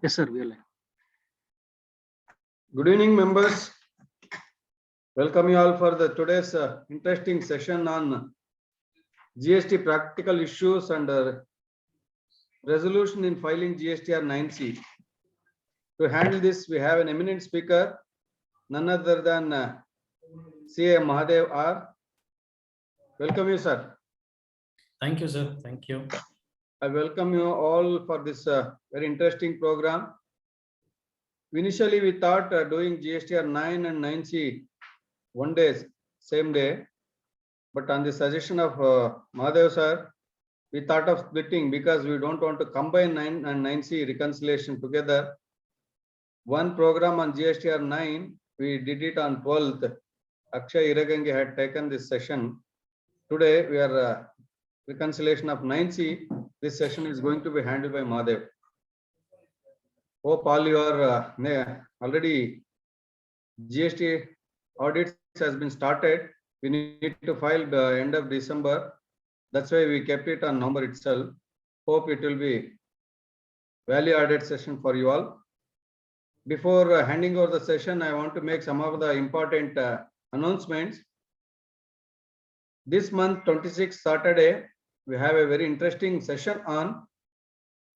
Yes, sir. We are live. Good evening, members. Welcome you all for the today's interesting session on GST practical issues and resolution in filing GSTR-9C. To handle this, we have an eminent speaker, none other than CA Mahadev R. Welcome you, sir. Thank you, sir. Thank you. I welcome you all for this very interesting program. Initially, we thought doing GSTR-9 and 9C one day, same day. But on the suggestion of Mahadev sir, we thought of splitting because we don't want to combine 9 and 9C reconciliation together. One program on GSTR-9, we did it on 12th. Akshay Iragangi had taken this session. Today, we are reconciliation of 9C. This session is going to be handled by Mahadev. Hope all you are already GST audits has been started. We need to file the end of December. That's why we kept it on November itself. Hope it will be value added session for you all. Before handing over the session, I want to make some of the important announcements. This month, 26th Saturday, we have a very interesting session on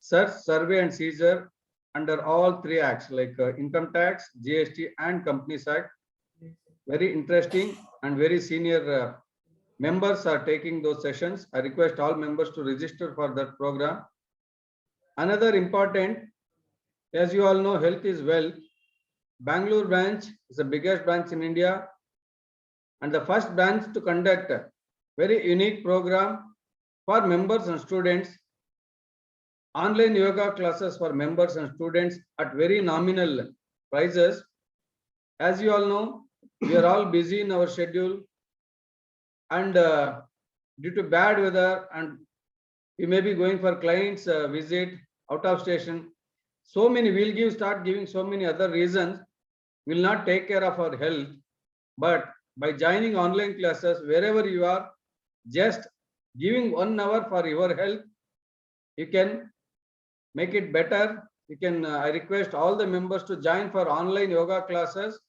search, survey and seizure under all three acts like income tax, GST and Companies Act. Very interesting and very senior members are taking those sessions. I request all members to register for that program. Another important, as you all know, health is wealth. Bangalore branch is the biggest branch in India and the first branch to conduct a very unique program for members and students. Online yoga classes for members and students at very nominal prices. As you all know, we are all busy in our schedule and due to bad weather and we may be going for clients visit out of station. So many will start giving so many other reasons will not take care of our health. But by joining online classes, wherever you are, just giving 1 hour for your health, you can make it better. You can, I request all the members to join for online yoga classes.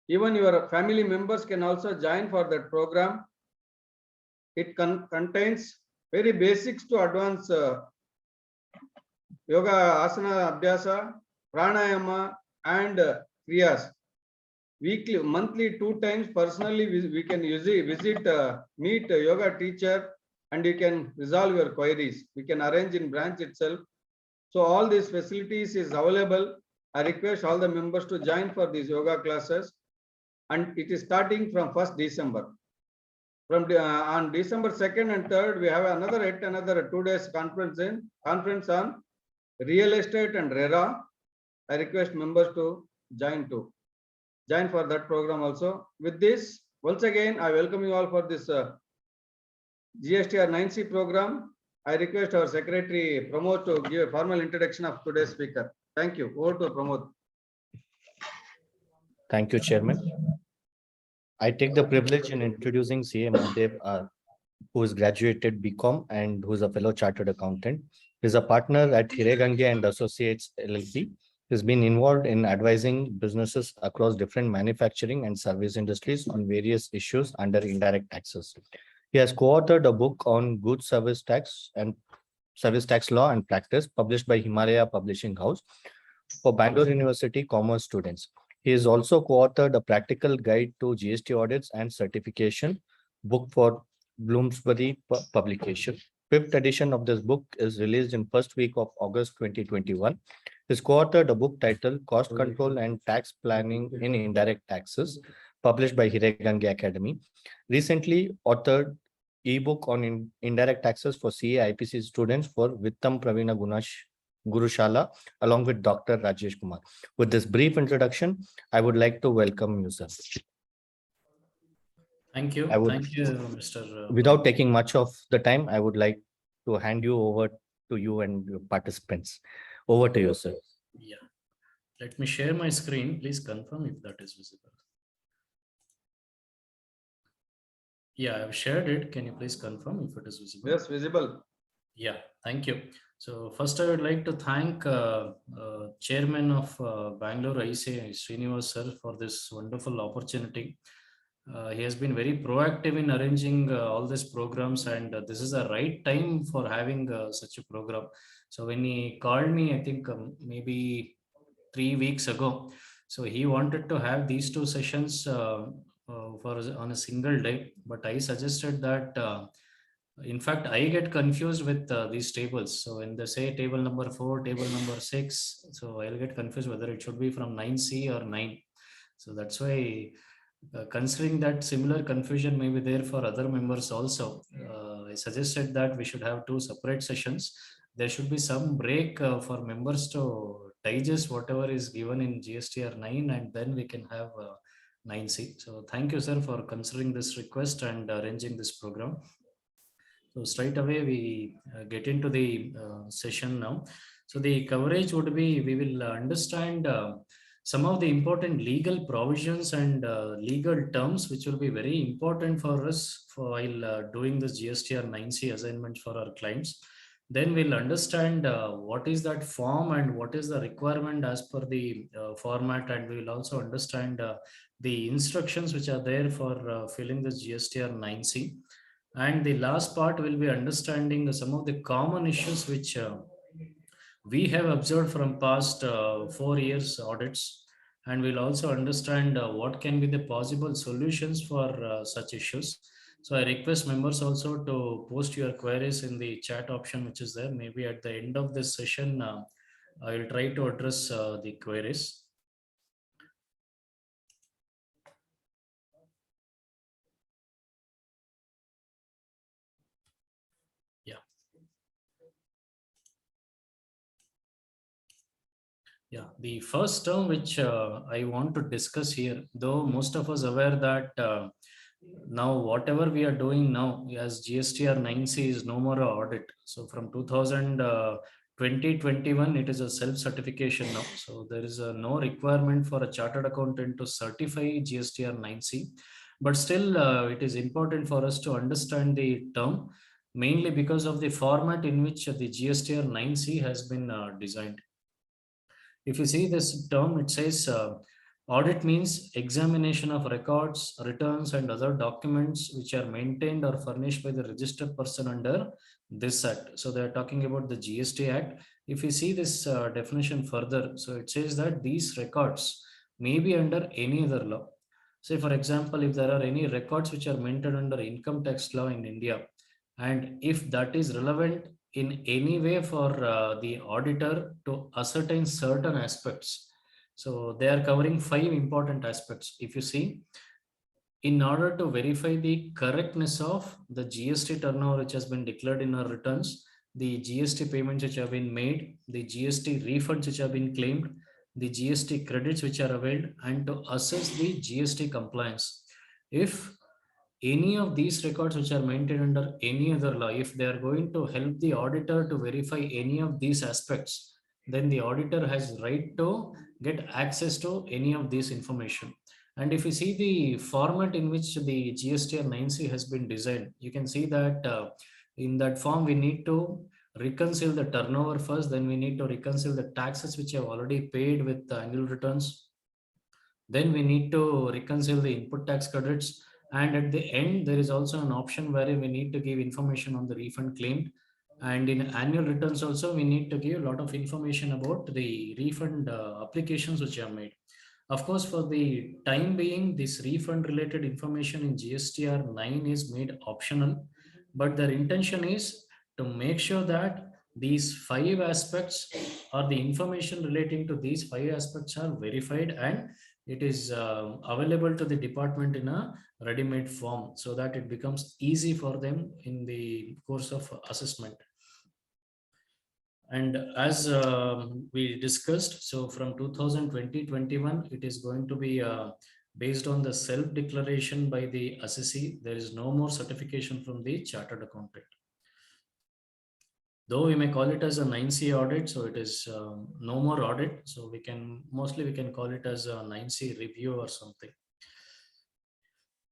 Even your family members can also join for that program. It contains very basics to advanced yoga, asana, abhyasa, pranayama and kriyas. Weekly, monthly, 2 times personally we can visit, meet a yoga teacher and you can resolve your queries. We can arrange in branch itself. So all these facilities is available. I request all the members to join for these yoga classes. And it is starting from 1st December. From on December 2nd and 3rd, we have another 2 days conference on real estate and RERA. I request members to join for that program also. With this, once again, I welcome you all for this GSTR-9C program. I request our secretary Pramod to give a formal introduction of today's speaker. Thank you. Over to Pramod. Thank you, Chairman. I take the privilege in introducing CA Mahadev R, who is graduated BCom and who is a fellow chartered accountant. He is a partner at Hiregange and Associates LLP. He has been involved in advising businesses across different manufacturing and service industries on various issues under indirect taxes. He has co-authored a book on goods service tax law and practice published by Himalaya Publishing House for Bangalore University commerce students. He has also co-authored a practical guide to GST audits and certification book for Bloomsbury publication. 5th edition of this book is released in first week of August 2021. He's co-authored a book titled Cost Control and Tax Planning in Indirect Taxes, published by Hiregange Academy. Recently authored ebook on indirect taxes for CA IPC students for Vittam Pravina Gurushala, along with Dr. Rajesh Kumar. With this brief introduction, I would like to welcome you, sir. Thank you. Thank you, Mr. Without taking much of the time, I would like to hand you over to you and your participants. Over to you, sir. Yeah. Let me share my screen. Please confirm if that is visible. Yeah, I've shared it. Can you please confirm if it is visible? Yes, visible. Yeah, thank you. So first, I would like to thank Chairman of Bangalore ICA, Srinivas sir, for this wonderful opportunity. He has been very proactive in arranging all these programs, and this is the right time for having such a program. So when he called me, I think maybe 3 weeks ago, so he wanted to have these two sessions on a single day, but I suggested that. In fact, I get confused with these tables. So when they say table number 4, table number 6, so I'll get confused whether it should be from 9C or 9. So that's why, considering that similar confusion may be there for other members also, I suggested that we should have two separate sessions. There should be some break for members to digest whatever is given in GSTR 9, and then we can have 9C. So thank you, sir, for considering this request and arranging this program. So straight away we get into the session now. So the coverage would be, we will understand some of the important legal provisions and legal terms which will be very important for us for while doing this GSTR-9C assignment for our clients. Then we'll understand what is that form and what is the requirement as per the format, and we will also understand the instructions which are there for filling this GSTR-9C. And the last part will be understanding some of the common issues which we have observed from past 4 years audits. And we'll also understand what can be the possible solutions for such issues. So I request members also to post your queries in the chat option, which is there. Maybe at the end of this session, I will try to address the queries. Yeah, the first term which I want to discuss here, though most of us aware that now whatever we are doing now as GSTR-9C is no more a audit. So from 2021, it is a self-certification now. So there is no requirement for a chartered accountant to certify GSTR-9C. But still, it is important for us to understand the term, mainly because of the format in which the GSTR-9C has been designed. If you see this term, it says audit means examination of records, returns, and other documents which are maintained or furnished by the registered person under this act. So they are talking about the GST Act. If you see this definition further, so it says that these records may be under any other law. Say, for example, if there are any records which are maintained under income tax law in India, and if that is relevant in any way for the auditor to ascertain certain aspects. So they are covering 5 important aspects. If you see, in order to verify the correctness of the GST turnover which has been declared in our returns, the GST payments which have been made, the GST refunds which have been claimed, the GST credits which are availed, and to assess the GST compliance. If any of these records which are maintained under any other law, if they are going to help the auditor to verify any of these aspects, then the auditor has right to get access to any of this information. And if you see the format in which the GSTR-9C has been designed, you can see that in that form we need to reconcile the turnover first, then we need to reconcile the taxes which have already paid with the annual returns. Then we need to reconcile the input tax credits, and at the end there is also an option where we need to give information on the refund claimed. And in annual returns also we need to give a lot of information about the refund applications which are made. Of course, for the time being, this refund related information in GSTR 9 is made optional, but their intention is to make sure that these 5 aspects or the information relating to these 5 aspects are verified, and it is available to the department in a ready-made form so that it becomes easy for them in the course of assessment. And as we discussed, so from 2020-21, it is going to be based on the self-declaration by the assessee. There is no more certification from the chartered accountant. Though we may call it as a 9C audit, so it is no more audit. So we can call it as a 9C review or something.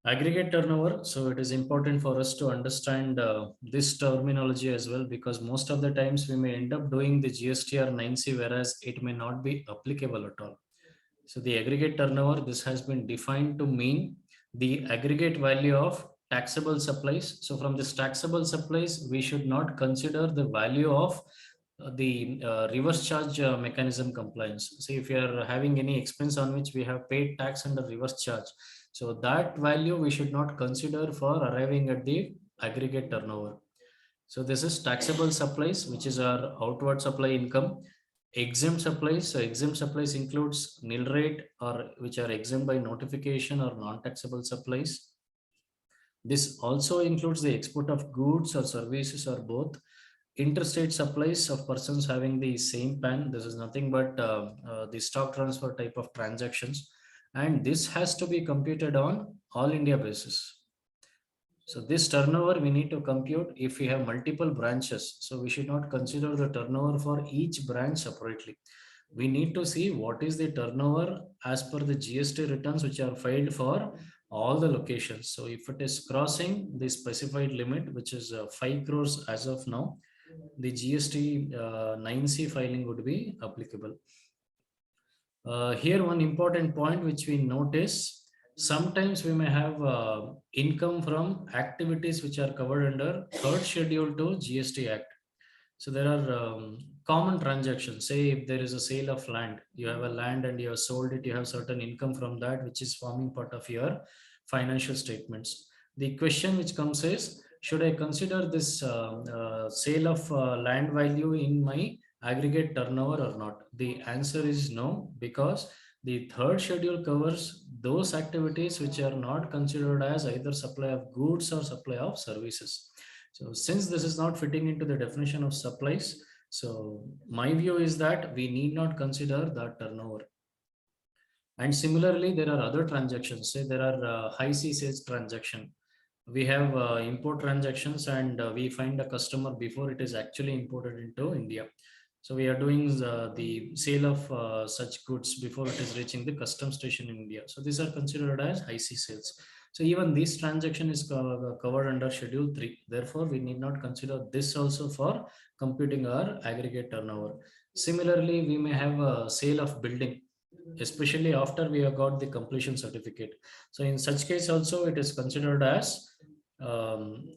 Aggregate turnover. So it is important for us to understand this terminology as well, because most of the times we may end up doing the GSTR-9C, whereas it may not be applicable at all. So the aggregate turnover, this has been defined to mean the aggregate value of taxable supplies. So from this taxable supplies, we should not consider the value of the reverse charge mechanism compliance. See, if you are having any expense on which we have paid tax under reverse charge, so that value we should not consider for arriving at the aggregate turnover. So this is taxable supplies, which is our outward supply income. Exempt supplies. So exempt supplies includes nil rate or which are exempt by notification or non-taxable supplies. This also includes the export of goods or services or both. Interstate supplies of persons having the same PAN. This is nothing but the stock transfer type of transactions. And this has to be computed on all India basis. So this turnover we need to compute if we have multiple branches. So we should not consider the turnover for each branch separately. We need to see what is the turnover as per the GST returns which are filed for all the locations. So if it is crossing the specified limit, which is 5 crores as of now, the GST 9C filing would be applicable. Here one important point which we notice, sometimes we may have income from activities which are covered under third schedule to GST Act. So there are common transactions. Say if there is a sale of land, you have a land and you have sold it, you have certain income from that, which is forming part of your financial statements. The question which comes is, should I consider this sale of land value in my aggregate turnover or not? The answer is no, because the third schedule covers those activities which are not considered as either supply of goods or supply of services. So since this is not fitting into the definition of supplies, so my view is that we need not consider that turnover. And similarly, there are other transactions. Say there are high C sales transaction. We have import transactions and we find a customer before it is actually imported into India. So we are doing the sale of such goods before it is reaching the custom station in India. So these are considered as high C sales. So even this transaction is covered under Schedule 3. Therefore, we need not consider this also for computing our aggregate turnover. Similarly, we may have a sale of building, especially after we have got the completion certificate. So in such case also it is considered as um,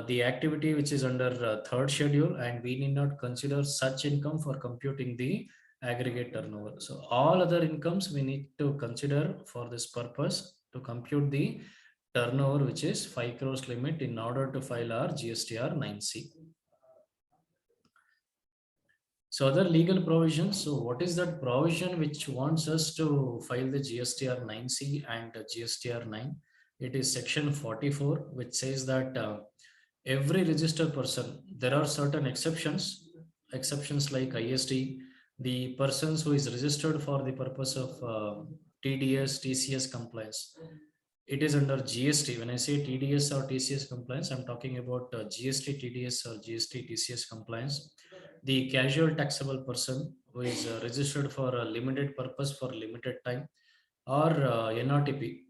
the activity which is under third schedule, and we need not consider such income for computing the aggregate turnover. So all other incomes we need to consider for this purpose to compute the turnover which is 5 crores limit in order to file our GSTR-9C. So other legal provisions. So what is that provision which wants us to file the GSTR-9C and GSTR-9? It is section 44, which says that every registered person, there are certain exceptions like IST, the persons who is registered for the purpose of TDS, TCS compliance. It is under GST. When I say TDS or TCS compliance, I'm talking about GST, TDS or GST, TCS compliance. The casual taxable person who is registered for a limited purpose for limited time, or NRTP.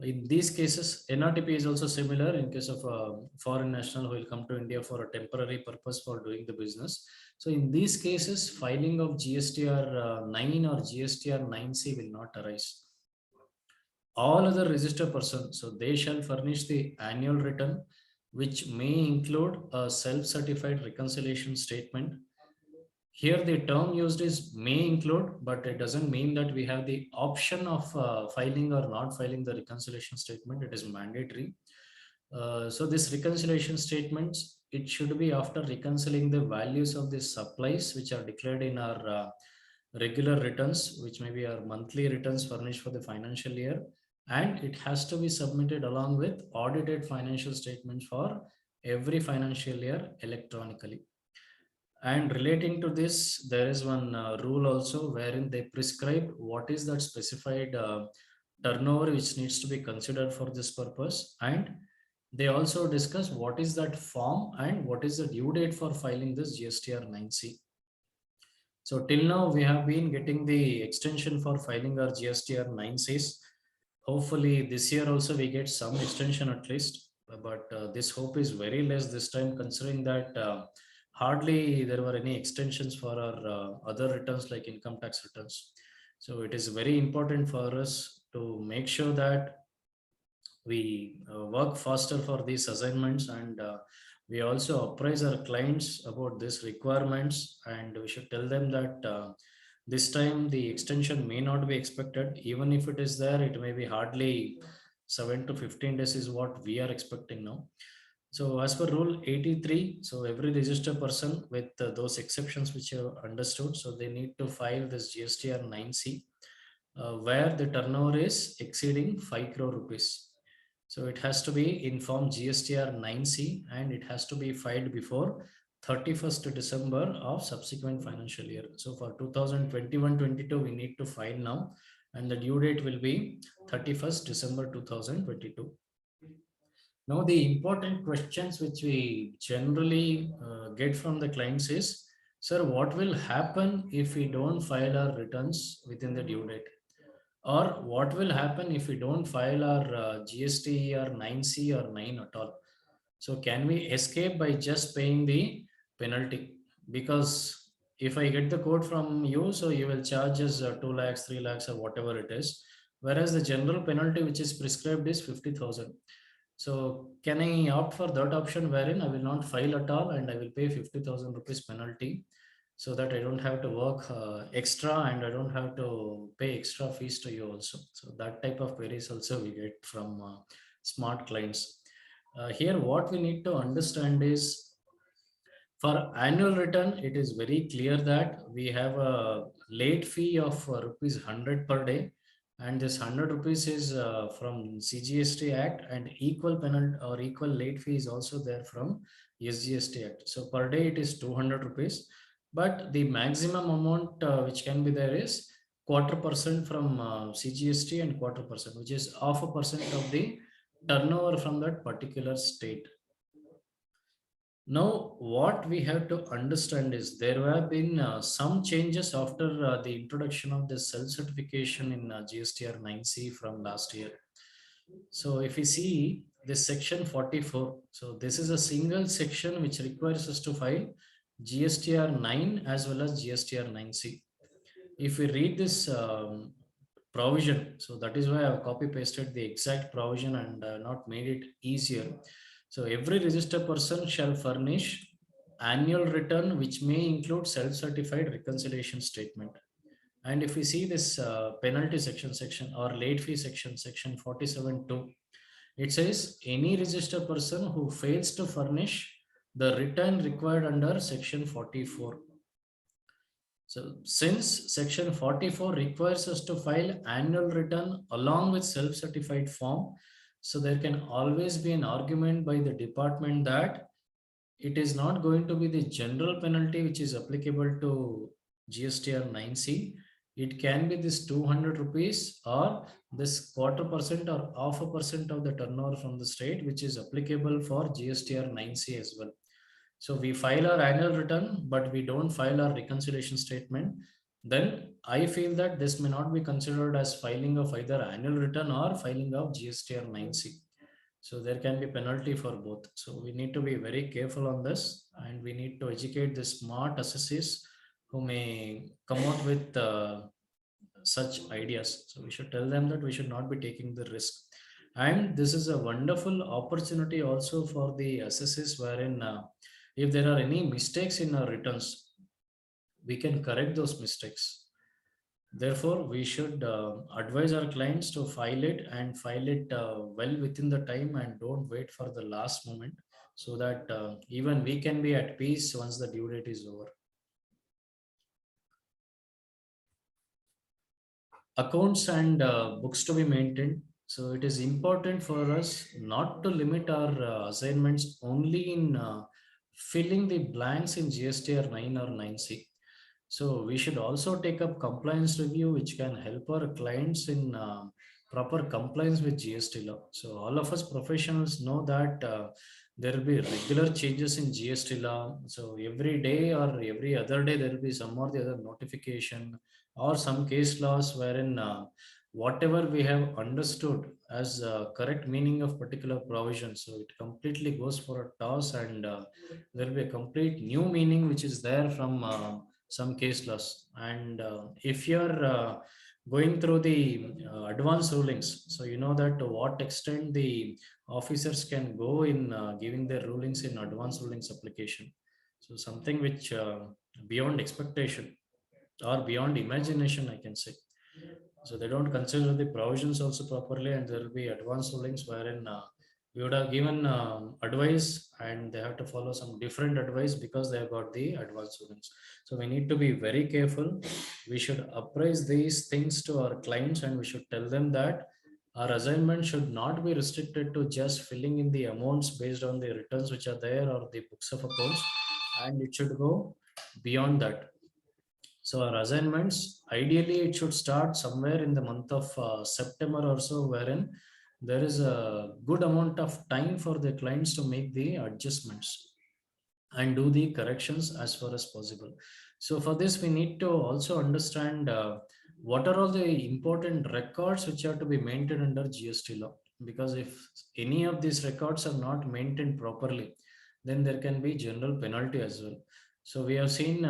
In these cases, NRTP is also similar in case of a foreign national who will come to India for a temporary purpose for doing the business. So in these cases, filing of GSTR 9 or GSTR 9C will not arise. All other registered persons, so they shall furnish the annual return, which may include a self-certified reconciliation statement. Here the term used is may include, but it doesn't mean that we have the option of filing or not filing the reconciliation statement. It is mandatory. So this reconciliation statements, it should be after reconciling the values of the supplies which are declared in our regular returns, which may be our monthly returns furnished for the financial year, and it has to be submitted along with audited financial statements for every financial year electronically. And relating to this, there is one rule also wherein they prescribe what is that specified turnover which needs to be considered for this purpose. And they also discuss what is that form and what is the due date for filing this GSTR-9C. So till now we have been getting the extension for filing our GSTR-9Cs. Hopefully this year also we get some extension at least, but this hope is very less this time, considering that hardly there were any extensions for our other returns like income tax returns. So it is very important for us to make sure that we work faster for these assignments, and we also apprise our clients about these requirements, and we should tell them that this time the extension may not be expected. Even if it is there, it may be hardly 7 to 15 days is what we are expecting now. So as per rule 83, so every registered person with those exceptions which you have understood, so they need to file this GSTR-9C where the turnover is exceeding 5 crore rupees. So it has to be informed GSTR-9C, and it has to be filed before 31st December of subsequent financial year. So for 2021-22, we need to file now, and the due date will be 31st December 2022. Now, the important questions which we generally get from the clients is, sir, what will happen if we don't file our returns within the due date? Or what will happen if we don't file our GST or 9C or 9 at all? So can we escape by just paying the penalty? Because if I get the code from you, so you will charge us 2 lakhs, 3 lakhs or whatever it is. Whereas the general penalty which is prescribed is 50,000. So can I opt for that option wherein I will not file at all and I will pay 50,000 rupees penalty, so that I don't have to work extra and I don't have to pay extra fees to you also. So that type of queries also we get from smart clients. Here what we need to understand is, for annual return, it is very clear that we have a late fee of rupees 100 per day, and this 100 rupees is from CGST Act, and equal penalty or equal late fee is also there from SGST Act. So per day it is 200 rupees, but the maximum amount which can be there is 1/4% from CGST and 1/4%, which is 0.5% of the turnover from that particular state. Now, what we have to understand is there have been some changes after the introduction of the self-certification in GSTR-9C from last year. So if we see this section 44, so this is a single section which requires us to file GSTR-9 as well as GSTR-9C. If we read this provision, so that is why I've copy pasted the exact provision and not made it easier. So every registered person shall furnish annual return which may include self-certified reconciliation statement. And if we see this penalty section or late fee section 47(2), it says any registered person who fails to furnish the return required under section 44. So since section 44 requires us to file annual return along with self-certified form, so there can always be an argument by the department that it is not going to be the general penalty which is applicable to GSTR-9C. It can be this 200 rupees or this 1/4% or 0.5% of the turnover from the state, which is applicable for GSTR-9C as well. So we file our annual return, but we don't file our reconciliation statement. Then I feel that this may not be considered as filing of either annual return or filing of GSTR-9C. So there can be penalty for both. So we need to be very careful on this, and we need to educate the smart assessees who may come out with such ideas. So we should tell them that we should not be taking the risk. And this is a wonderful opportunity also for the assessees, wherein if there are any mistakes in our returns, we can correct those mistakes. Therefore, we should advise our clients to file it and file it well within the time, and don't wait for the last moment, so that even we can be at peace once the due date is over. Accounts and books to be maintained. So it is important for us not to limit our assignments only in filling the blanks in GSTR-9 or 9C. So we should also take up compliance review, which can help our clients in proper compliance with GST law. So all of us professionals know that there will be regular changes in GST law. So every day or every other day, there will be some or the other notification or some case laws wherein whatever we have understood as correct meaning of particular provision. So it completely goes for a toss, and there will be a complete new meaning which is there from some case laws. And if you're going through the advanced rulings, so you know that to what extent the officers can go in giving their rulings in advanced rulings application. So something which beyond expectation or beyond imagination, I can say. So they don't consider the provisions also properly, and there will be advanced rulings wherein we would have given advice, and they have to follow some different advice because they have got the advanced rulings. So we need to be very careful. We should appraise these things to our clients, and we should tell them that our assignment should not be restricted to just filling in the amounts based on the returns which are there or the books of accounts, and it should go beyond that. So our assignments, ideally, it should start somewhere in the month of September or so, wherein there is a good amount of time for the clients to make the adjustments and do the corrections as far as possible. So for this, we need to also understand what are all the important records which are to be maintained under GST law. Because if any of these records are not maintained properly, then there can be general penalty as well. So we have seen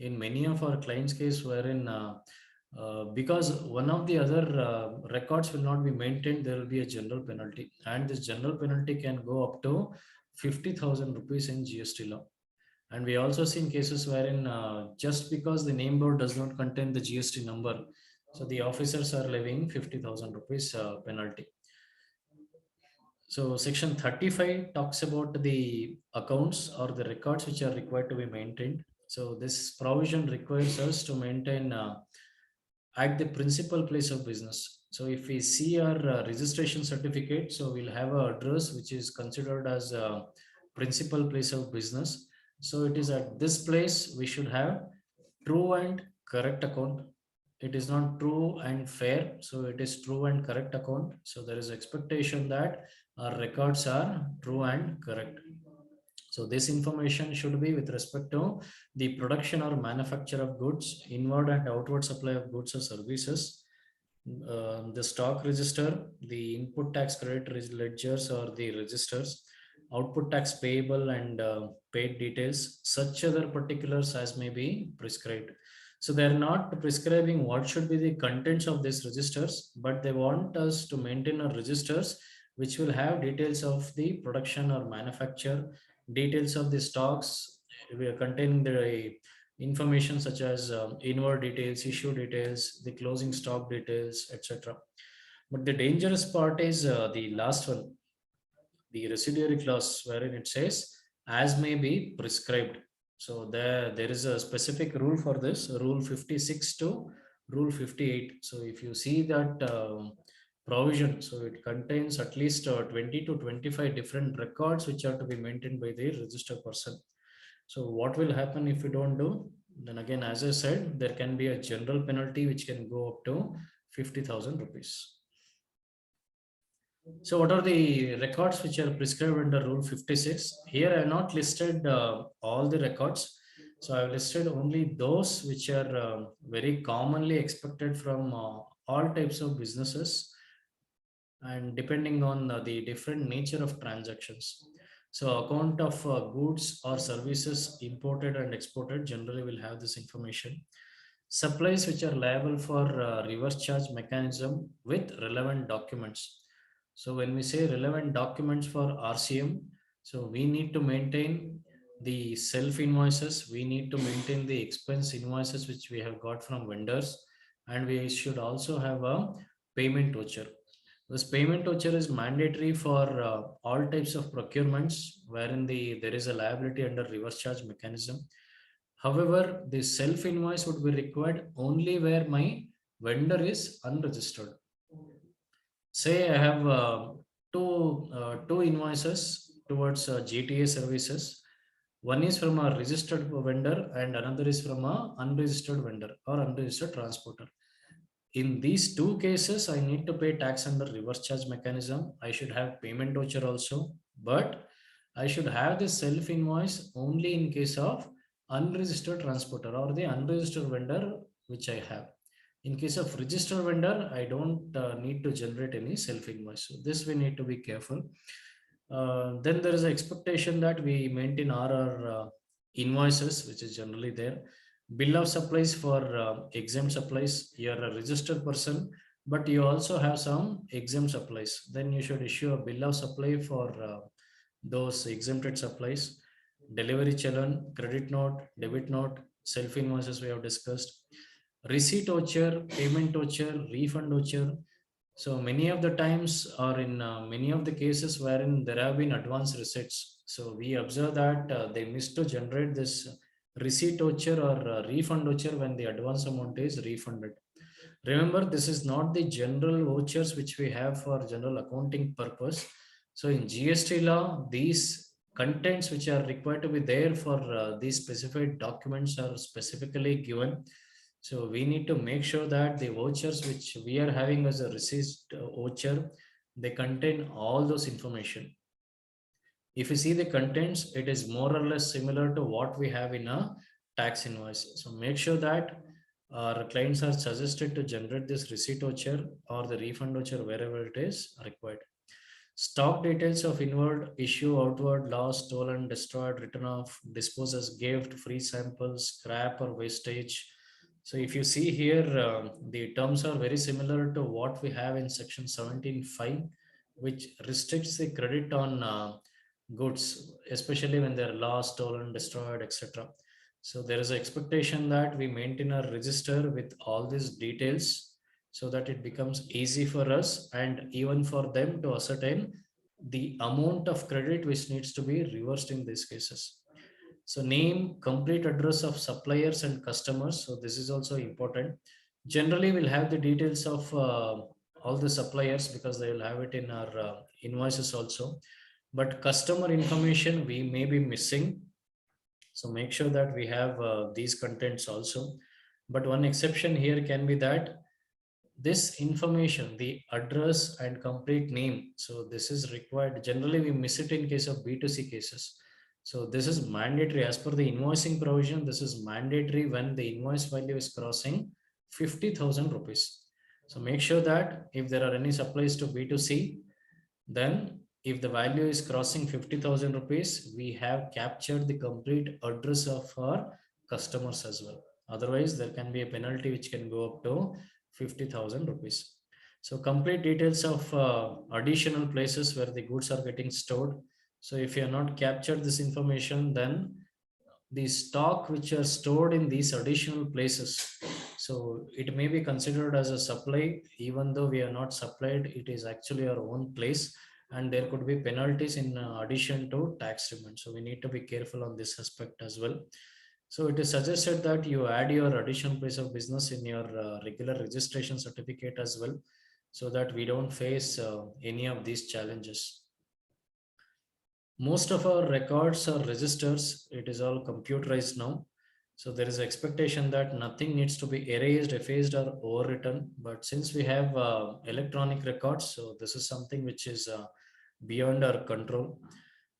in many of our clients' case wherein because one of the other records will not be maintained, there will be a general penalty, and this general penalty can go up to 50,000 rupees in GST law. And we also seen cases wherein just because the name board does not contain the GST number, so the officers are levying 50,000 rupees penalty. So section 35 talks about the accounts or the records which are required to be maintained. So this provision requires us to maintain at the principal place of business. So if we see our registration certificate, so we'll have an address which is considered as a principal place of business. So it is at this place we should have true and correct account. It is not true and fair, so it is true and correct account. So there is expectation that our records are true and correct. So this information should be with respect to the production or manufacture of goods, inward and outward supply of goods or services, the stock register, the input tax credit ledgers or the registers, output tax payable and paid details, such other particulars as may be prescribed. So they are not prescribing what should be the contents of these registers, but they want us to maintain our registers which will have details of the production or manufacture, details of the stocks. We are containing the information such as inward details, issue details, the closing stock details, etc. But the dangerous part is the last one, the residuary clause, wherein it says as may be prescribed. So there is a specific rule for this, rule 56 to rule 58. So if you see that provision, so it contains at least 20 to 25 different records which are to be maintained by the registered person. So what will happen if you don't do? Then again, as I said, there can be a general penalty which can go up to 50,000 rupees. So what are the records which are prescribed under Rule 56? Here I have not listed all the records. So I have listed only those which are very commonly expected from all types of businesses and depending on the different nature of transactions. So account of goods or services imported and exported generally will have this information. Supplies which are liable for reverse charge mechanism with relevant documents. So when we say relevant documents for RCM, so we need to maintain the self invoices, we need to maintain the expense invoices which we have got from vendors, and we should also have a payment voucher. This payment voucher is mandatory for all types of procurements wherein there is a liability under reverse charge mechanism. However, the self invoice would be required only where my vendor is unregistered. Say I have two invoices towards GTA services. One is from a registered vendor and another is from a unregistered vendor or unregistered transporter. In these two cases, I need to pay tax under reverse charge mechanism. I should have payment voucher also, but I should have the self invoice only in case of unregistered transporter or the unregistered vendor which I have. In case of register vendor, I don't need to generate any self invoice. So this we need to be careful. Then there is an expectation that we maintain our invoices, which is generally there. Bill of supplies for exempt supplies. You are a registered person, but you also have some exempt supplies. Then you should issue a bill of supply for those exempted supplies. Delivery challan, credit note, debit note, self invoices we have discussed. Receipt voucher, payment voucher, refund voucher. So many of the times, or in many of the cases wherein there have been advance receipts, so we observe that they miss to generate this receipt voucher or refund voucher when the advance amount is refunded. Remember, this is not the general vouchers which we have for general accounting purpose. So in GST law, these contents which are required to be there for these specified documents are specifically given. So we need to make sure that the vouchers which we are having as a receipt voucher, they contain all those information. If you see the contents, it is more or less similar to what we have in a tax invoice. So make sure that our clients are suggested to generate this receipt voucher or the refund voucher wherever it is required. Stock details of inward, issue, outward, lost, stolen, destroyed, written off, dispose as gift, free samples, scrap or wastage. So if you see here, the terms are very similar to what we have in section 17.5, which restricts the credit on goods, especially when they're lost, stolen, destroyed, etc. So there is an expectation that we maintain a register with all these details so that it becomes easy for us and even for them to ascertain the amount of credit which needs to be reversed in these cases. So name, complete address of suppliers and customers. So this is also important. Generally, we'll have the details of all the suppliers because they will have it in our invoices also. But customer information we may be missing. So make sure that we have these contents also. But one exception here can be that this information, the address and complete name, so this is required. Generally we miss it in case of B2C cases. So this is mandatory as per the invoicing provision. This is mandatory when the invoice value is crossing 50,000 rupees. So make sure that if there are any supplies to B2C, then if the value is crossing 50,000 rupees, we have captured the complete address of our customers as well. Otherwise, there can be a penalty which can go up to 50,000 rupees. So complete details of additional places where the goods are getting stored. So if you have not captured this information, then the stock which are stored in these additional places, so it may be considered as a supply even though we are not supplied, it is actually our own place, and there could be penalties in addition to tax treatment. So we need to be careful on this aspect as well. So it is suggested that you add your additional place of business in your regular registration certificate as well, so that we don't face any of these challenges. Most of our records or registers, it is all computerized now. So there is expectation that nothing needs to be erased, effaced or overwritten. But since we have electronic records, so this is something which is beyond our control.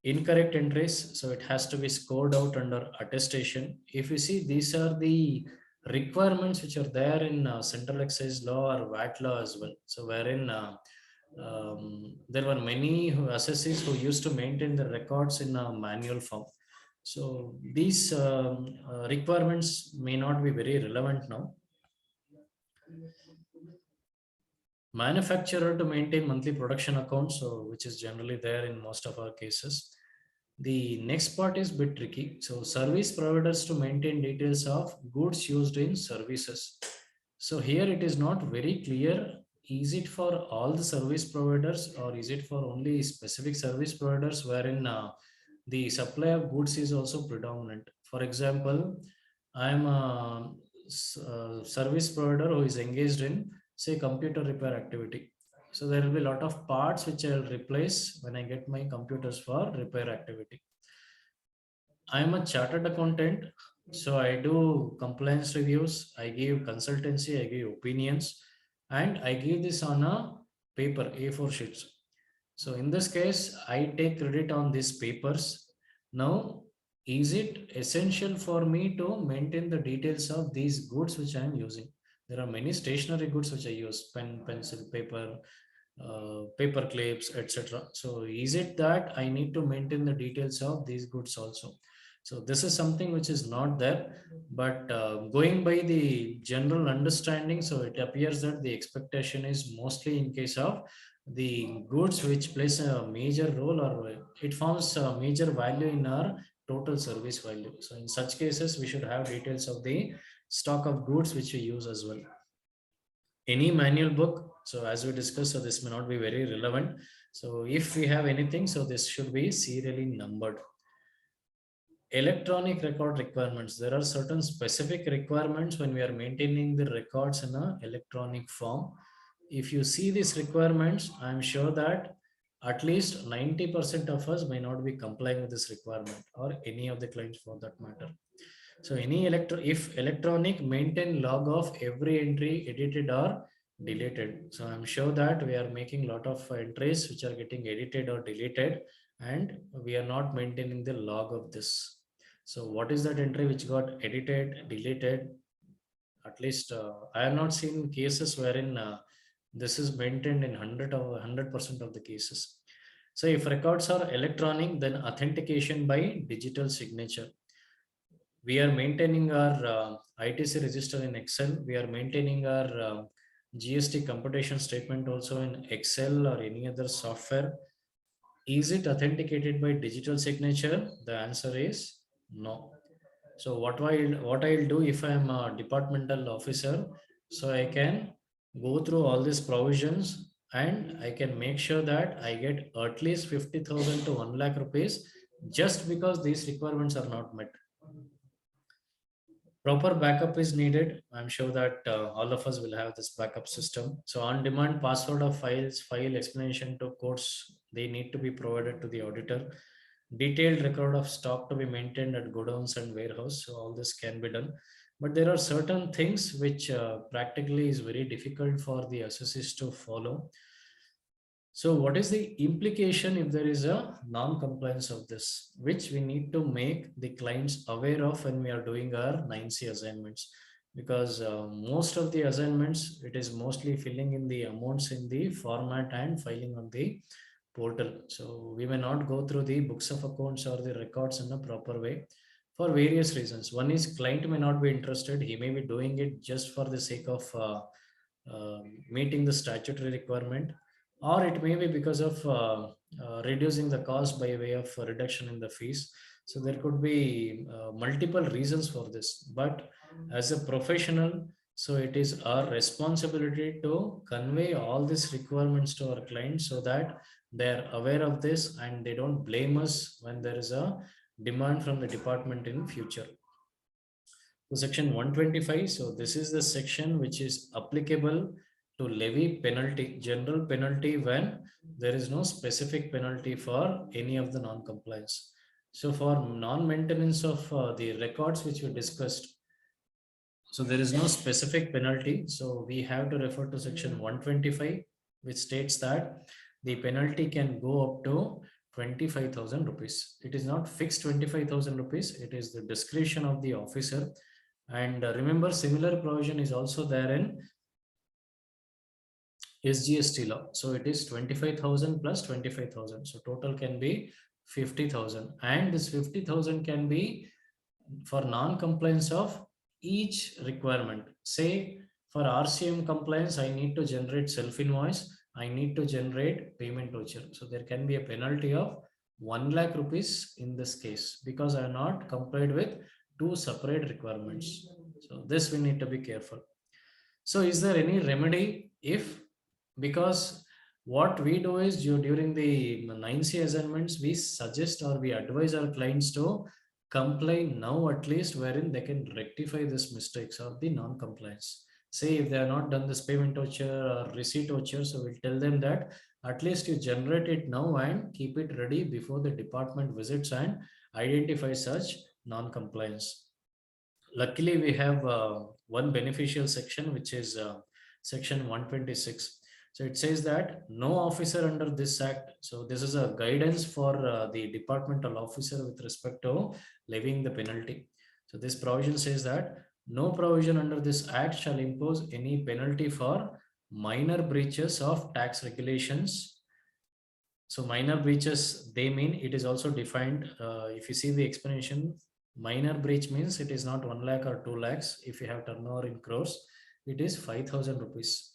Incorrect entries, so it has to be scored out under attestation. If you see, these are the requirements which are there in central excise law or VAT law as well. So wherein there were many assessees who used to maintain the records in a manual form. So these requirements may not be very relevant now. Manufacturer to maintain monthly production accounts, so which is generally there in most of our cases. The next part is bit tricky. So service providers to maintain details of goods used in services. So here it is not very clear. Is it for all the service providers or is it for only specific service providers wherein the supply of goods is also predominant? For example, I am a service provider who is engaged in, say, computer repair activity. So there will be a lot of parts which I'll replace when I get my computers for repair activity. I am a chartered accountant, so I do compliance reviews, I give consultancy, I give opinions, and I give this on a paper, A4 sheets. So in this case, I take credit on these papers. Now, is it essential for me to maintain the details of these goods which I am using? There are many stationary goods which I use, pen, pencil, paper, paper clips, etc. So is it that I need to maintain the details of these goods also? So this is something which is not there, but going by the general understanding, so it appears that the expectation is mostly in case of the goods which plays a major role, or it forms a major value in our total service value. So in such cases, we should have details of the stock of goods which we use as well. Any manual book, so as we discussed, so this may not be very relevant. So if we have anything, so this should be serially numbered. Electronic record requirements, there are certain specific requirements when we are maintaining the records in a electronic form. If you see these requirements, I'm sure that at least 90% of us may not be complying with this requirement, or any of the clients for that matter. So any if electronic, maintain log of every entry edited or deleted. So I'm sure that we are making a lot of entries which are getting edited or deleted, and we are not maintaining the log of this. So what is that entry which got edited, deleted? At least I have not seen cases wherein this is maintained in 100% of the cases. So if records are electronic, then authentication by digital signature. We are maintaining our ITC register in Excel. We are maintaining our GST computation statement also in Excel or any other software. Is it authenticated by digital signature? The answer is no. So what I'll do if I am a departmental officer, so I can go through all these provisions and I can make sure that I get at least 50,000 to 1 lakh rupees just because these requirements are not met. Proper backup is needed. I'm sure that all of us will have this backup system. So on demand password of files, file explanation to codes, they need to be provided to the auditor. Detailed record of stock to be maintained at godowns and warehouse. So all this can be done. But there are certain things which practically is very difficult for the associates to follow. So what is the implication if there is a non-compliance of this, which we need to make the clients aware of when we are doing our 9C assignments? Because most of the assignments, it is mostly filling in the amounts in the format and filing on the portal. So we may not go through the books of accounts or the records in a proper way for various reasons. One is client may not be interested. He may be doing it just for the sake of meeting the statutory requirement, or it may be because of reducing the cost by way of reduction in the fees. So there could be multiple reasons for this, but as a professional, so it is our responsibility to convey all these requirements to our clients so that they are aware of this and they don't blame us when there is a demand from the department in future. So section 125, so this is the section which is applicable to levy penalty, general penalty, when there is no specific penalty for any of the non-compliance. So for non-maintenance of the records which we discussed, so there is no specific penalty. So we have to refer to section 125, which states that the penalty can go up to 25,000 rupees. It is not fixed 25,000 rupees. It is the discretion of the officer. And remember, similar provision is also there in SGST law. So it is 25,000 plus 25,000. So total can be 50,000. And this 50,000 can be for non-compliance of each requirement. Say for RCM compliance, I need to generate self-invoice. I need to generate payment voucher. So there can be a penalty of 1 lakh rupees in this case because I have not complied with two separate requirements. So this we need to be careful. So is there any remedy if, because what we do is during the 9C assignments, we suggest or we advise our clients to comply now at least, wherein they can rectify these mistakes of the non-compliance. Say if they have not done this payment voucher or receipt voucher, so we'll tell them that at least you generate it now and keep it ready before the department visits and identify such non-compliance. Luckily, we have one beneficial section, which is section 126. So it says that no officer under this act. So this is a guidance for the departmental officer with respect to levying the penalty. So this provision says that No provision under this act shall impose any penalty for minor breaches of tax regulations. So minor breaches, they mean it is also defined. If you see the explanation, minor breach means it is not 1 lakh or 2 lakhs. If you have turnover in crores, it is 5,000 rupees.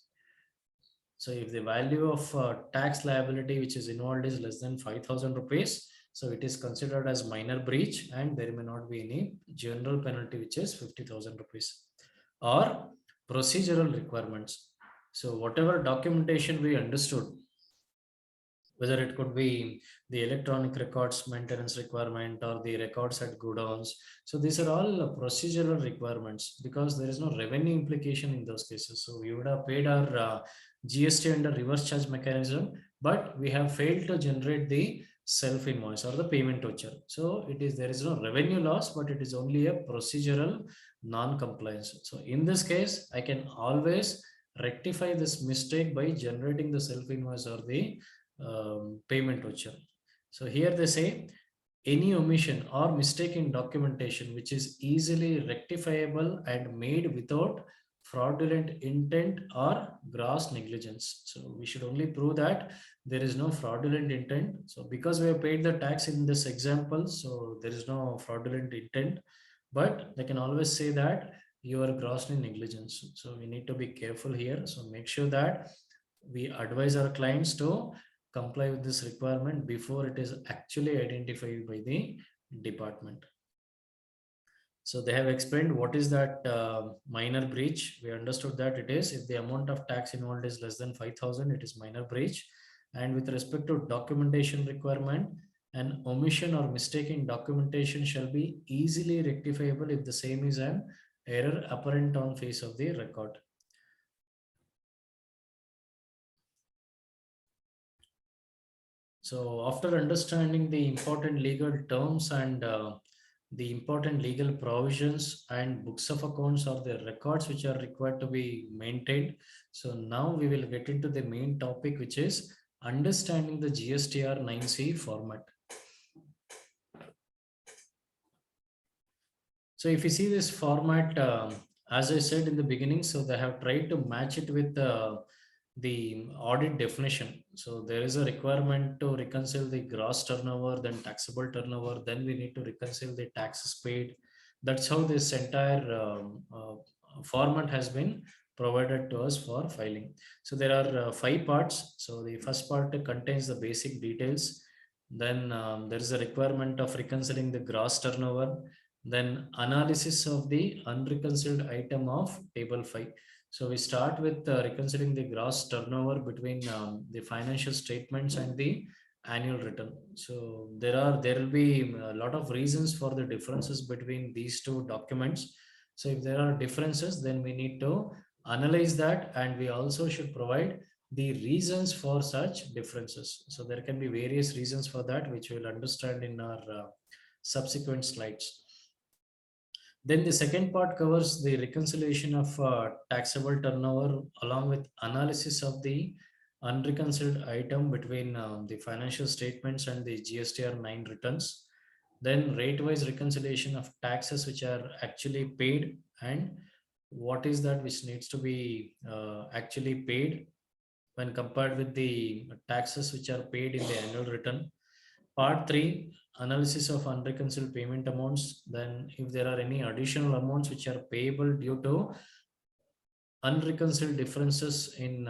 So if the value of tax liability which is involved is less than 5,000 rupees, so it is considered as minor breach and there may not be any general penalty which is 50,000 rupees. Or procedural requirements. So whatever documentation we understood, whether it could be the electronic records maintenance requirement or the records at godowns. So these are all procedural requirements because there is no revenue implication in those cases. So we would have paid our GST under reverse charge mechanism, but we have failed to generate the self invoice or the payment voucher. So there is no revenue loss, but it is only a procedural non-compliance. So in this case, I can always rectify this mistake by generating the self invoice or the payment voucher. So here they say any omission or mistake in documentation which is easily rectifiable and made without fraudulent intent or gross negligence. So we should only prove that there is no fraudulent intent. So because we have paid the tax in this example, so there is no fraudulent intent, but they can always say that you are grossly negligence. So we need to be careful here. So make sure that we advise our clients to comply with this requirement before it is actually identified by the department. So they have explained what is that minor breach. We understood that it is if the amount of tax involved is less than 5,000, it is minor breach. And with respect to documentation requirement, an omission or mistake in documentation shall be easily rectifiable if the same is an error apparent on face of the record. So after understanding the important legal terms and the important legal provisions and books of accounts or the records which are required to be maintained. So now we will get into the main topic, which is understanding the GSTR-9C format. So if you see this format, as I said in the beginning, so they have tried to match it with the audit definition. So there is a requirement to reconcile the gross turnover, then taxable turnover, then we need to reconcile the taxes paid. That's how this entire format has been provided to us for filing. So there are 5 parts. So the first part contains the basic details. Then there is a requirement of reconciling the gross turnover. Then analysis of the unreconciled item of table 5. So we start with reconciling the gross turnover between the financial statements and the annual return. So there will be a lot of reasons for the differences between these two documents. So if there are differences, then we need to analyze that, and we also should provide the reasons for such differences. So there can be various reasons for that, which we'll understand in our subsequent slides. Then the second part covers the reconciliation of taxable turnover along with analysis of the unreconciled item between the financial statements and the GSTR-9 returns. Then rate-wise reconciliation of taxes which are actually paid and what is that which needs to be actually paid when compared with the taxes which are paid in the annual return. Part 3, analysis of unreconciled payment amounts. Then if there are any additional amounts which are payable due to unreconciled differences in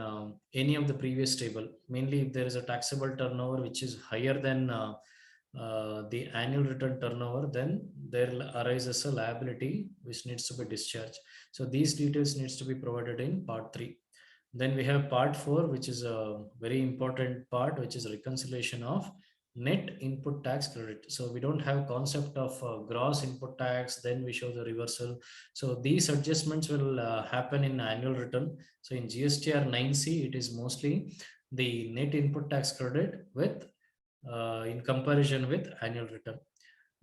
any of the previous table, mainly if there is a taxable turnover which is higher than the annual return turnover, then there arises a liability which needs to be discharged. So these details needs to be provided in part 3. Then we have part 4, which is a very important part, which is reconciliation of net input tax credit. So we don't have concept of gross input tax, then we show the reversal. So these adjustments will happen in annual return. So in GSTR-9C, it is mostly the net input tax credit with in comparison with annual return.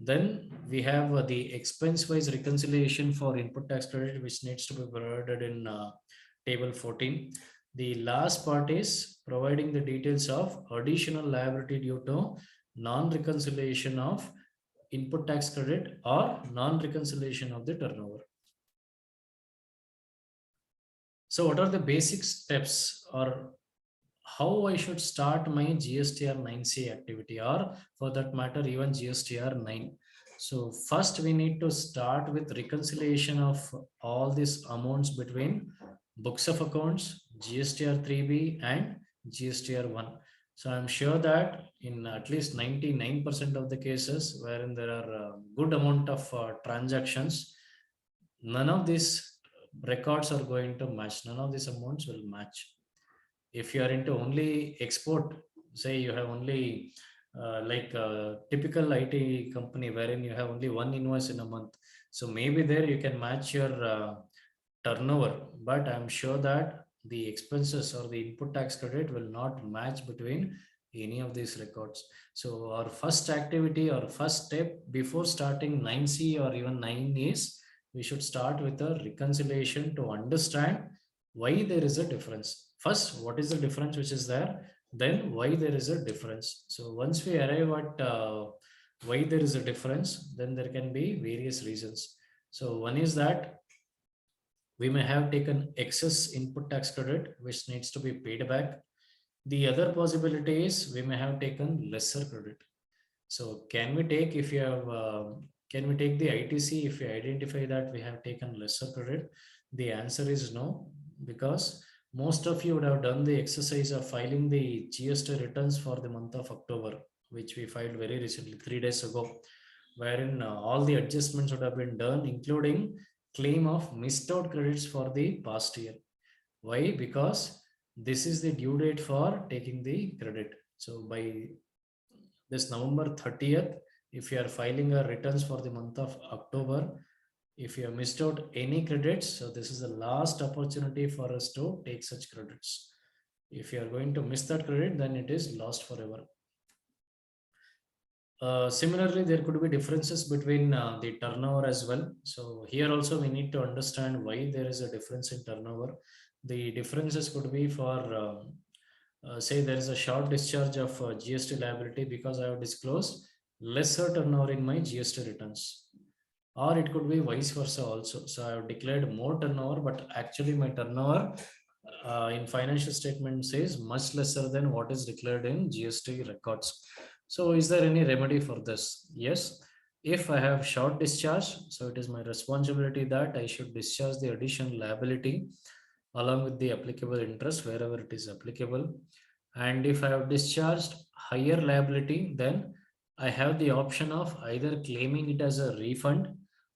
Then we have the expense wise reconciliation for input tax credit, which needs to be provided in table 14. The last part is providing the details of additional liability due to non-reconciliation of input tax credit or non-reconciliation of the turnover. So what are the basic steps, or how I should start my GSTR-9C activity, or for that matter, even GSTR-9? So first we need to start with reconciliation of all these amounts between books of accounts, GSTR-3B and GSTR-1. So I'm sure that in at least 99% of the cases wherein there are a good amount of transactions, none of these records are going to match. None of these amounts will match. If you are into only export, say you have only like a typical IT company wherein you have only one invoice in a month, so maybe there you can match your turnover, but I'm sure that the expenses or the input tax credit will not match between any of these records. So our first activity or first step before starting 9C or even 9 is we should start with a reconciliation to understand why there is a difference. First, what is the difference which is there? Then why there is a difference. So once we arrive at why there is a difference, then there can be various reasons. So one is that we may have taken excess input tax credit which needs to be paid back. The other possibility is we may have taken lesser credit. So can we take, if you have can we take the ITC if we identify that we have taken lesser credit? The answer is no, because most of you would have done the exercise of filing the GST returns for the month of October, which we filed very recently, 3 days ago, wherein all the adjustments would have been done, including claim of missed out credits for the past year. Why? Because this is the due date for taking the credit. So by this November 30th, if you are filing a returns for the month of October, if you have missed out any credits, so this is the last opportunity for us to take such credits. If you are going to miss that credit, then it is lost forever. Similarly, there could be differences between the turnover as well. So here also we need to understand why there is a difference in turnover. The differences could be for say there is a short discharge of GST liability because I have disclosed lesser turnover in my GST returns, or it could be vice versa also. So I have declared more turnover, but actually my turnover in financial statements is much lesser than what is declared in GST records. So is there any remedy for this? Yes. If I have short discharge, so it is my responsibility that I should discharge the additional liability along with the applicable interest wherever it is applicable. And if I have discharged higher liability, then I have the option of either claiming it as a refund,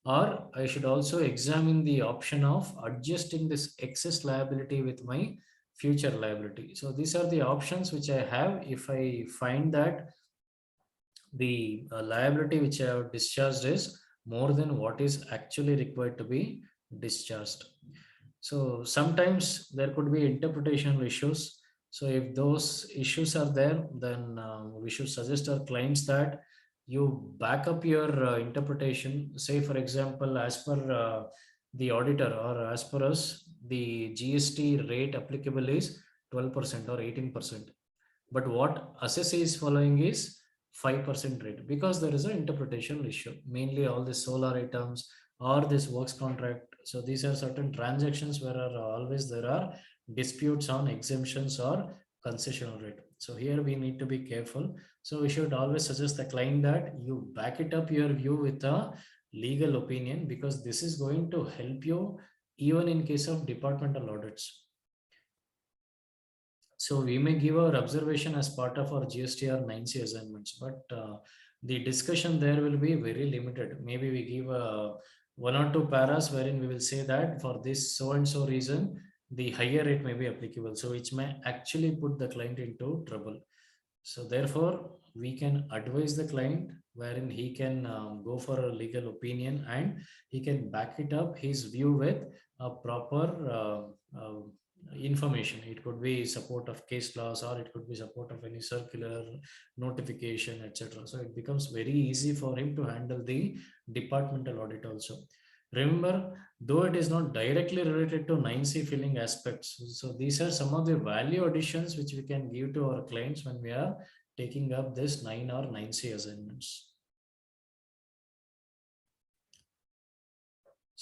or I should also examine the option of adjusting this excess liability with my future liability. So these are the options which I have if I find that the liability which I have discharged is more than what is actually required to be discharged. So sometimes there could be interpretational issues. So if those issues are there, then we should suggest our clients that you back up your interpretation. Say, for example, as per the auditor or as per us, the GST rate applicable is 12% or 18%. But what assessee is following is 5% rate, because there is an interpretation issue, mainly all the solar items or this works contract. So these are certain transactions where are always there are disputes on exemptions or concessional rate. So here we need to be careful. So we should always suggest the client that you back it up your view with a legal opinion, because this is going to help you even in case of departmental audits. So we may give our observation as part of our GSTR-9C assignments, but the discussion there will be very limited. Maybe we give one or two paras wherein we will say that for this so and so reason, the higher rate may be applicable. So which may actually put the client into trouble. So therefore, we can advise the client wherein he can go for a legal opinion and he can back it up his view with a proper information. It could be support of case laws, or it could be support of any circular notification, etc. So it becomes very easy for him to handle the departmental audit also. Remember, though it is not directly related to 9C filling aspects, so these are some of the value additions which we can give to our clients when we are taking up this 9 or 9C assignments.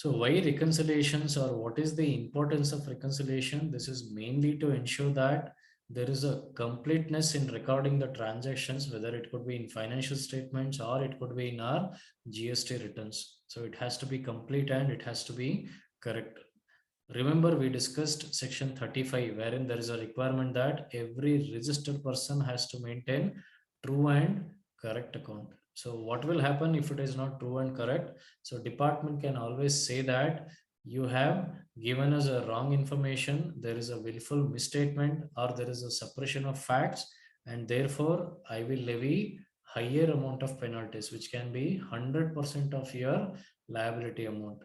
So why reconciliations, or what is the importance of reconciliation? This is mainly to ensure that there is a completeness in recording the transactions, whether it could be in financial statements or it could be in our GST returns. So it has to be complete and it has to be correct. Remember, we discussed section 35, wherein there is a requirement that every registered person has to maintain true and correct account. So what will happen if it is not true and correct? So department can always say that you have given us a wrong information, there is a willful misstatement, or there is a suppression of facts, and therefore I will levy higher amount of penalties, which can be 100% of your liability amount.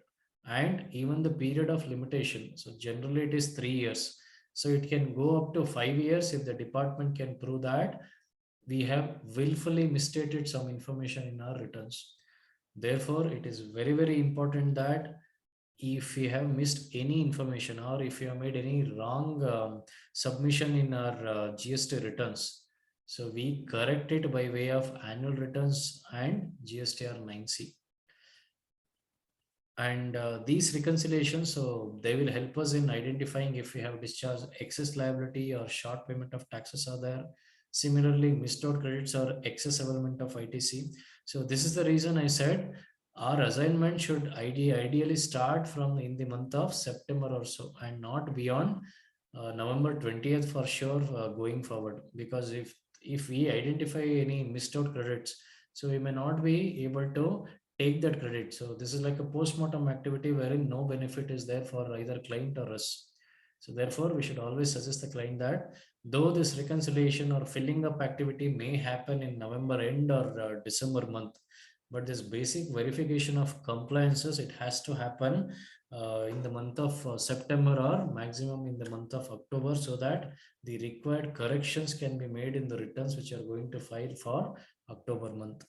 And even the period of limitation, so generally it is 3 years, so it can go up to 5 years if the department can prove that we have willfully misstated some information in our returns. Therefore, it is very, very important that if we have missed any information, or if you have made any wrong submission in our GST returns, so we correct it by way of annual returns and GSTR-9C. And these reconciliations, so they will help us in identifying if we have discharged excess liability or short payment of taxes are there. Similarly, missed out credits or excess availment of ITC. So this is the reason I said our assignment should ideally start from in the month of September or so, and not beyond November 20th for sure going forward. Because if we identify any missed out credits, so we may not be able to take that credit. So this is like a post-mortem activity wherein no benefit is there for either client or us. So therefore, we should always suggest the client that though this reconciliation or filling up activity may happen in November end or December month, but this basic verification of compliances, it has to happen in the month of September or maximum in the month of October, so that the required corrections can be made in the returns which are going to file for October month.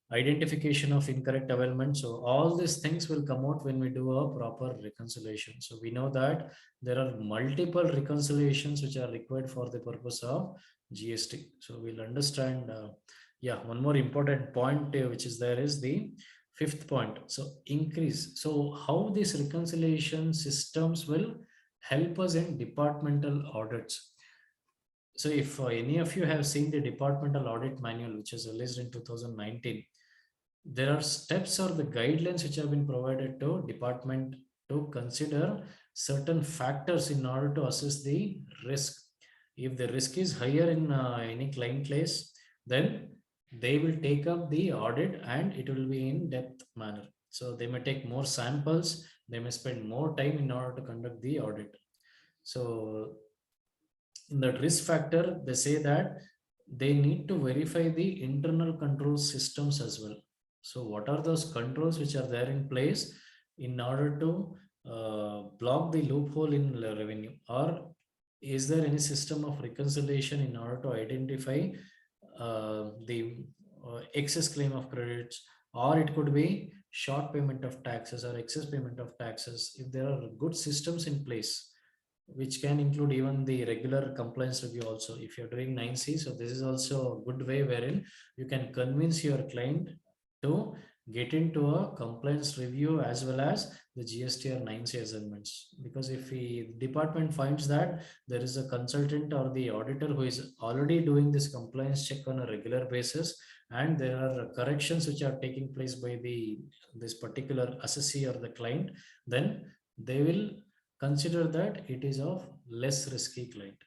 Identification of incorrect availment. So all these things will come out when we do a proper reconciliation. So we know that there are multiple reconciliations which are required for the purpose of GST. So we'll understand. Yeah, one more important point which is there is the fifth point. So increase. So how these reconciliation systems will help us in departmental audits. So if any of you have seen the departmental audit manual, which is released in 2019, there are steps or the guidelines which have been provided to department to consider certain factors in order to assess the risk. If the risk is higher in any client case, then they will take up the audit and it will be in depth manner. So they may take more samples, they may spend more time in order to conduct the audit. So in that risk factor, they say that they need to verify the internal control systems as well. So what are those controls which are there in place in order to block the loophole in revenue? Or is there any system of reconciliation in order to identify the excess claim of credits? Or it could be short payment of taxes or excess payment of taxes. If there are good systems in place, which can include even the regular compliance review also. If you're doing 9C, so this is also a good way wherein you can convince your client to get into a compliance review as well as the GSTR-9C assignments. Because if the department finds that there is a consultant or the auditor who is already doing this compliance check on a regular basis, and there are corrections which are taking place by this particular assessee or the client, then they will consider that it is of less risky client,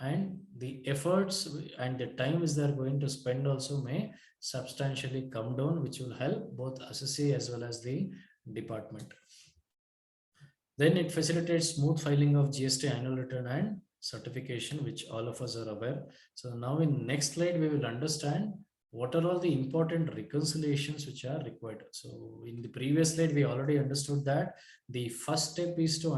and the efforts and the time is they're going to spend also may substantially come down, which will help both assessee as well as the department. Then it facilitates smooth filing of GST annual return and certification, which all of us are aware. So now in next slide, we will understand what are all the important reconciliations which are required. So in the previous slide, we already understood that the first step is to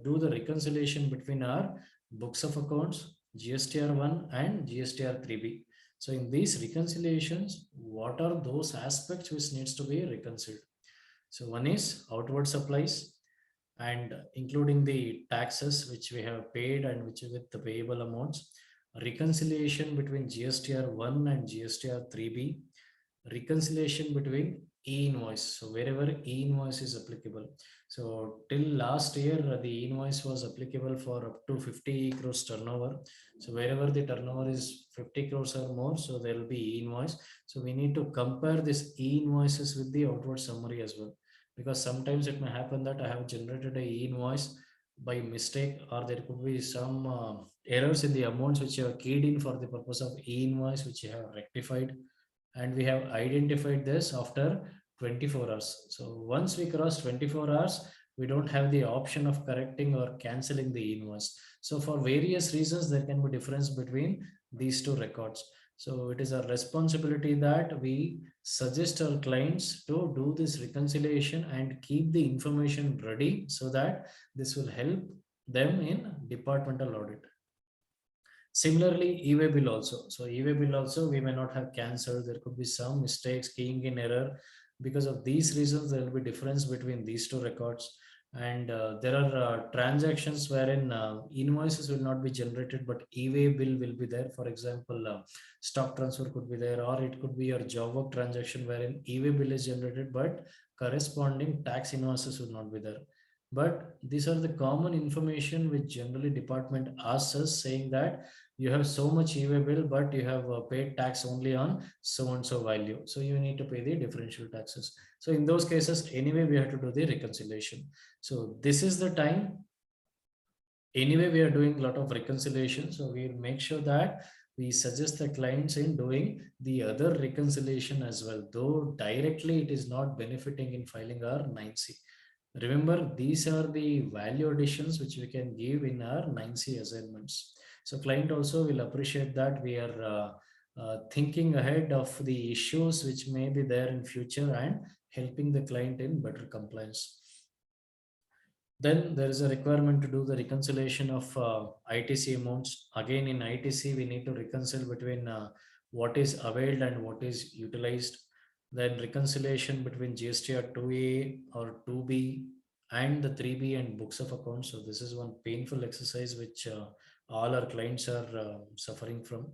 do the reconciliation between our books of accounts, GSTR-1 and GSTR-3B. So in these reconciliations, what are those aspects which needs to be reconciled? So one is outward supplies, and including the taxes which we have paid and which is with the payable amounts, reconciliation between GSTR-1 and GSTR-3B, reconciliation between e-invoice. So wherever e-invoice is applicable. So till last year, the e-invoice was applicable for up to 50 crores turnover. So wherever the turnover is 50 crores or more, so there will be e-invoice. So we need to compare this e-invoices with the outward summary as well, because sometimes it may happen that I have generated a e-invoice by mistake, or there could be some errors in the amounts which you have keyed in for the purpose of e-invoice, which you have rectified, and we have identified this after 24 hours. So once we cross 24 hours, we don't have the option of correcting or canceling the invoice. So for various reasons, there can be difference between these two records. So it is our responsibility that we suggest our clients to do this reconciliation and keep the information ready, so that this will help them in departmental audit. Similarly, e-way bill also. So e-way bill also we may not have cancelled. There could be some mistakes, keying in error. Because of these reasons, there will be difference between these two records. And there are transactions wherein invoices will not be generated, but e-way bill will be there. For example, stock transfer could be there, or it could be your job work transaction wherein e-way bill is generated, but corresponding tax invoices will not be there. But these are the common information which generally department asks us, saying that you have so much e-way bill, but you have paid tax only on so and so value. So you need to pay the differential taxes. So in those cases, anyway, we have to do the reconciliation. So this is the time. Anyway, we are doing a lot of reconciliation. So we'll make sure that we suggest the clients in doing the other reconciliation as well, though directly it is not benefiting in filing our 9C. Remember, these are the value additions which we can give in our 9C assignments. So client also will appreciate that we are thinking ahead of the issues which may be there in future and helping the client in better compliance. Then there is a requirement to do the reconciliation of ITC amounts. Again, in ITC, we need to reconcile between what is availed and what is utilized. Then reconciliation between GSTR 2A or 2B and the 3B and books of accounts. So this is one painful exercise which all our clients are suffering from.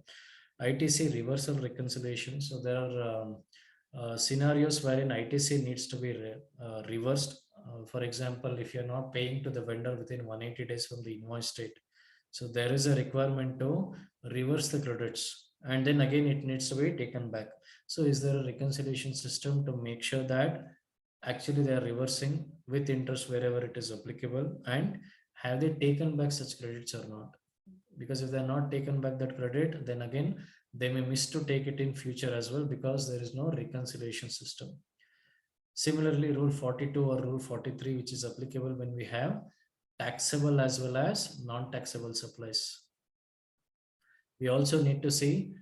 ITC reversal reconciliation. So there are scenarios wherein ITC needs to be reversed. For example, if you're not paying to the vendor within 180 days from the invoice date, so there is a requirement to reverse the credits, and then again it needs to be taken back. So is there a reconciliation system to make sure that actually they are reversing with interest wherever it is applicable, and have they taken back such credits or not? Because if they're not taken back that credit, then again they may miss to take it in future as well, because there is no reconciliation system. Similarly, rule 42 or rule 43, which is applicable when we have taxable as well as non-taxable supplies. We also need to see,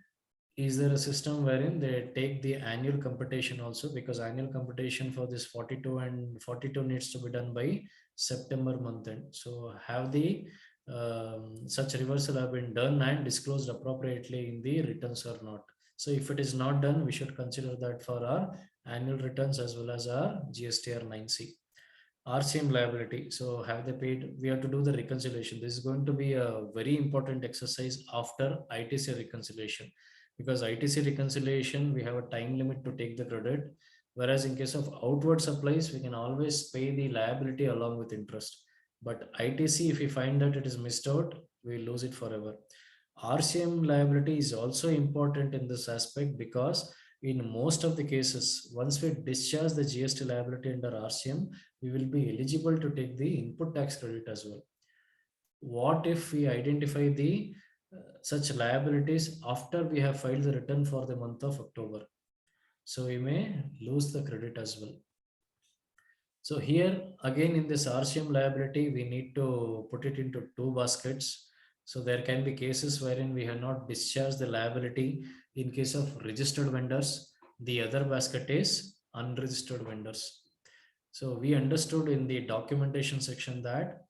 is there a system wherein they take the annual computation also, because annual computation for this 42 and 42 needs to be done by September month end. So have the such reversal have been done and disclosed appropriately in the returns or not. So if it is not done, we should consider that for our annual returns as well as our GSTR-9C. RCM liability. So have they paid? We have to do the reconciliation. This is going to be a very important exercise after ITC reconciliation, because ITC reconciliation, we have a time limit to take the credit. Whereas in case of outward supplies, we can always pay the liability along with interest. But ITC, if we find that it is missed out, we lose it forever. RCM liability is also important in this aspect, because in most of the cases, once we discharge the GST liability under RCM, we will be eligible to take the input tax credit as well. What if we identify the such liabilities after we have filed the return for the month of October? So we may lose the credit as well. So here again, in this RCM liability, we need to put it into two baskets. So there can be cases wherein we have not discharged the liability in case of registered vendors. The other basket is unregistered vendors. So we understood in the documentation section that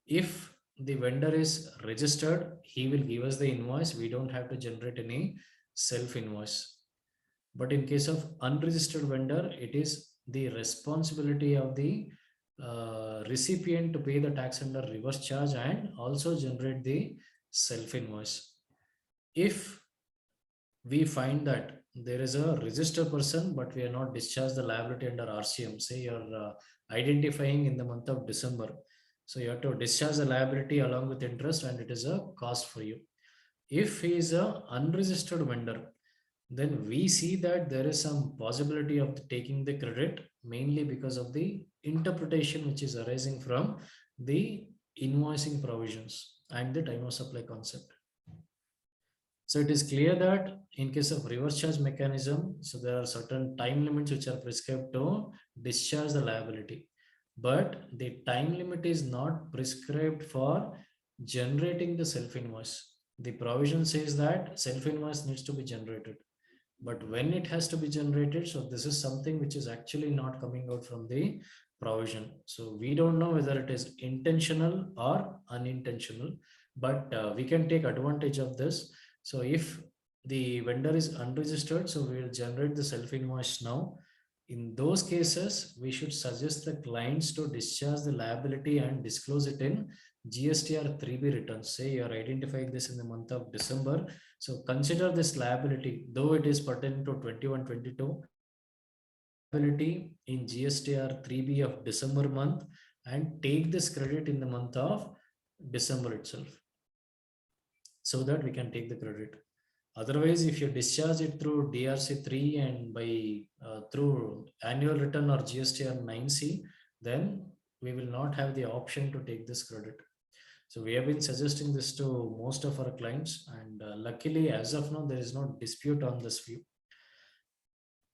if the vendor is registered, he will give us the invoice. We don't have to generate any self invoice. But in case of unregistered vendor, it is the responsibility of the recipient to pay the tax under reverse charge and also generate the self invoice. If we find that there is a registered person, but we are not discharged the liability under RCM. Say you're identifying in the month of December. So you have to discharge the liability along with interest, and it is a cost for you. If he is a unregistered vendor, then we see that there is some possibility of taking the credit, mainly because of the interpretation which is arising from the invoicing provisions and the time of supply concept. So it is clear that in case of reverse charge mechanism, so there are certain time limits which are prescribed to discharge the liability. But the time limit is not prescribed for generating the self invoice. The provision says that self invoice needs to be generated. But when it has to be generated, so this is something which is actually not coming out from the provision. So we don't know whether it is intentional or unintentional, but we can take advantage of this. So if the vendor is unregistered, so we will generate the self invoice now. In those cases, we should suggest the clients to discharge the liability and disclose it in GSTR-3B returns. Say you are identifying this in the month of December. So consider this liability, though it is pertaining to 21-22, liability in GSTR-3B of December month, and take this credit in the month of December itself, so that we can take the credit. Otherwise, if you discharge it through DRC3 and by through annual return or GSTR-9C, then we will not have the option to take this credit. So we have been suggesting this to most of our clients, and luckily, as of now, there is no dispute on this view.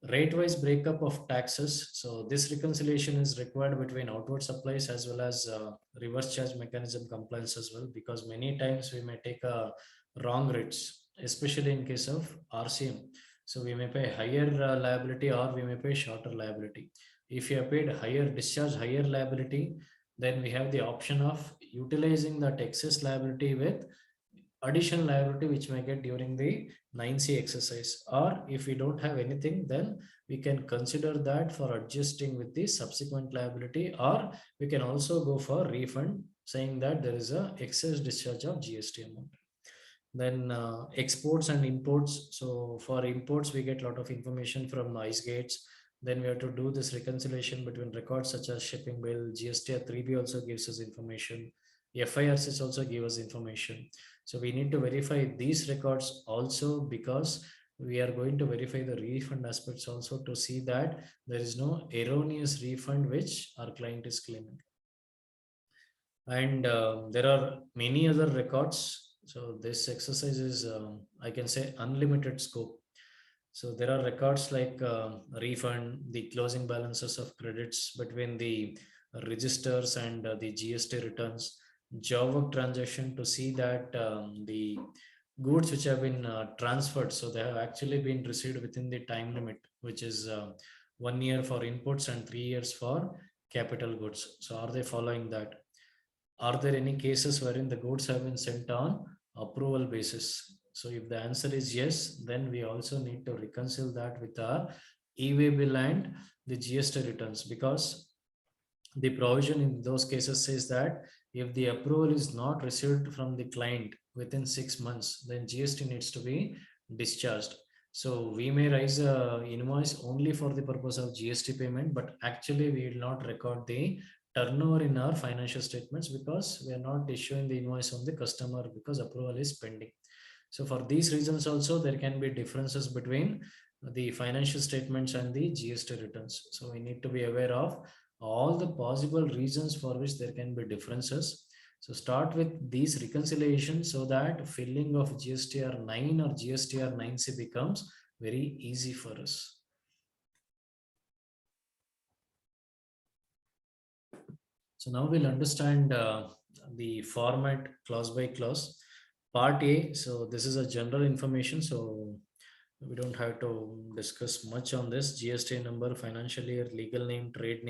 Rate-wise breakup of taxes. So this reconciliation is required between outward supplies as well as reverse charge mechanism compliance as well, because many times we may take a wrong rates, especially in case of RCM. So we may pay higher liability, or we may pay shorter liability. If you have paid higher discharge, higher liability, then we have the option of utilizing that excess liability with additional liability which may get during the 9C exercise. Or if we don't have anything, then we can consider that for adjusting with the subsequent liability, or we can also go for refund, saying that there is a excess discharge of GST amount. Then exports and imports. So for imports, we get a lot of information from ICE gates. Then we have to do this reconciliation between records such as shipping bill. GSTR-3B also gives us information. FIRCs also give us information. So we need to verify these records also, because we are going to verify the refund aspects also to see that there is no erroneous refund which our client is claiming. And there are many other records. So this exercise is, I can say, unlimited scope. So there are records like refund, the closing balances of credits between the registers and the GST returns, job work transaction to see that the goods which have been transferred, so they have actually been received within the time limit, which is 1 year for inputs and 3 years for capital goods. So are they following that? Are there any cases wherein the goods have been sent on approval basis? So if the answer is yes, then we also need to reconcile that with our e-way bill and the GST returns, because the provision in those cases says that if the approval is not received from the client within 6 months, then GST needs to be discharged. So we may raise a invoice only for the purpose of GST payment, but actually we will not record the turnover in our financial statements, because we are not issuing the invoice on the customer because approval is pending. So for these reasons also, there can be differences between the financial statements and the GST returns. So we need to be aware of all the possible reasons for which there can be differences. So start with these reconciliations so that filling of GSTR-9 or GSTR-9C becomes very easy for us. So now we'll understand the format clause by clause. Part A, so this is a general information, so we don't have to discuss much on this. GST number, financial year, legal name, trade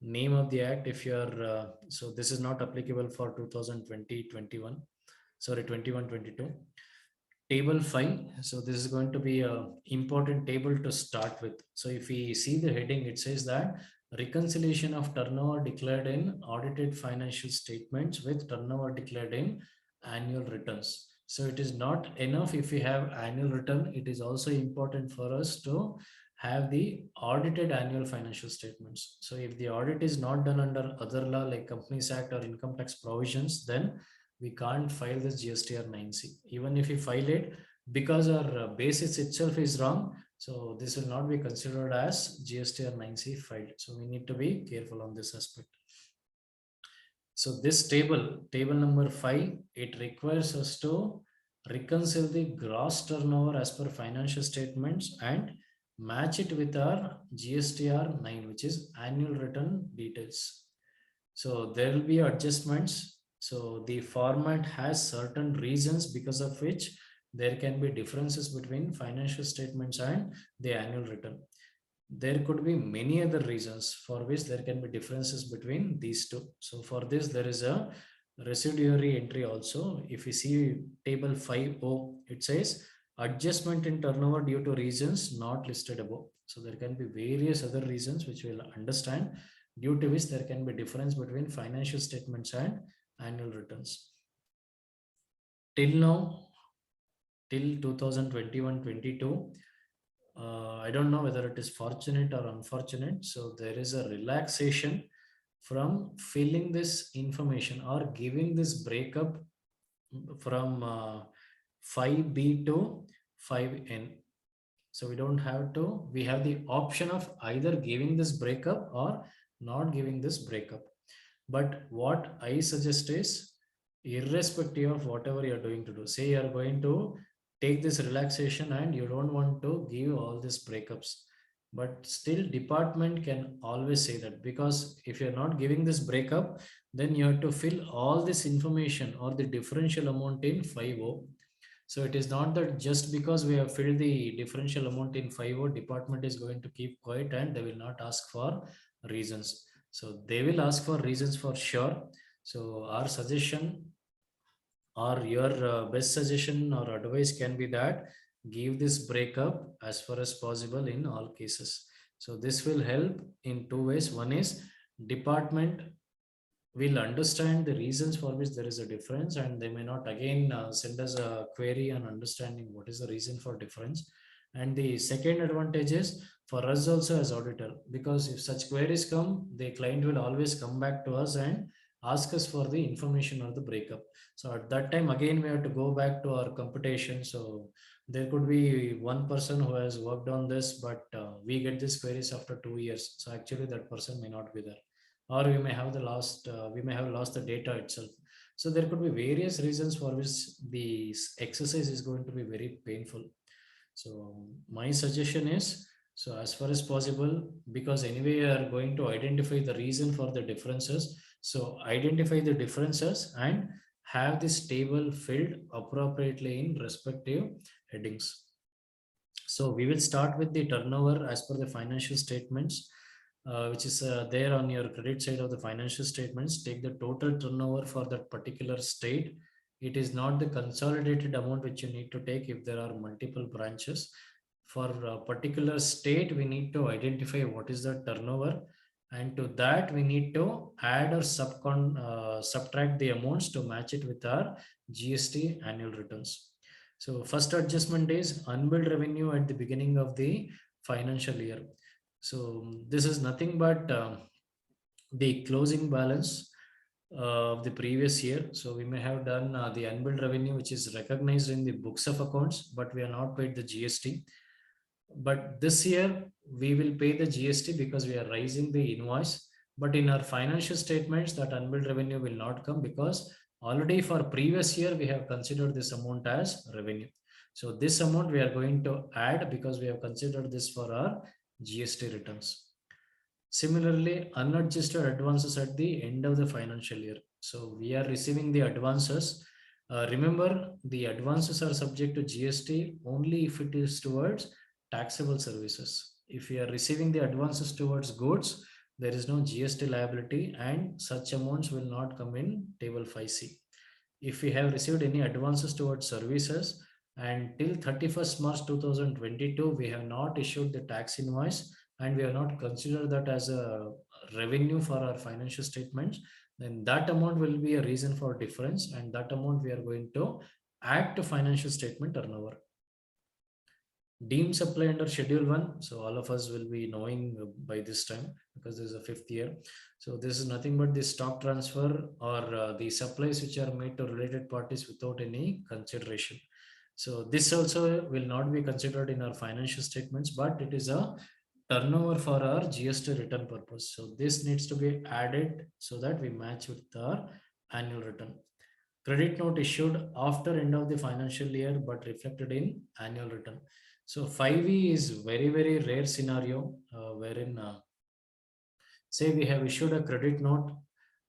name of the act. If you are, so this is not applicable for 2020-21, sorry, 21-22. Table 5, so this is going to be a important table to start with. So if we see the heading, it says that reconciliation of turnover declared in audited financial statements with turnover declared in annual returns. So it is not enough if we have annual return. It is also important for us to have the audited annual financial statements. So if the audit is not done under other law like Companies Act or income tax provisions, then we can't file this GSTR-9C. Even if we file it, because our basis itself is wrong, so this will not be considered as GSTR-9C filed. So we need to be careful on this aspect. So this table number 5, it requires us to reconcile the gross turnover as per financial statements and match it with our GSTR 9, which is annual return details. So there will be adjustments. So the format has certain reasons because of which there can be differences between financial statements and the annual return. There could be many other reasons for which there can be differences between these two. So for this, there is a residuary entry also. If you see table 5.0, it says adjustment in turnover due to reasons not listed above. So there can be various other reasons which we'll understand, due to which there can be difference between financial statements and annual returns. Till now, till 2021-22, I don't know whether it is fortunate or unfortunate. So there is a relaxation from filling this information or giving this breakup from 5B to 5N. So we don't have to, we have the option of either giving this breakup or not giving this breakup. But what I suggest is, irrespective of whatever you're doing to do, say you're going to take this relaxation and you don't want to give all these breakups, but still department can always say that, because if you're not giving this breakup, then you have to fill all this information or the differential amount in 5.0. So it is not that just because we have filled the differential amount in 5.0, department is going to keep quiet and they will not ask for reasons. So they will ask for reasons for sure. So our suggestion or your best suggestion or advice can be that give this breakup as far as possible in all cases. So this will help in two ways. One is department will understand the reasons for which there is a difference, and they may not again send us a query on understanding what is the reason for difference. And the second advantage is for us also as auditor, because if such queries come, the client will always come back to us and ask us for the information or the breakup. So at that time, again, we have to go back to our computation. So there could be one person who has worked on this, but we get these queries after 2 years. So actually that person may not be there, or we may have lost the data itself. So there could be various reasons for which the exercise is going to be very painful. So my suggestion is, so as far as possible, because anyway you are going to identify the reason for the differences, so identify the differences and have this table filled appropriately in respective headings. So we will start with the turnover as per the financial statements, which is there on your credit side of the financial statements. Take the total turnover for that particular state. It is not the consolidated amount which you need to take if there are multiple branches. For a particular state, we need to identify what is the turnover, and to that we need to add or subtract the amounts to match it with our GST annual returns. So first adjustment is unbilled revenue at the beginning of the financial year. So this is nothing but the closing balance of the previous year. So we may have done the unbilled revenue, which is recognized in the books of accounts, but we are not paid the GST. But this year we will pay the GST because we are raising the invoice. But in our financial statements, that unbilled revenue will not come, because already for previous year we have considered this amount as revenue. So this amount we are going to add because we have considered this for our GST returns. Similarly, unadjusted advances at the end of the financial year. So we are receiving the advances. Remember, the advances are subject to GST only if it is towards taxable services. If we are receiving the advances towards goods, there is no GST liability, and such amounts will not come in table 5C. If we have received any advances towards services and till 31st March 2022, we have not issued the tax invoice and we have not considered that as a revenue for our financial statements, then that amount will be a reason for difference, and that amount we are going to add to financial statement turnover. Deemed supply under schedule 1, so all of us will be knowing by this time because this is a 5th year. So this is nothing but the stock transfer or the supplies which are made to related parties without any consideration. So this also will not be considered in our financial statements, but it is a turnover for our GST return purpose. So this needs to be added so that we match with our annual return. Credit note issued after end of the financial year but reflected in annual return. So 5E is very, very rare scenario wherein say we have issued a credit note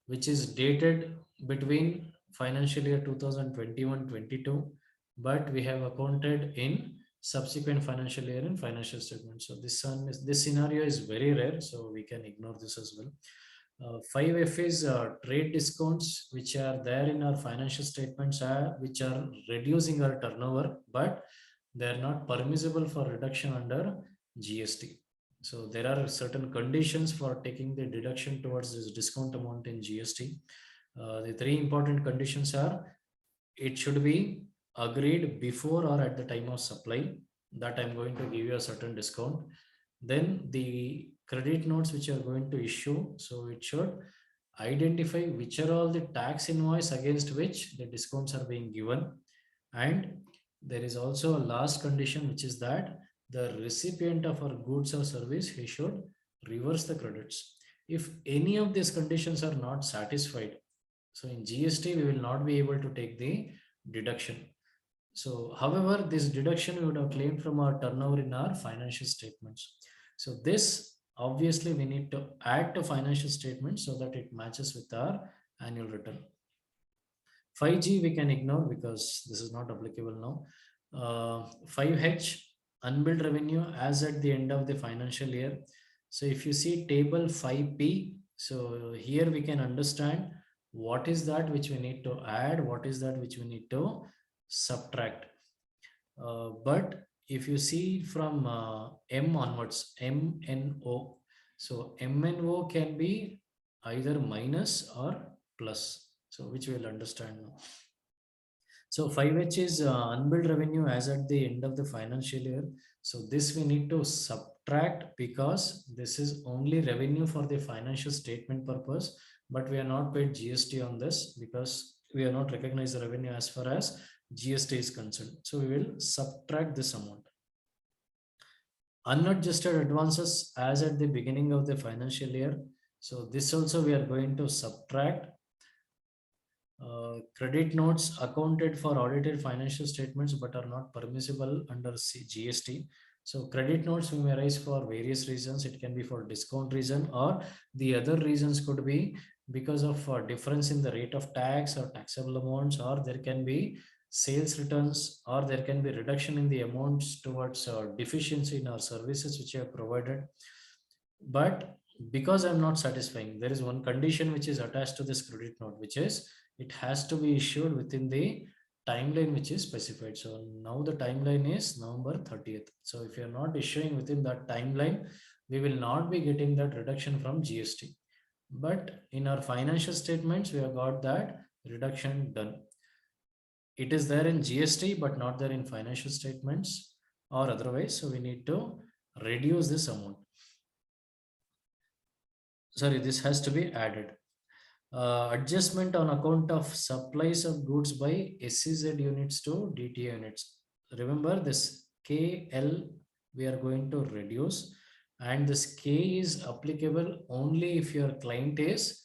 which is dated between financial year 2021-22, but we have accounted in subsequent financial year in financial statement. So this scenario is very rare, so we can ignore this as well. 5F is trade discounts which are there in our financial statements which are reducing our turnover, but they are not permissible for reduction under GST. So there are certain conditions for taking the deduction towards this discount amount in GST. The 3 important conditions are: it should be agreed before or at the time of supply that I'm going to give you a certain discount. Then the credit notes which are going to issue, so it should identify which are all the tax invoice against which the discounts are being given. And there is also a last condition, which is that the recipient of our goods or service, he should reverse the credits. If any of these conditions are not satisfied, so in GST we will not be able to take the deduction. So however, this deduction we would have claimed from our turnover in our financial statements. So this obviously we need to add to financial statements so that it matches with our annual return. 5G we can ignore because this is not applicable now. 5H, unbilled revenue as at the end of the financial year. So if you see table 5P, so here we can understand what is that which we need to add, what is that which we need to subtract. But if you see from M onwards, MNO, so MNO can be either minus or plus, so which we'll understand now. So 5H is unbilled revenue as at the end of the financial year. So this we need to subtract because this is only revenue for the financial statement purpose, but we are not paid GST on this because we are not recognized the revenue as far as GST is concerned. So we will subtract this amount. Unadjusted advances as at the beginning of the financial year. So this also we are going to subtract. Credit notes accounted for audited financial statements but are not permissible under GST. So credit notes may arise for various reasons. It can be for discount reason, or the other reasons could be because of difference in the rate of tax or taxable amounts, or there can be sales returns, or there can be reduction in the amounts towards deficiency in our services which you have provided. But because I'm not satisfying, there is one condition which is attached to this credit note, which is it has to be issued within the timeline which is specified. So now the timeline is November 30th. So if you're not issuing within that timeline, we will not be getting that reduction from GST. But in our financial statements, we have got that reduction done. It is there in GST, but not there in financial statements or otherwise. So we need to reduce this amount. Sorry, this has to be added. Adjustment on account of supplies of goods by SEZ units to DTA units. Remember this KL we are going to reduce, and this K is applicable only if your client is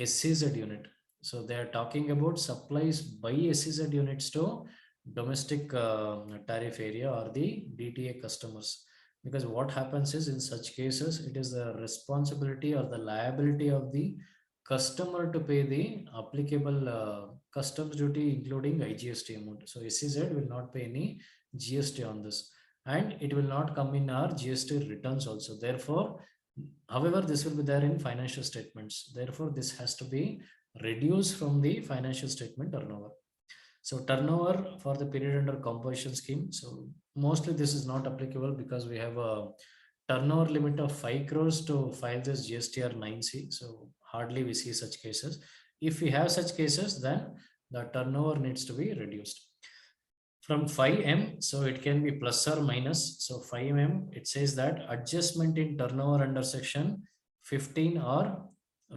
SEZ unit. So they are talking about supplies by SEZ units to domestic tariff area or the DTA customers. Because what happens is in such cases, it is the responsibility or the liability of the customer to pay the applicable customs duty, including IGST amount. So SEZ will not pay any GST on this, and it will not come in our GST returns also. Therefore, however, this will be there in financial statements. Therefore, this has to be reduced from the financial statement turnover. So turnover for the period under composition scheme. So mostly this is not applicable because we have a turnover limit of 5 crores to file this GSTR-9C. So hardly we see such cases. If we have such cases, then the turnover needs to be reduced. From 5M, so it can be plus or minus. So 5M, it says that adjustment in turnover under section 15 or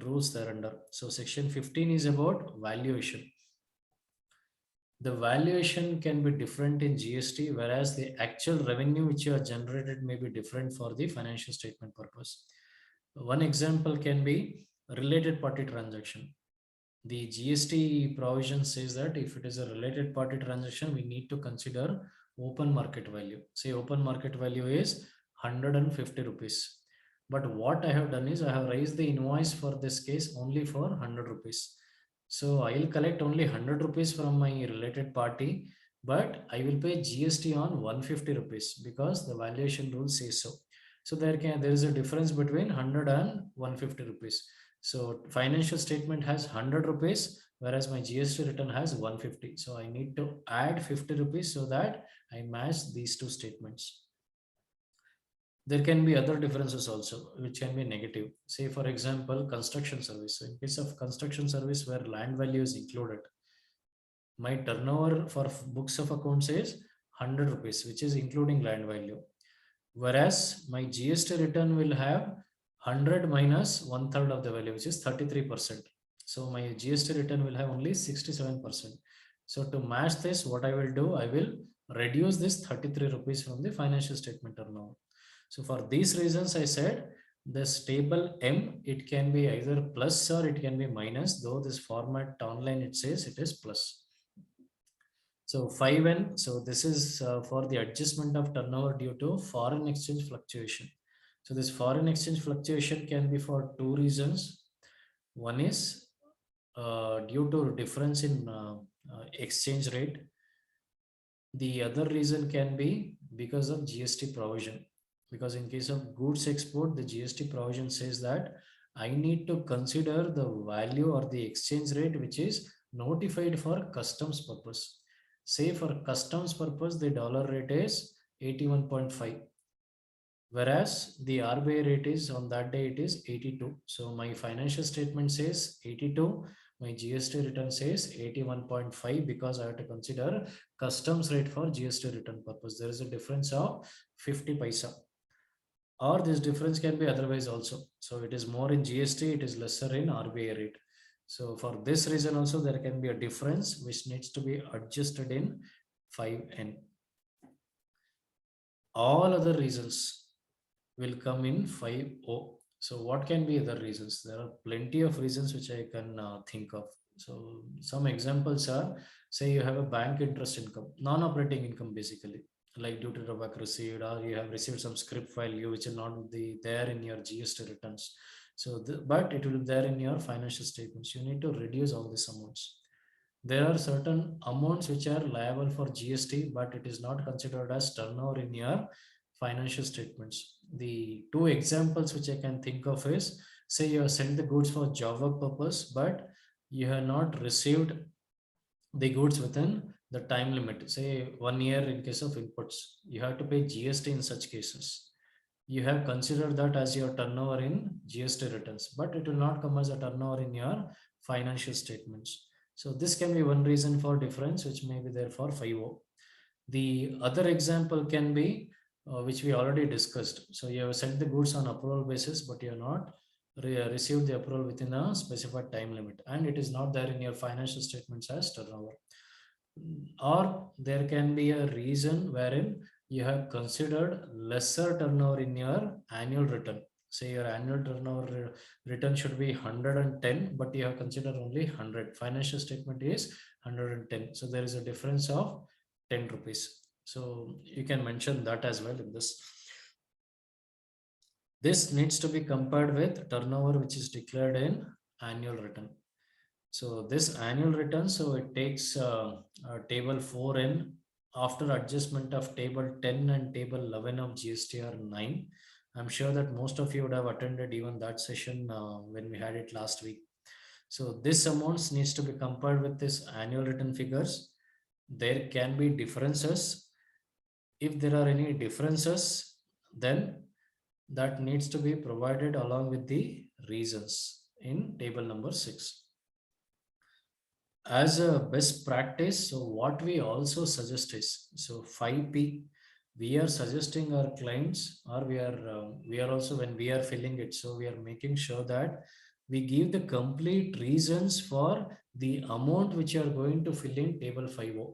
rules thereunder. So section 15 is about valuation. The valuation can be different in GST, whereas the actual revenue which you have generated may be different for the financial statement purpose. One example can be related party transaction. The GST provision says that if it is a related party transaction, we need to consider open market value. Say open market value is 150 rupees. But what I have done is I have raised the invoice for this case only for 100 rupees. So I will collect only 100 rupees from my related party, but I will pay GST on 150 rupees because the valuation rule says so. So there is a difference between 100 and 150 rupees. So financial statement has 100 rupees, whereas my GST return has 150. So I need to add 50 rupees so that I match these two statements. There can be other differences also, which can be negative. Say, for example, construction service. So in case of construction service where land value is included, my turnover for books of accounts is 100 rupees, which is including land value. Whereas my GST return will have 100 minus one third of the value, which is 33%. So my GST return will have only 67%. So to match this, what I will do, I will reduce this 33 rupees from the financial statement turnover. So for these reasons, I said this table M, it can be either plus or it can be minus, though this format online, it says it is plus. So 5N, so this is for the adjustment of turnover due to foreign exchange fluctuation. So this foreign exchange fluctuation can be for two reasons. One is due to difference in exchange rate. The other reason can be because of GST provision. Because in case of goods export, the GST provision says that I need to consider the value or the exchange rate which is notified for customs purpose. Say for customs purpose, the dollar rate is 81.5. Whereas the RBI rate is on that day, it is 82. So my financial statement says 82. My GST return says 81.5 because I have to consider customs rate for GST return purpose. There is a difference of 50 paisa. Or this difference can be otherwise also. So it is more in GST, it is lesser in RBI rate. So for this reason also there can be a difference which needs to be adjusted in 5N. All other reasons will come in 5O. So what can be other reasons? There are plenty of reasons which I can think of. So some examples are, say you have a bank interest income, non-operating income basically, like due to the work received, or you have received some script value which will not be there in your GST returns. So, but it will be there in your financial statements. You need to reduce all these amounts. There are certain amounts which are liable for GST, but it is not considered as turnover in your financial statements. The two examples which I can think of is, say you have sent the goods for job work purpose, but you have not received the goods within the time limit. Say 1 year in case of inputs, you have to pay GST in such cases. You have considered that as your turnover in GST returns, but it will not come as a turnover in your financial statements. So this can be one reason for difference, which may be there for 5O. The other example can be, which we already discussed. So you have sent the goods on approval basis, but you have not received the approval within a specified time limit, and it is not there in your financial statements as turnover. Or there can be a reason wherein you have considered lesser turnover in your annual return. Say your annual turnover return should be 110, but you have considered only 100. Financial statement is 110. So there is a difference of 10 rupees. So you can mention that as well in this. This needs to be compared with turnover which is declared in annual return. So this annual return, so it takes table 4N after adjustment of table 10 and table 11 of GSTR-9. I'm sure that most of you would have attended even that session when we had it last week. So this amounts needs to be compared with this annual return figures. There can be differences. If there are any differences, then that needs to be provided along with the reasons in table number 6. as a best practice, so what we also suggest is, so 5P, we are suggesting our clients, or we are also, when we are filling it, so we are making sure that we give the complete reasons for the amount which you are going to fill in table 50.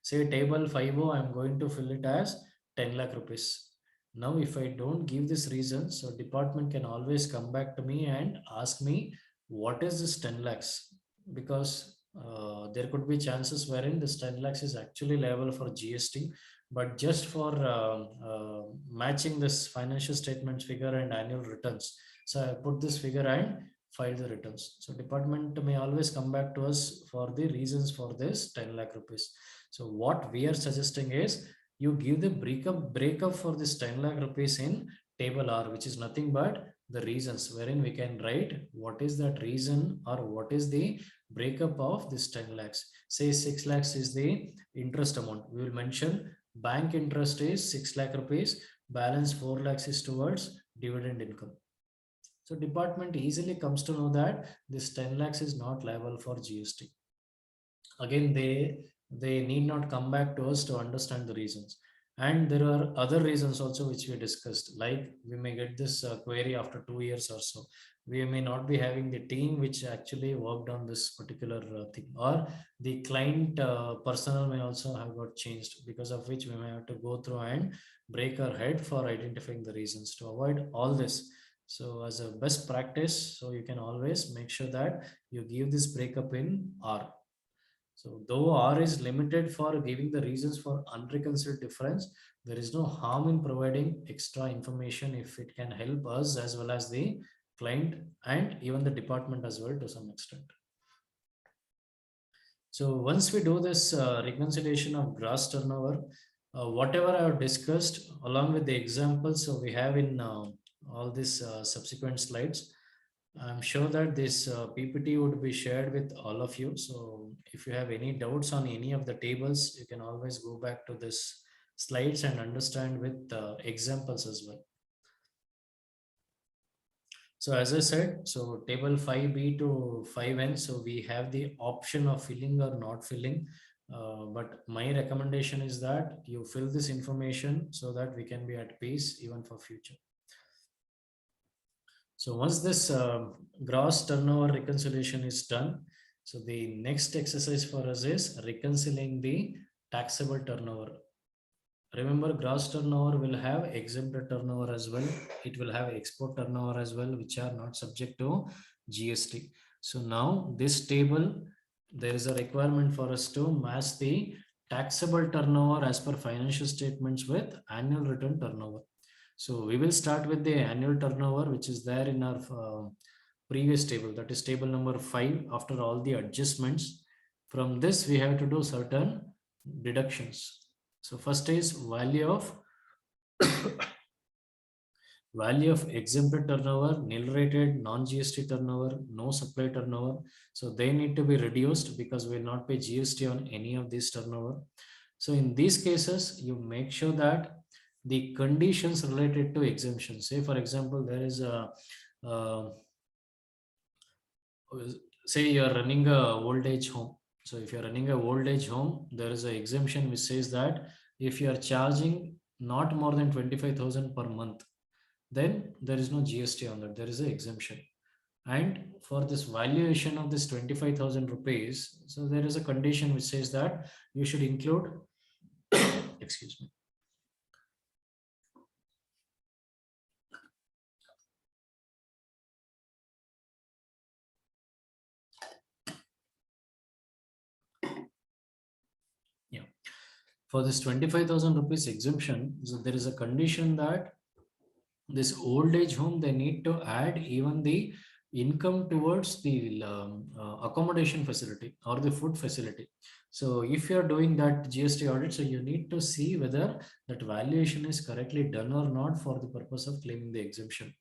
Say table 50, I'm going to fill it as 10 lakh rupees. Now if I don't give this reason, so department can always come back to me and ask me what is this 10 lakhs, because there could be chances wherein this 10 lakhs is actually liable for GST, but just for matching this financial statements figure and annual returns, so I put this figure and file the returns. So department may always come back to us for the reasons for this 10 lakh rupees. So what we are suggesting is, you give the breakup for this 10 lakh rupees in table R, which is nothing but the reasons, wherein we can write what is that reason or what is the breakup of this 10 lakhs. Say 6 lakhs is the interest amount. We will mention bank interest is 6 lakh rupees, balance 4 lakhs is towards dividend income. So department easily comes to know that this 10 lakhs is not liable for GST. Again, they need not come back to us to understand the reasons. And there are other reasons also which we discussed, like we may get this query after 2 years or so. We may not be having the team which actually worked on this particular thing, or the client personnel may also have got changed, because of which we may have to go through and break our head for identifying the reasons. To avoid all this, so as a best practice, so you can always make sure that you give this breakup in R. So though R is limited for giving the reasons for unreconciled difference, there is no harm in providing extra information if it can help us as well as the client and even the department as well to some extent. So once we do this reconciliation of gross turnover, whatever I have discussed along with the examples, so we have in all these subsequent slides, I'm sure that this PPT would be shared with all of you. So if you have any doubts on any of the tables, you can always go back to this slides and understand with examples as well. So as I said, so table 5B to 5N, so we have the option of filling or not filling. But my recommendation is that you fill this information so that we can be at peace even for future. So once this gross turnover reconciliation is done, so the next exercise for us is reconciling the taxable turnover. Remember, gross turnover will have exempted turnover as well. It will have export turnover as well, which are not subject to GST. So now this table, there is a requirement for us to match the taxable turnover as per financial statements with annual return turnover. So we will start with the annual turnover, which is there in our previous table, that is table number 5. After all the adjustments, from this we have to do certain deductions. So first is value of exempted turnover, nil rated, non-GST turnover, no supply turnover. So they need to be reduced because we will not pay GST on any of these turnover. So in these cases, you make sure that the conditions related to exemption, say for example, there is a say you are running a old age home. So if you're running a old age home, there is an exemption which says that if you are charging not more than 25,000 per month, then there is no GST on that. There is an exemption. And for this valuation of this 25,000 rupees, so there is a condition which says that you should include, excuse me. Yeah. For this 25,000 rupees exemption, so there is a condition that this old age home, they need to add even the income towards the accommodation facility or the food facility. So if you are doing that GST audit, so you need to see whether that valuation is correctly done or not for the purpose of claiming the exemption.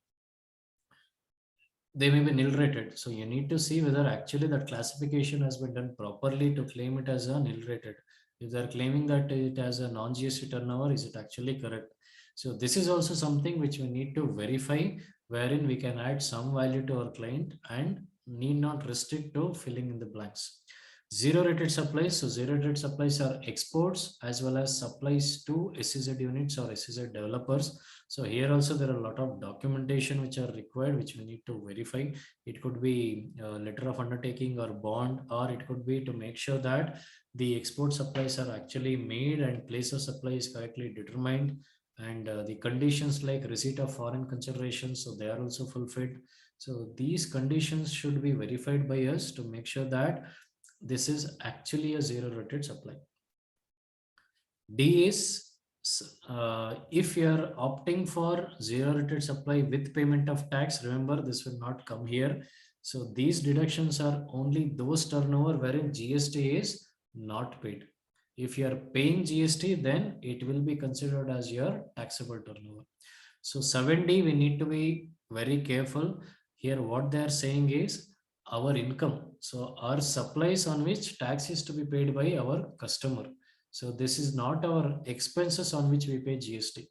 They may be nil rated, so you need to see whether actually that classification has been done properly to claim it as a nil rated. If they are claiming that it as a non-GST turnover, is it actually correct? So this is also something which we need to verify, wherein we can add some value to our client and need not restrict to filling in the blanks. Zero rated supplies. So zero rated supplies are exports as well as supplies to SEZ units or SEZ developers. So here also there are a lot of documentation which are required, which we need to verify. It could be a letter of undertaking or bond, or it could be to make sure that the export supplies are actually made and place of supply is correctly determined, and the conditions like receipt of foreign considerations, so they are also fulfilled. So these conditions should be verified by us to make sure that this is actually a zero rated supply. D is if you are opting for zero rated supply with payment of tax, remember this will not come here. So these deductions are only those turnover wherein GST is not paid. If you are paying GST, then it will be considered as your taxable turnover. So 7D, we need to be very careful here. What they are saying is our income. So our supplies on which tax is to be paid by our customer. So this is not our expenses on which we pay GST.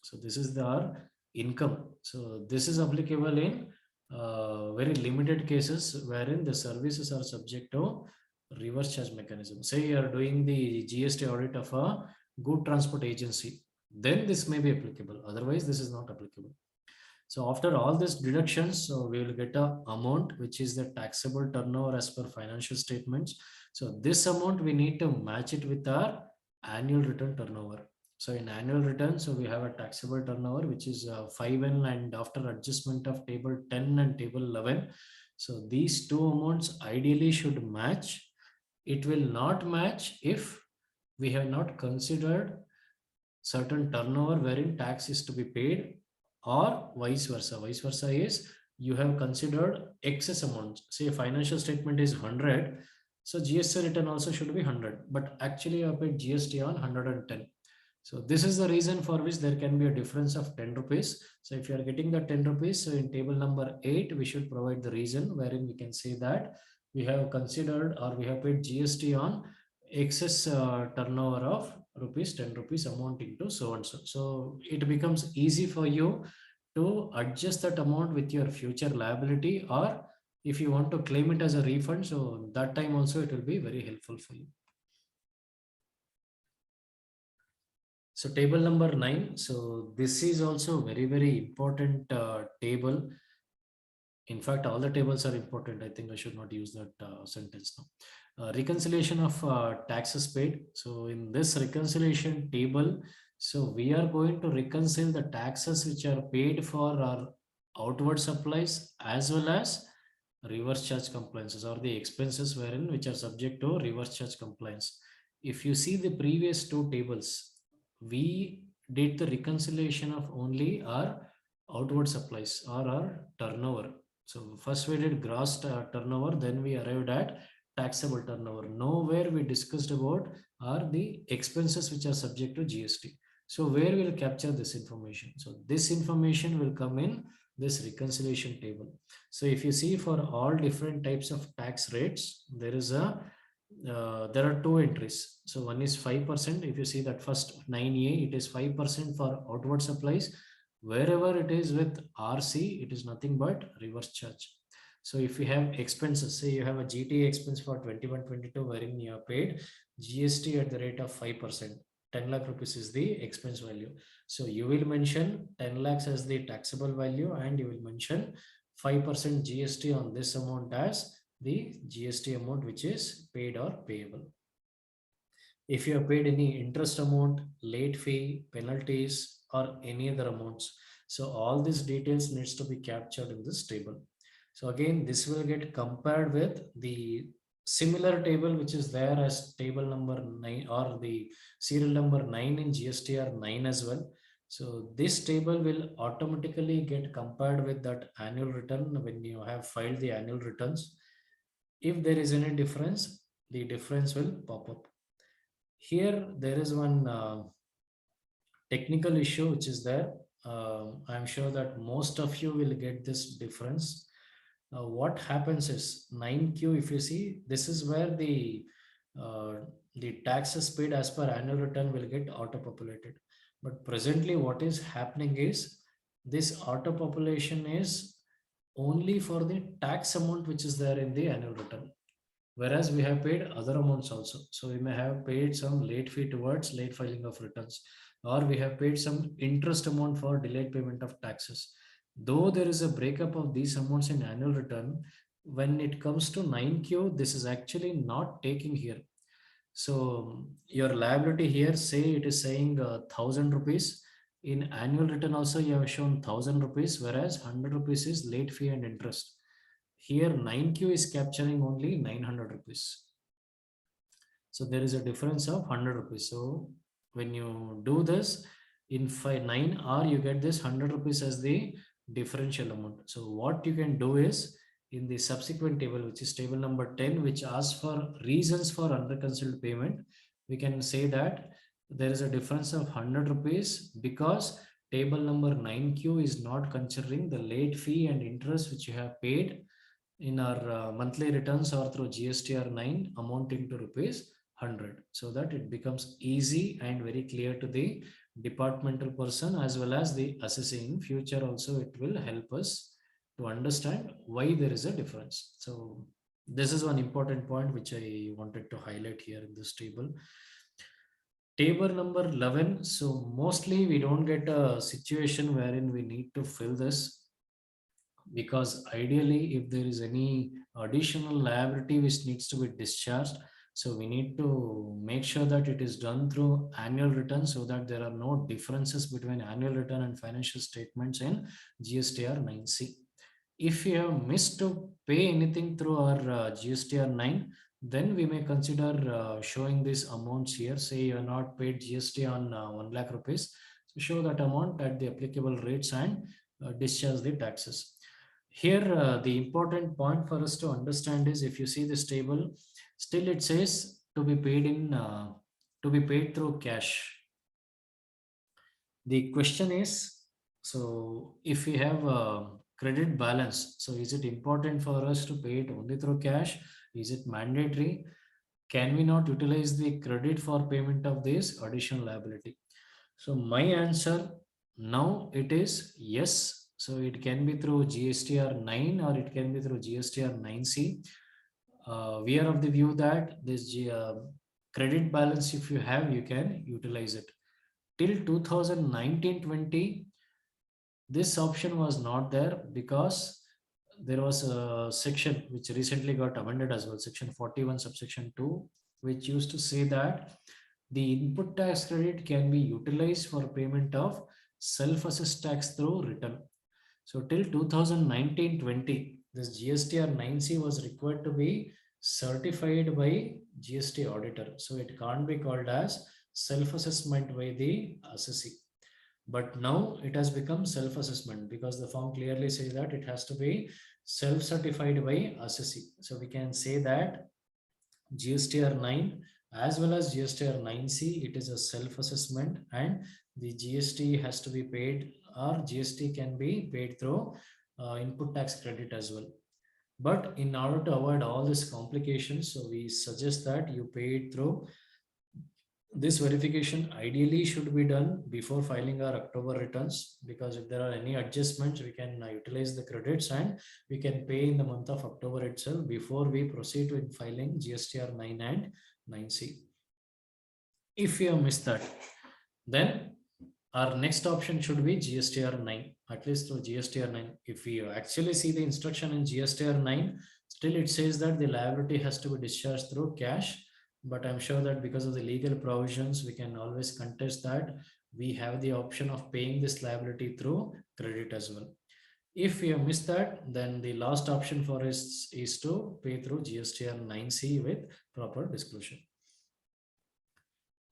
So this is our income. So this is applicable in very limited cases wherein the services are subject to reverse charge mechanism. Say you are doing the GST audit of a good transport agency, then this may be applicable. Otherwise, this is not applicable. So after all these deductions, so we will get a amount which is the taxable turnover as per financial statements. So this amount we need to match it with our annual return turnover. So in annual return, so we have a taxable turnover which is 5N, and after adjustment of table 10 and table 11. So these two amounts ideally should match. It will not match if we have not considered certain turnover wherein tax is to be paid, or vice versa. Vice versa is you have considered excess amount. Say financial statement is 100, so GST return also should be 100, but actually you have paid GST on 110. So this is the reason for which there can be a difference of 10 rupees. So if you are getting the 10 rupees, so in table number 8, we should provide the reason wherein we can say that we have considered or we have paid GST on excess turnover of rupees 10 rupees amounting to so and so. So it becomes easy for you to adjust that amount with your future liability, or if you want to claim it as a refund, so that time also it will be very helpful for you. So table number 9. So this is also very, very important table. In fact, all the tables are important. I think I should not use that sentence now. Reconciliation of taxes paid. So in this reconciliation table, so we are going to reconcile the taxes which are paid for our outward supplies as well as reverse charge compliances, or the expenses wherein which are subject to reverse charge compliance. If you see the previous two tables, we did the reconciliation of only our outward supplies or our turnover. So first we did gross turnover, then we arrived at taxable turnover. Nowhere we discussed about are the expenses which are subject to GST. So where will capture this information? So this information will come in this reconciliation table. So if you see for all different types of tax rates, there is a there are two entries. So one is 5%. If you see that first 9A, it is 5% for outward supplies. Wherever it is with RC, it is nothing but reverse charge. So if you have expenses, say you have a GT expense for 21-22, wherein you are paid GST at the rate of 5%. 10 lakh rupees is the expense value. So you will mention 10 lakhs as the taxable value, and you will mention 5% GST on this amount as the GST amount which is paid or payable. If you have paid any interest amount, late fee, penalties, or any other amounts, so all these details needs to be captured in this table. So again, this will get compared with the similar table which is there as table number 9 or the serial number 9 in GSTR 9 as well. So this table will automatically get compared with that annual return when you have filed the annual returns. If there is any difference, the difference will pop up. Here there is one technical issue which is there. I'm sure that most of you will get this difference. What happens is 9Q, if you see, this is where the taxes paid as per annual return will get auto-populated. But presently what is happening is this auto-population is only for the tax amount which is there in the annual return. whereas we have paid other amounts also. So we may have paid some late fee towards late filing of returns, or we have paid some interest amount for delayed payment of taxes. Though there is a breakup of these amounts in annual return, when it comes to 9Q, this is actually not taking here. So your liability here, say it is saying 1,000 rupees. In annual return also you have shown 1,000 rupees, whereas 100 rupees is late fee and interest. Here 9Q is capturing only 900 rupees. So there is a difference of 100 rupees. So when you do this in 9R, you get this 100 rupees as the differential amount. So what you can do is, in the subsequent table, which is table number 10, which asks for reasons for unreconciled payment, we can say that there is a difference of 100 rupees because table number 9Q is not considering the late fee and interest which you have paid in our monthly returns or through GSTR-9 amounting to rupees 100, so that it becomes easy and very clear to the departmental person as well as the assessing. In future also it will help us to understand why there is a difference. So this is one important point which I wanted to highlight here in this table. Table number 11. So mostly we don't get a situation wherein we need to fill this, because ideally if there is any additional liability which needs to be discharged, so we need to make sure that it is done through annual return, so that there are no differences between annual return and financial statements in GSTR-9C. If you have missed to pay anything through our GSTR-9, then we may consider showing these amounts here. Say you have not paid GST on 1 lakh rupees, so show that amount at the applicable rates and discharge the taxes. Here, the important point for us to understand is, if you see this table, still it says to be paid through cash. The question is, so if we have a credit balance, so is it important for us to pay it only through cash? Is it mandatory? Can we not utilize the credit for payment of this additional liability? So my answer now it is yes. So it can be through GSTR-9 or it can be through GSTR-9C. We are of the view that this credit balance, if you have, you can utilize it. Till 2019-20, this option was not there because there was a section which recently got amended as well, section 41 subsection 2, which used to say that the input tax credit can be utilized for payment of self-assessed tax through return. So till 2019-20, this GSTR-9C was required to be certified by GST auditor. So it can't be called as self-assessment by the assessee. But now it has become self-assessment because the form clearly says that it has to be self-certified by assessee. So we can say that GSTR-9 as well as GSTR-9C, it is a self-assessment, and the GST has to be paid, or GST can be paid through input tax credit as well. But in order to avoid all these complications, so we suggest that you pay it through. This verification ideally should be done before filing our October returns, because if there are any adjustments, we can utilize the credits and we can pay in the month of October itself before we proceed with filing GSTR-9 and 9C. If you have missed that, then our next option should be GSTR-9, at least through GSTR-9. If we actually see the instruction in GSTR-9, still it says that the liability has to be discharged through cash. But I'm sure that because of the legal provisions, we can always contest that. We have the option of paying this liability through credit as well. If we have missed that, then the last option for us is to pay through GSTR-9C with proper disclosure.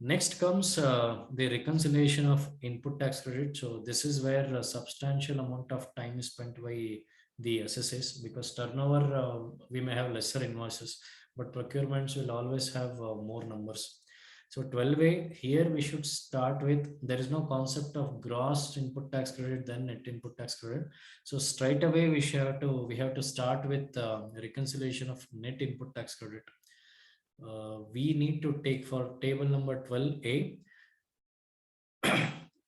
Next comes the reconciliation of input tax credit. So this is where a substantial amount of time is spent by the SSS, because turnover, we may have lesser invoices, but procurements will always have more numbers. So 12A, here we should start with, there is no concept of gross input tax credit then net input tax credit. So straight away we have to start with reconciliation of net input tax credit. We need to take for table number 12A,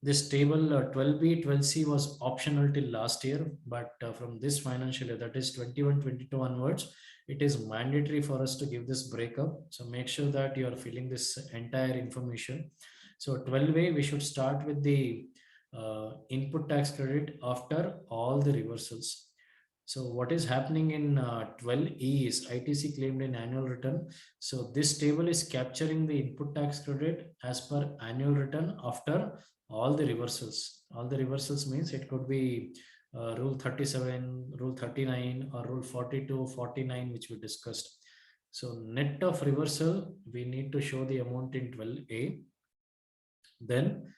This table 12B, 12C was optional till last year, but from this financial year, that is 21-22 onwards, it is mandatory for us to give this breakup. So make sure that you are filling this entire information. So 12A, we should start with the input tax credit after all the reversals. So what is happening in 12E is ITC claimed in annual return. So this table is capturing the input tax credit as per annual return after all the reversals. All the reversals means it could be Rule 37, Rule 39, or Rule 42, 49, which we discussed. So net of reversal, we need to show the amount in 12A. Then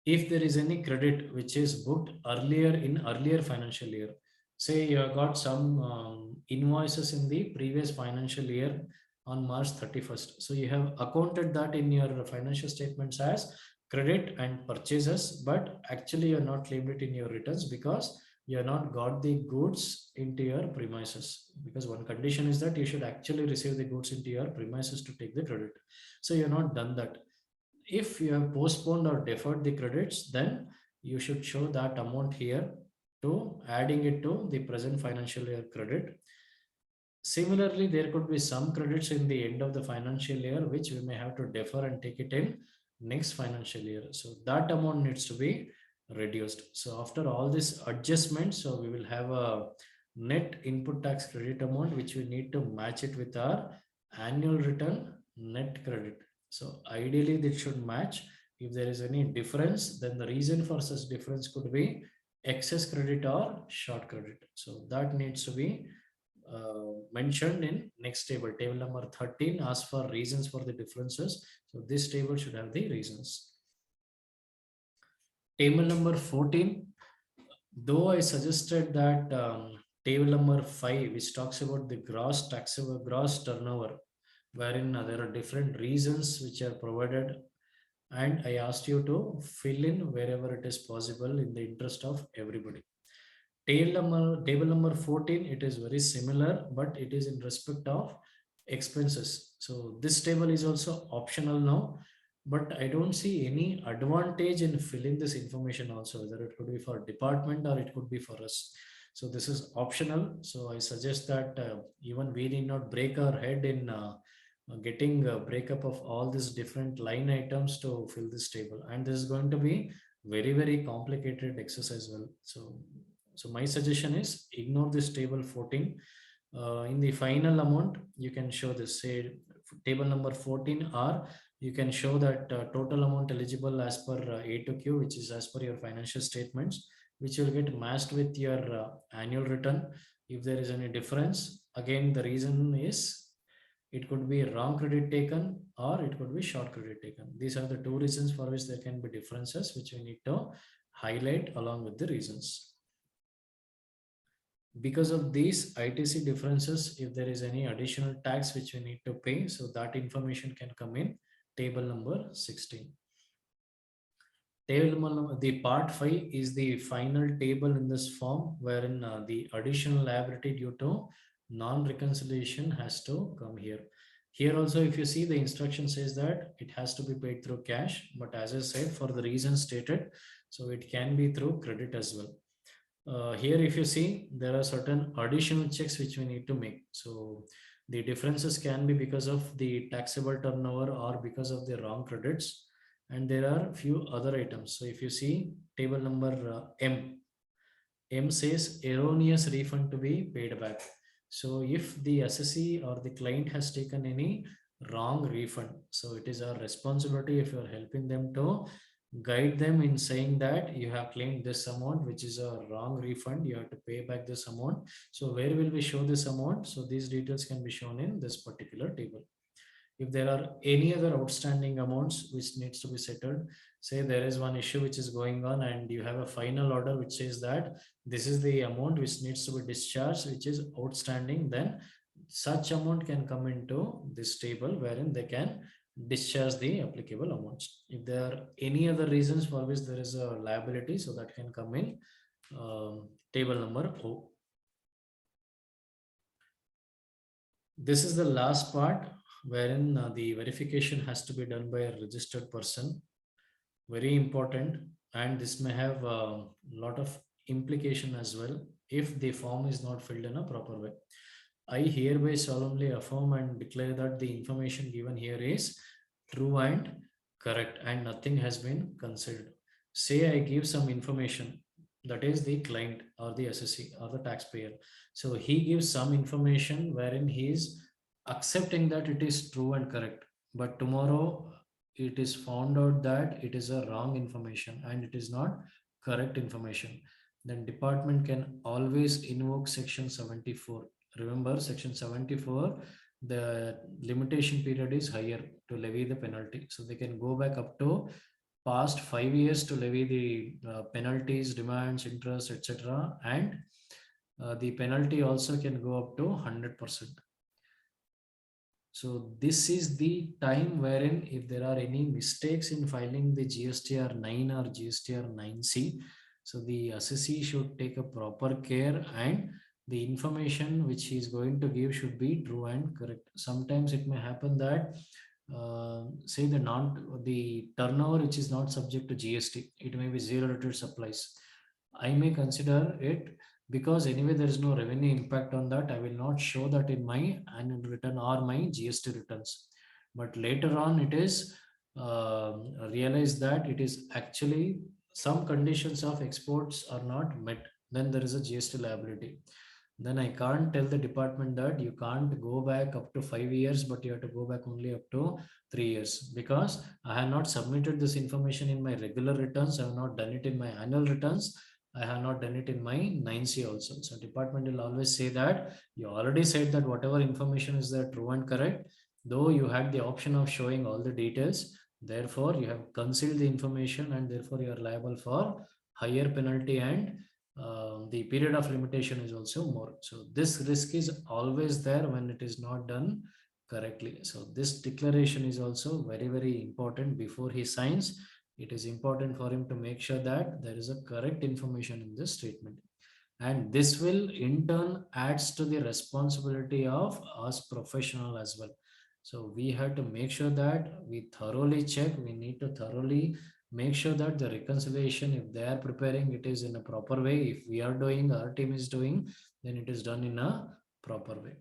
if there is any credit which is booked earlier in earlier financial year, say you have got some invoices in the previous financial year on March 31st. So you have accounted that in your financial statements as credit and purchases, but actually you are not claimed it in your returns because you have not got the goods into your premises. Because one condition is that you should actually receive the goods into your premises to take the credit. So you have not done that. If you have postponed or deferred the credits, then you should show that amount here to adding it to the present financial year credit. Similarly, there could be some credits in the end of the financial year which we may have to defer and take it in next financial year. So that amount needs to be reduced. So after all this adjustment, so we will have a net input tax credit amount which we need to match it with our annual return net credit. So ideally this should match. If there is any difference, then the reason for such difference could be excess credit or short credit. So that needs to be mentioned in next table. Table number 13 asks for reasons for the differences. So this table should have the reasons. Table number 14, though I suggested that table number 5, which talks about the gross taxable gross turnover, wherein there are different reasons which are provided, and I asked you to fill in wherever it is possible in the interest of everybody. Table number 14, it is very similar, but it is in respect of expenses. So this table is also optional now, but I don't see any advantage in filling this information also, whether it could be for department or it could be for us. So this is optional. So I suggest that even we need not break our head in getting a breakup of all these different line items to fill this table. And this is going to be very, very complicated exercise. Well, so my suggestion is ignore this table 14. In the final amount, you can show this, say table number 14R, you can show that total amount eligible as per A to Q, which is as per your financial statements, which will get matched with your annual return. If there is any difference, again, the reason is it could be wrong credit taken or it could be short credit taken. These are the two reasons for which there can be differences, which we need to highlight along with the reasons. Because of these ITC differences, if there is any additional tax which we need to pay, so that information can come in table number 16. The part 5 is the final table in this form, wherein the additional liability due to non-reconciliation has to come here. Here also, if you see, the instruction says that it has to be paid through cash, but as I said, for the reason stated, so it can be through credit as well. Here, if you see, there are certain additional checks which we need to make. So the differences can be because of the taxable turnover or because of the wrong credits. And there are few other items. So if you see table number M says erroneous refund to be paid back. So if the assessee or the client has taken any wrong refund, so it is our responsibility, if you are helping them, to guide them in saying that you have claimed this amount, which is a wrong refund, you have to pay back this amount. So where will we show this amount? So these details can be shown in this particular table. If there are any other outstanding amounts which needs to be settled, say there is one issue which is going on and you have a final order which says that this is the amount which needs to be discharged, which is outstanding, then such amount can come into this table wherein they can discharge the applicable amounts. If there are any other reasons for which there is a liability, so that can come in table number O. This is the last part wherein the verification has to be done by a registered person. Very important. and this may have a lot of implication as well if the form is not filled in a proper way. I hereby solemnly affirm and declare that the information given here is true and correct, and nothing has been considered. Say I give some information, that is the client or the assessee or the taxpayer. So he gives some information wherein he is accepting that it is true and correct. But tomorrow it is found out that it is a wrong information and it is not correct information. Then department can always invoke section 74. Remember, section 74, the limitation period is higher to levy the penalty. So they can go back up to past 5 years to levy the penalties, demands, interest, etc. And the penalty also can go up to 100%. So this is the time wherein if there are any mistakes in filing the GSTR 9 or GSTR 9C, so the assessee should take a proper care, and the information which he is going to give should be true and correct. Sometimes it may happen that say the turnover which is not subject to GST, it may be zero rated supplies. I may consider it because anyway there is no revenue impact on that. I will not show that in my annual return or my GST returns. But later on it is realized that it is actually some conditions of exports are not met, then there is a GST liability. Then I can't tell the department that you can't go back up to 5 years, but you have to go back only up to 3 years, because I have not submitted this information in my regular returns. I have not done it in my annual returns. I have not done it in my 9C also. So department will always say that you already said that whatever information is there true and correct, though you had the option of showing all the details. Therefore, you have concealed the information and therefore you are liable for higher penalty, and the period of limitation is also more. So this risk is always there when it is not done correctly. So this declaration is also very, very important before he signs. It is important for him to make sure that there is a correct information in this statement. And this will in turn adds to the responsibility of us professional as well. So we have to make sure that we thoroughly check, we need to thoroughly make sure that the reconciliation, if they are preparing, it is in a proper way. If we are doing, our team is doing, then it is done in a proper way.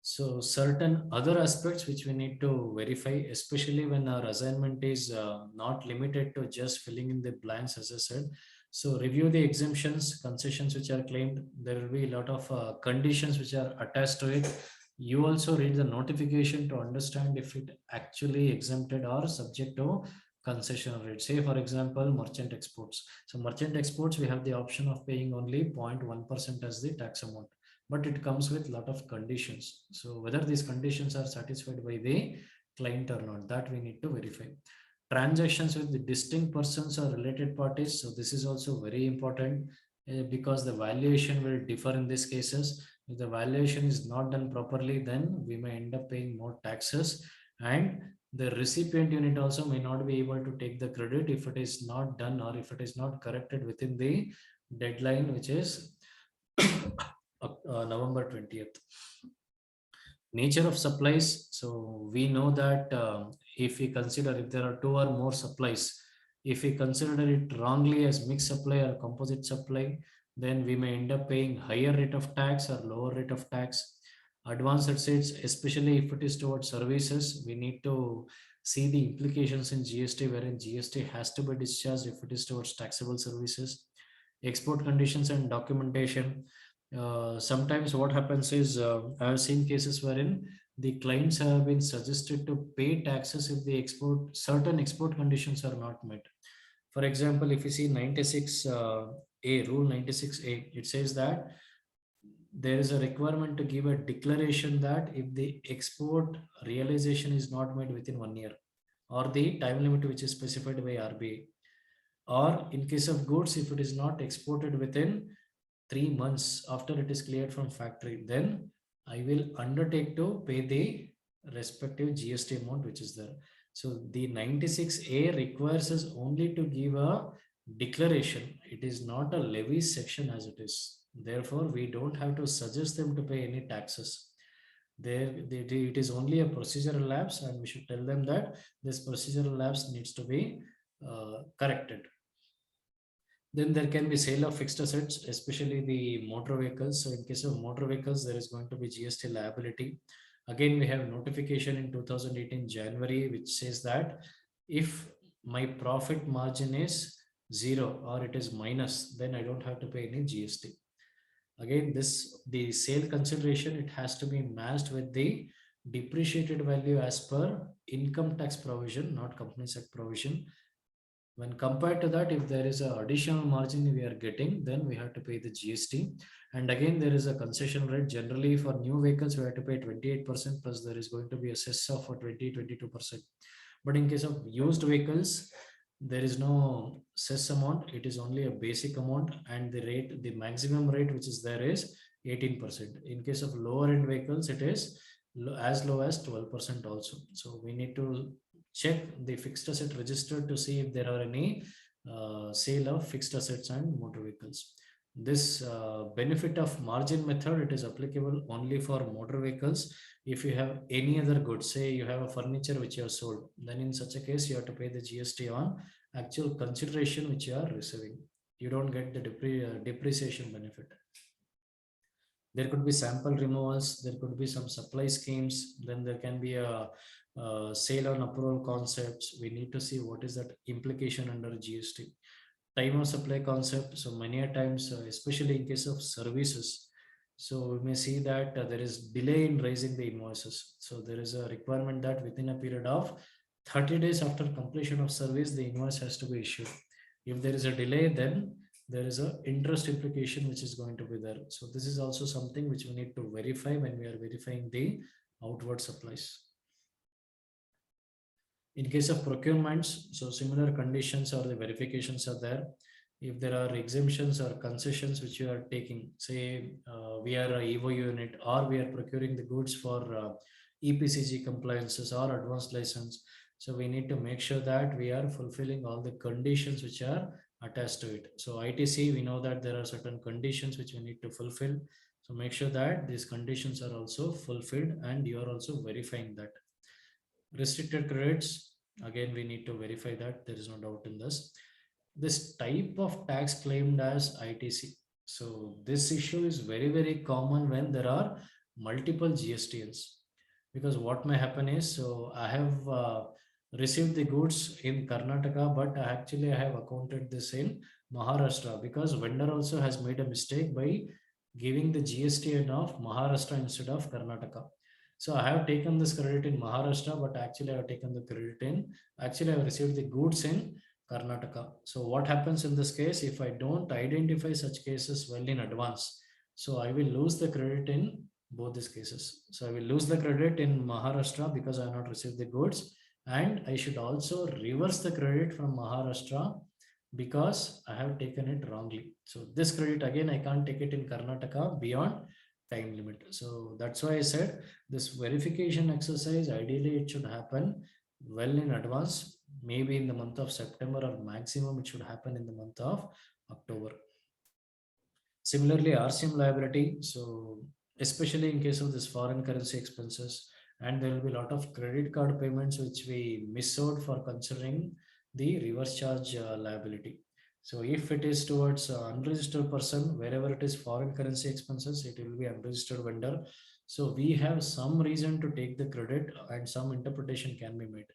So certain other aspects which we need to verify, especially when our assignment is not limited to just filling in the blanks, as I said. So review the exemptions, concessions which are claimed. There will be a lot of conditions which are attached to it. You also read the notification to understand if it actually exempted or subject to concession rate. Say for example, merchant exports. So merchant exports, we have the option of paying only 0.1% as the tax amount, but it comes with a lot of conditions. So whether these conditions are satisfied by the client or not, that we need to verify. Transactions with the distinct persons or related parties. So this is also very important because the valuation will differ in these cases. If the valuation is not done properly, then we may end up paying more taxes, and the recipient unit also may not be able to take the credit if it is not done or if it is not corrected within the deadline, which is November 20th. Nature of supplies. So we know that if we consider if there are two or more supplies, if we consider it wrongly as mixed supply or composite supply, then we may end up paying higher rate of tax or lower rate of tax. Advanced assets, especially if it is towards services, we need to see the implications in GST, wherein GST has to be discharged if it is towards taxable services. Export conditions and documentation. Sometimes what happens is I have seen cases wherein the clients have been suggested to pay taxes if the certain export conditions are not met. For example, if you see 96A, rule 96A, it says that there is a requirement to give a declaration that if the export realization is not made within 1 year or the time limit which is specified by RBI, or in case of goods, if it is not exported within 3 months after it is cleared from factory, then I will undertake to pay the respective GST amount which is there. So the 96A requires us only to give a declaration. It is not a levy section as it is. Therefore, we don't have to suggest them to pay any taxes. It is only a procedural lapse, and we should tell them that this procedural lapse needs to be corrected. Then there can be sale of fixed assets, especially the motor vehicles. So in case of motor vehicles, there is going to be GST liability. Again, we have notification in 2018 January, which says that if my profit margin is 0 or it is minus, then I don't have to pay any GST. Again, the sale consideration, it has to be matched with the depreciated value as per income tax provision, not Companies Act provision. When compared to that, if there is an additional margin we are getting, then we have to pay the GST. And again, there is a concession rate. Generally, for new vehicles, we have to pay 28%, plus there is going to be a cess of 22%. But in case of used vehicles, there is no cess amount. It is only a basic amount, and the maximum rate which is there is 18%. In case of lower end vehicles, it is as low as 12% also. So we need to check the fixed asset register to see if there are any sale of fixed assets and motor vehicles. This benefit of margin method, it is applicable only for motor vehicles. If you have any other goods, say you have a furniture which you have sold, then in such a case you have to pay the GST on actual consideration which you are receiving. You don't get the depreciation benefit. There could be sample removals, there could be some supply schemes, then there can be a sale on approval concepts. We need to see what is that implication under GST. Time of supply concept. So many a times, especially in case of services, so we may see that there is delay in raising the invoices. So there is a requirement that within a period of 30 days after completion of service, the invoice has to be issued. If there is a delay, then there is a interest implication which is going to be there. So this is also something which we need to verify when we are verifying the outward supplies. In case of procurements, so similar conditions or the verifications are there. If there are exemptions or concessions which you are taking, say we are a EVO unit, or we are procuring the goods for EPCG compliances or advanced license. So we need to make sure that we are fulfilling all the conditions which are attached to it. So ITC, we know that there are certain conditions which we need to fulfill. So make sure that these conditions are also fulfilled, and you are also verifying that. Restricted credits, again, we need to verify that. There is no doubt in this. This type of tax claimed as ITC. So this issue is very, very common when there are multiple GSTNs. Because what may happen is, so I have received the goods in Karnataka, but actually I have accounted this in Maharashtra, because vendor also has made a mistake by giving the GSTN of Maharashtra instead of Karnataka. So I have taken this credit in Maharashtra, but actually I have taken the credit actually I have received the goods in Karnataka. So what happens in this case, if I don't identify such cases well in advance, so I will lose the credit in both these cases. So I will lose the credit in Maharashtra because I have not received the goods, and I should also reverse the credit from Maharashtra because I have taken it wrongly. So this credit, again, I can't take it in Karnataka beyond time limit. So that's why I said this verification exercise, ideally it should happen well in advance, maybe in the month of September, or maximum it should happen in the month of October. Similarly, RCM liability. So especially in case of this foreign currency expenses, and there will be a lot of credit card payments which we miss out for considering the reverse charge liability. So if it is towards unregistered person, wherever it is foreign currency expenses, it will be unregistered vendor. So we have some reason to take the credit, and some interpretation can be made.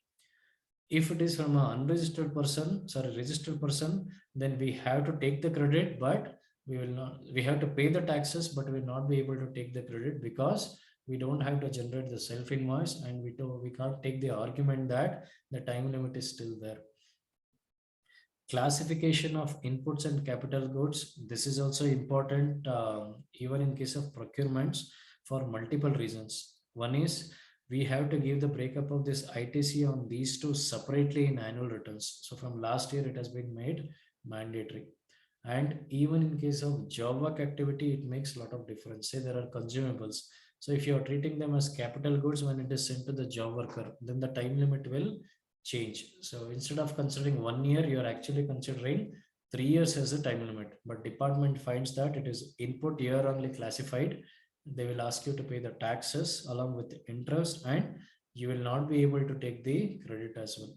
If it is from an unregistered person, sorry, registered person, then we have to take the credit, but we will not, we have to pay the taxes, but we will not be able to take the credit because we don't have to generate the self invoice, and we can't take the argument that the time limit is still there. Classification of inputs and capital goods. This is also important even in case of procurements for multiple reasons. One is we have to give the breakup of this ITC on these two separately in annual returns. So from last year, it has been made mandatory. And even in case of job work activity, it makes a lot of difference. Say there are consumables. So if you are treating them as capital goods when it is sent to the job worker, then the time limit will change. So instead of considering 1 year, you are actually considering 3 years as a time limit. But department finds that it is input year only classified. They will ask you to pay the taxes along with the interest, and you will not be able to take the credit as well.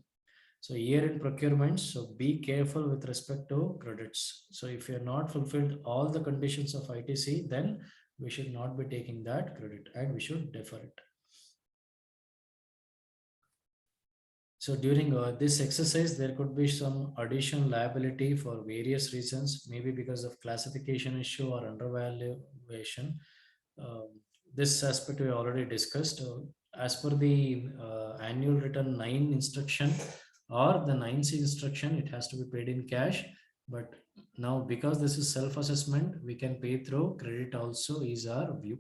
So year in procurement, so be careful with respect to credits. So if you are not fulfilled all the conditions of ITC, then we should not be taking that credit and we should defer it. So during this exercise, there could be some additional liability for various reasons, maybe because of classification issue or undervaluation. This aspect we already discussed. As per the annual return 9 instruction or the 9C instruction, it has to be paid in cash. But now, because this is self-assessment, we can pay through credit also is our view.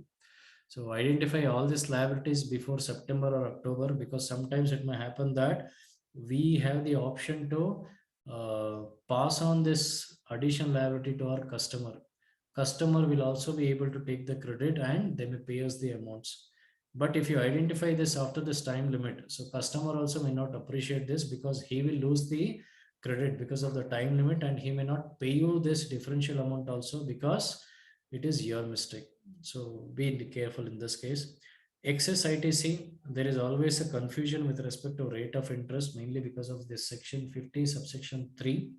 So identify all these liabilities before September or October, because sometimes it may happen that we have the option to pass on this additional liability to our customer. Customer will also be able to take the credit and they may pay us the amounts. But if you identify this after this time limit, so customer also may not appreciate this because he will lose the credit because of the time limit, and he may not pay you this differential amount also because it is your mistake. So be careful in this case. Excess ITC, there is always a confusion with respect to rate of interest, mainly because of this section 50 subsection 3.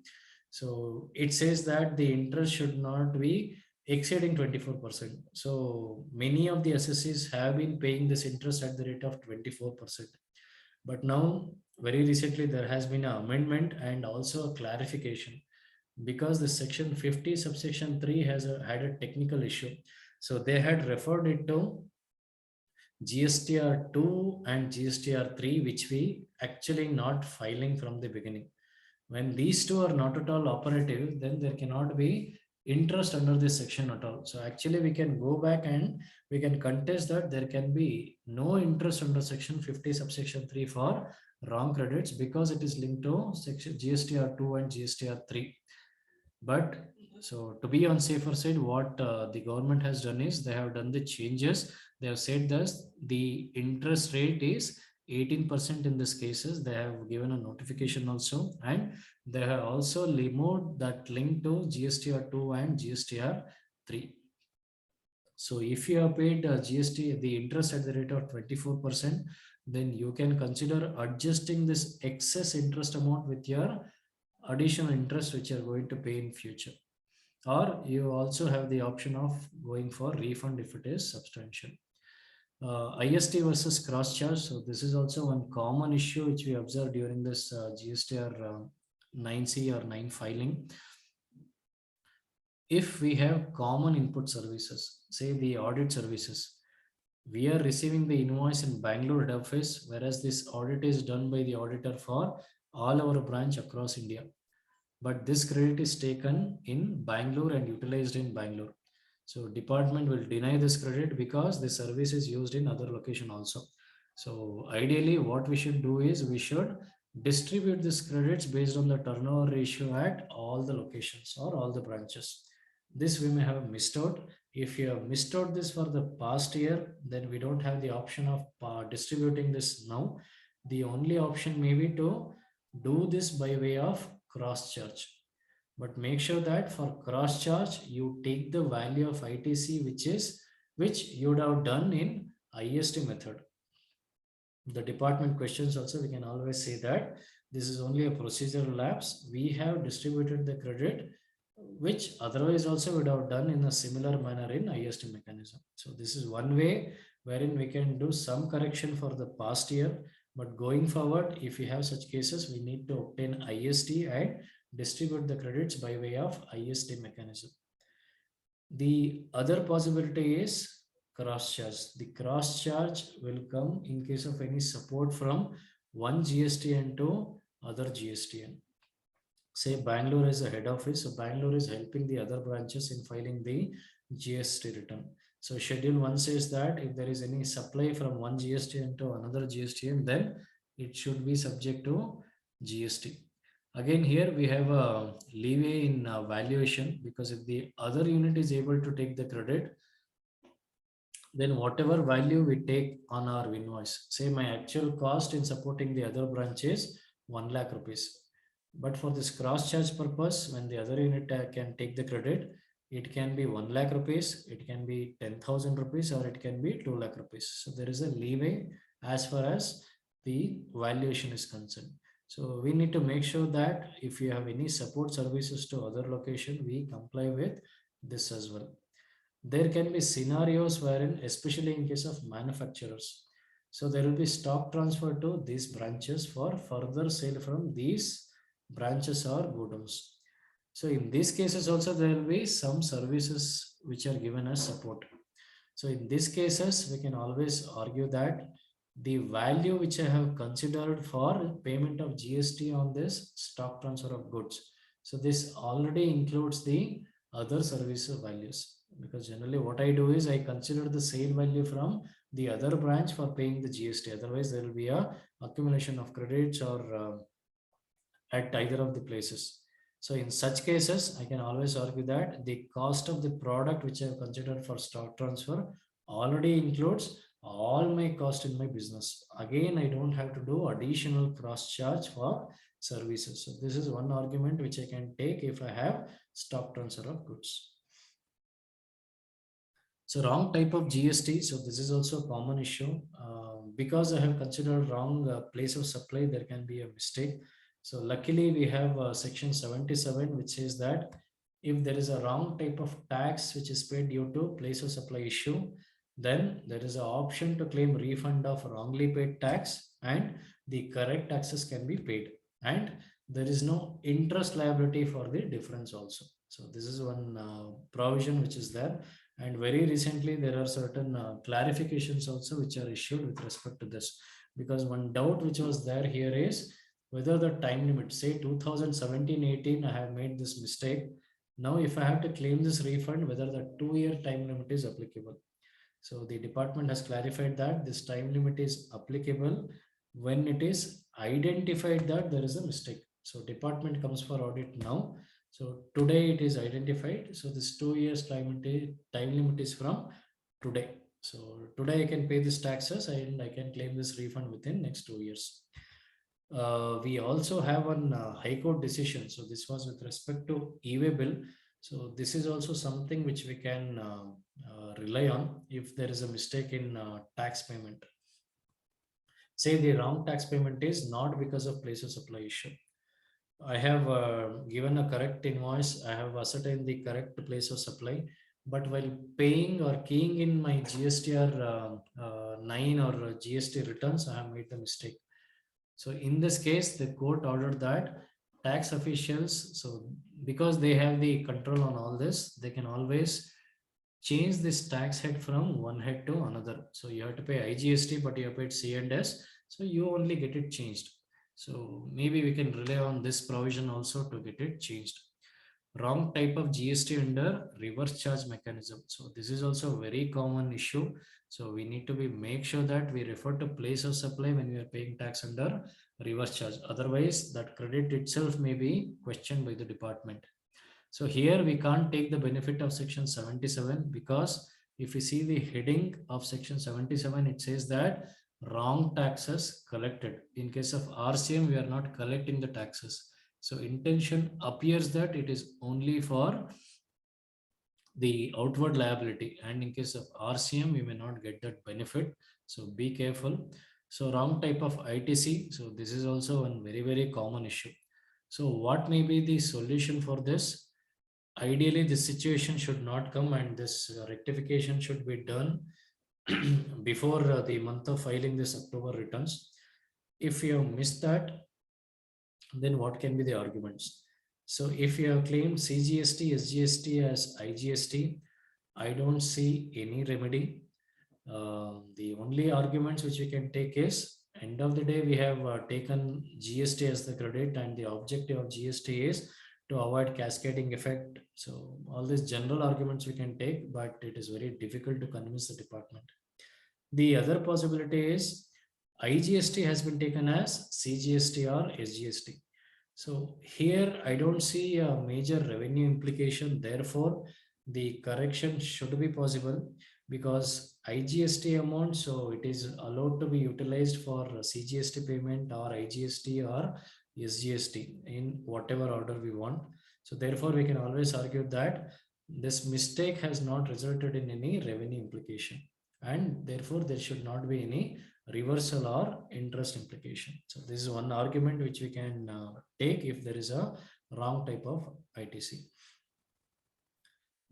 So it says that the interest should not be exceeding 24%. So many of the assessees have been paying this interest at the rate of 24%. But now, very recently, there has been an amendment and also a clarification, because the section 50 subsection 3 had a technical issue. So they had referred it to GSTR-2 and GSTR-3, which we actually not filing from the beginning. When these two are not at all operative, then there cannot be interest under this section at all. So actually we can go back and we can contest that there can be no interest under section 50 subsection 3 for wrong credits, because it is linked to section GSTR-2 and GSTR-3. But so to be on safer side, what the government has done is they have done the changes. They have said that the interest rate is 18% in this cases. They have given a notification also, and they have also removed that link to GSTR-2 and GSTR-3. So if you have paid GST, the interest at the rate of 24%, then you can consider adjusting this excess interest amount with your additional interest which you are going to pay in future. Or you also have the option of going for refund if it is substantial. IST versus cross charge. So this is also one common issue which we observed during this GSTR-9C or 9 filing. If we have common input services, say the audit services, we are receiving the invoice in Bangalore head office, whereas this audit is done by the auditor for all our branch across India. But this credit is taken in Bangalore and utilized in Bangalore. So department will deny this credit because the service is used in other location also. So ideally what we should do is we should distribute these credits based on the turnover ratio at all the locations or all the branches. This we may have missed out. If you have missed out this for the past year, then we don't have the option of distributing this now. The only option may be to do this by way of cross charge. But make sure that for cross charge, you take the value of ITC, which you would have done in IST method. The department questions also, we can always say that this is only a procedural lapse. We have distributed the credit, which otherwise also would have done in a similar manner in IST mechanism. So this is one way wherein we can do some correction for the past year. But going forward, if we have such cases, we need to obtain IST and distribute the credits by way of IST mechanism. The other possibility is cross charge. The cross charge will come in case of any support from one GSTN to other GSTN. Say Bangalore is a head office, so Bangalore is helping the other branches in filing the GST return. So schedule 1 says that if there is any supply from one GSTN to another GSTN, then it should be subject to GST. Again, here we have a leeway in valuation, because if the other unit is able to take the credit, then whatever value we take on our invoice, say my actual cost in supporting the other branch is 1 lakh rupees. But for this cross charge purpose, when the other unit can take the credit, It can be 1 lakh rupees, it can be 10,000 rupees, or it can be 2 lakh rupees. So there is a leeway as far as the valuation is concerned. So we need to make sure that if you have any support services to other location, we comply with this as well. There can be scenarios wherein, especially in case of manufacturers, so there will be stock transfer to these branches for further sale from these branches or godows. So in these cases also there will be some services which are given as support. So in these cases, we can always argue that the value which I have considered for payment of GST on this stock transfer of goods. So this already includes the other service values, because generally what I do is I consider the sale value from the other branch for paying the GST. Otherwise, there will be a accumulation of credits or at either of the places. So in such cases, I can always argue that the cost of the product which I have considered for stock transfer already includes all my cost in my business. Again, I don't have to do additional cross charge for services. So this is one argument which I can take if I have stock transfer of goods. So wrong type of GST. So this is also a common issue. Because I have considered wrong place of supply, there can be a mistake. So luckily we have section 77, which says that if there is a wrong type of tax which is paid due to place of supply issue, then there is an option to claim refund of wrongly paid tax and the correct taxes can be paid. And there is no interest liability for the difference also. So this is one provision which is there. And very recently, there are certain clarifications also which are issued with respect to this. Because one doubt which was there here is whether the time limit, say 2017-18, I have made this mistake. Now, if I have to claim this refund, whether the 2-year time limit is applicable. So the department has clarified that this time limit is applicable when it is identified that there is a mistake. So department comes for audit now. So today it is identified. So this 2 years time limit is from today. So today I can pay this taxes and I can claim this refund within next 2 years. We also have one High Court decision. So this was with respect to e-way bill. So this is also something which we can rely on if there is a mistake in tax payment. Say the wrong tax payment is not because of place of supply issue. I have given a correct invoice. I have ascertained the correct place of supply. But while paying or keying in my GSTR-9 or GST returns, I have made the mistake. So in this case, the court ordered that tax officials, so because they have the control on all this, they can always change this tax head from one head to another. So you have to pay IGST, but you have paid C&S. So you only get it changed. So maybe we can rely on this provision also to get it changed. Wrong type of GST under reverse charge mechanism. So this is also a very common issue. So we need to make sure that we refer to place of supply when we are paying tax under reverse charge. Otherwise, that credit itself may be questioned by the department. So here we can't take the benefit of section 77 because if you see the heading of section 77, it says that wrong taxes collected. In case of RCM, we are not collecting the taxes. So intention appears that it is only for the outward liability, and in case of RCM, we may not get that benefit. So be careful. So wrong type of ITC. So this is also a very, very common issue. So what may be the solution for this? Ideally, this situation should not come and this rectification should be done before the month of filing this October returns. If you have missed that, then what can be the arguments? So if you have claimed CGST, SGST as IGST, I don't see any remedy. The only arguments which we can take is end of the day, we have taken GST as the credit and the objective of GST is to avoid cascading effect. So all these general arguments we can take, but it is very difficult to convince the department. The other possibility is IGST has been taken as CGST or SGST. So here I don't see a major revenue implication. Therefore, the correction should be possible because IGST amount, so it is allowed to be utilized for CGST payment or IGST or SGST in whatever order we want. So therefore, we can always argue that This mistake has not resulted in any revenue implication, and therefore there should not be any reversal or interest implication. So this is one argument which we can take if there is a wrong type of ITC.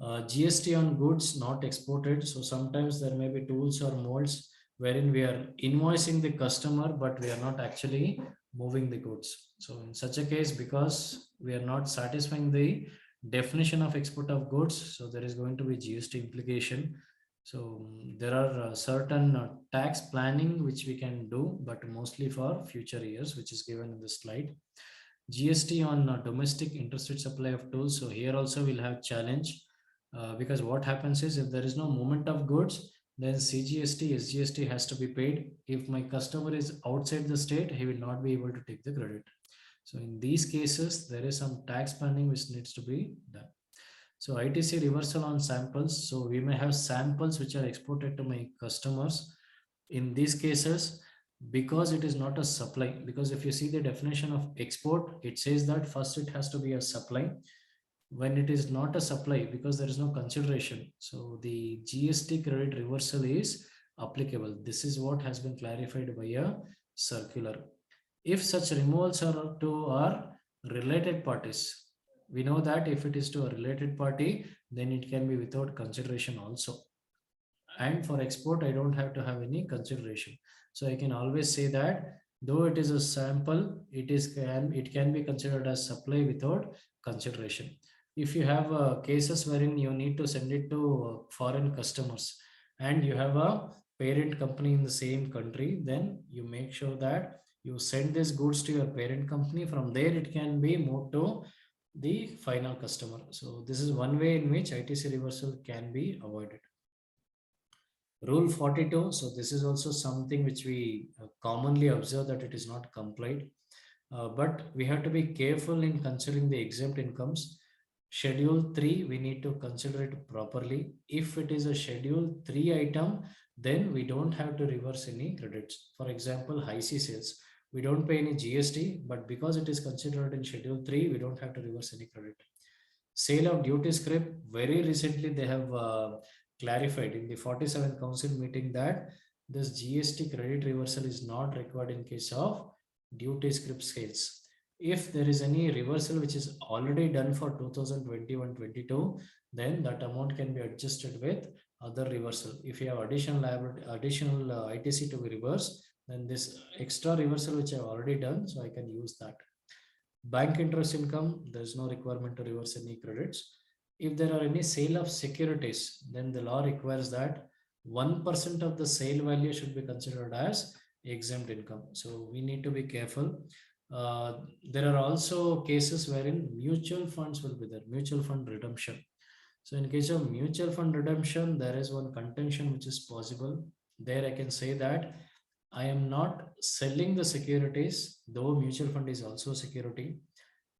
GST on goods not exported. So sometimes there may be tools or molds wherein we are invoicing the customer, but we are not actually moving the goods. So in such a case, because we are not satisfying the definition of export of goods, so there is going to be GST implication. So there are certain tax planning which we can do, but mostly for future years, which is given in the slide. GST on domestic interstate supply of tools. So here also we'll have challenge, because what happens is if there is no movement of goods, then CGST, SGST has to be paid. If my customer is outside the state, he will not be able to take the credit. So in these cases, there is some tax planning which needs to be done. So ITC reversal on samples. So we may have samples which are exported to my customers. In these cases, because it is not a supply, because if you see the definition of export, it says that first it has to be a supply. When it is not a supply, because there is no consideration, so the GST credit reversal is applicable. This is what has been clarified by a circular. If such removals are to our related parties, we know that if it is to a related party, then it can be without consideration also. And for export, I don't have to have any consideration. So I can always say that though it is a sample, it can be considered as supply without consideration. If you have cases wherein you need to send it to foreign customers and you have a parent company in the same country, then you make sure that you send these goods to your parent company. From there, it can be moved to the final customer. So this is one way in which ITC reversal can be avoided. Rule 42. So this is also something which we commonly observe that it is not complied. But we have to be careful in considering the exempt incomes. Schedule 3, we need to consider it properly. If it is a Schedule 3 item, then we don't have to reverse any credits. For example, high C sales, we don't pay any GST, but because it is considered in Schedule 3, we don't have to reverse any credit. Sale of duty scrip, very recently they have clarified in the 47th council meeting that this GST credit reversal is not required in case of duty scrip sales. If there is any reversal which is already done for 2021-22, then that amount can be adjusted with other reversal. If you have additional ITC to be reversed, then this extra reversal which I have already done, so I can use that. Bank interest income, there is no requirement to reverse any credits. If there are any sale of securities, then the law requires that 1% of the sale value should be considered as exempt income. So we need to be careful. There are also cases wherein mutual funds will be there, mutual fund redemption. So in case of mutual fund redemption, there is one contention which is possible. There I can say that I am not selling the securities, though mutual fund is also security.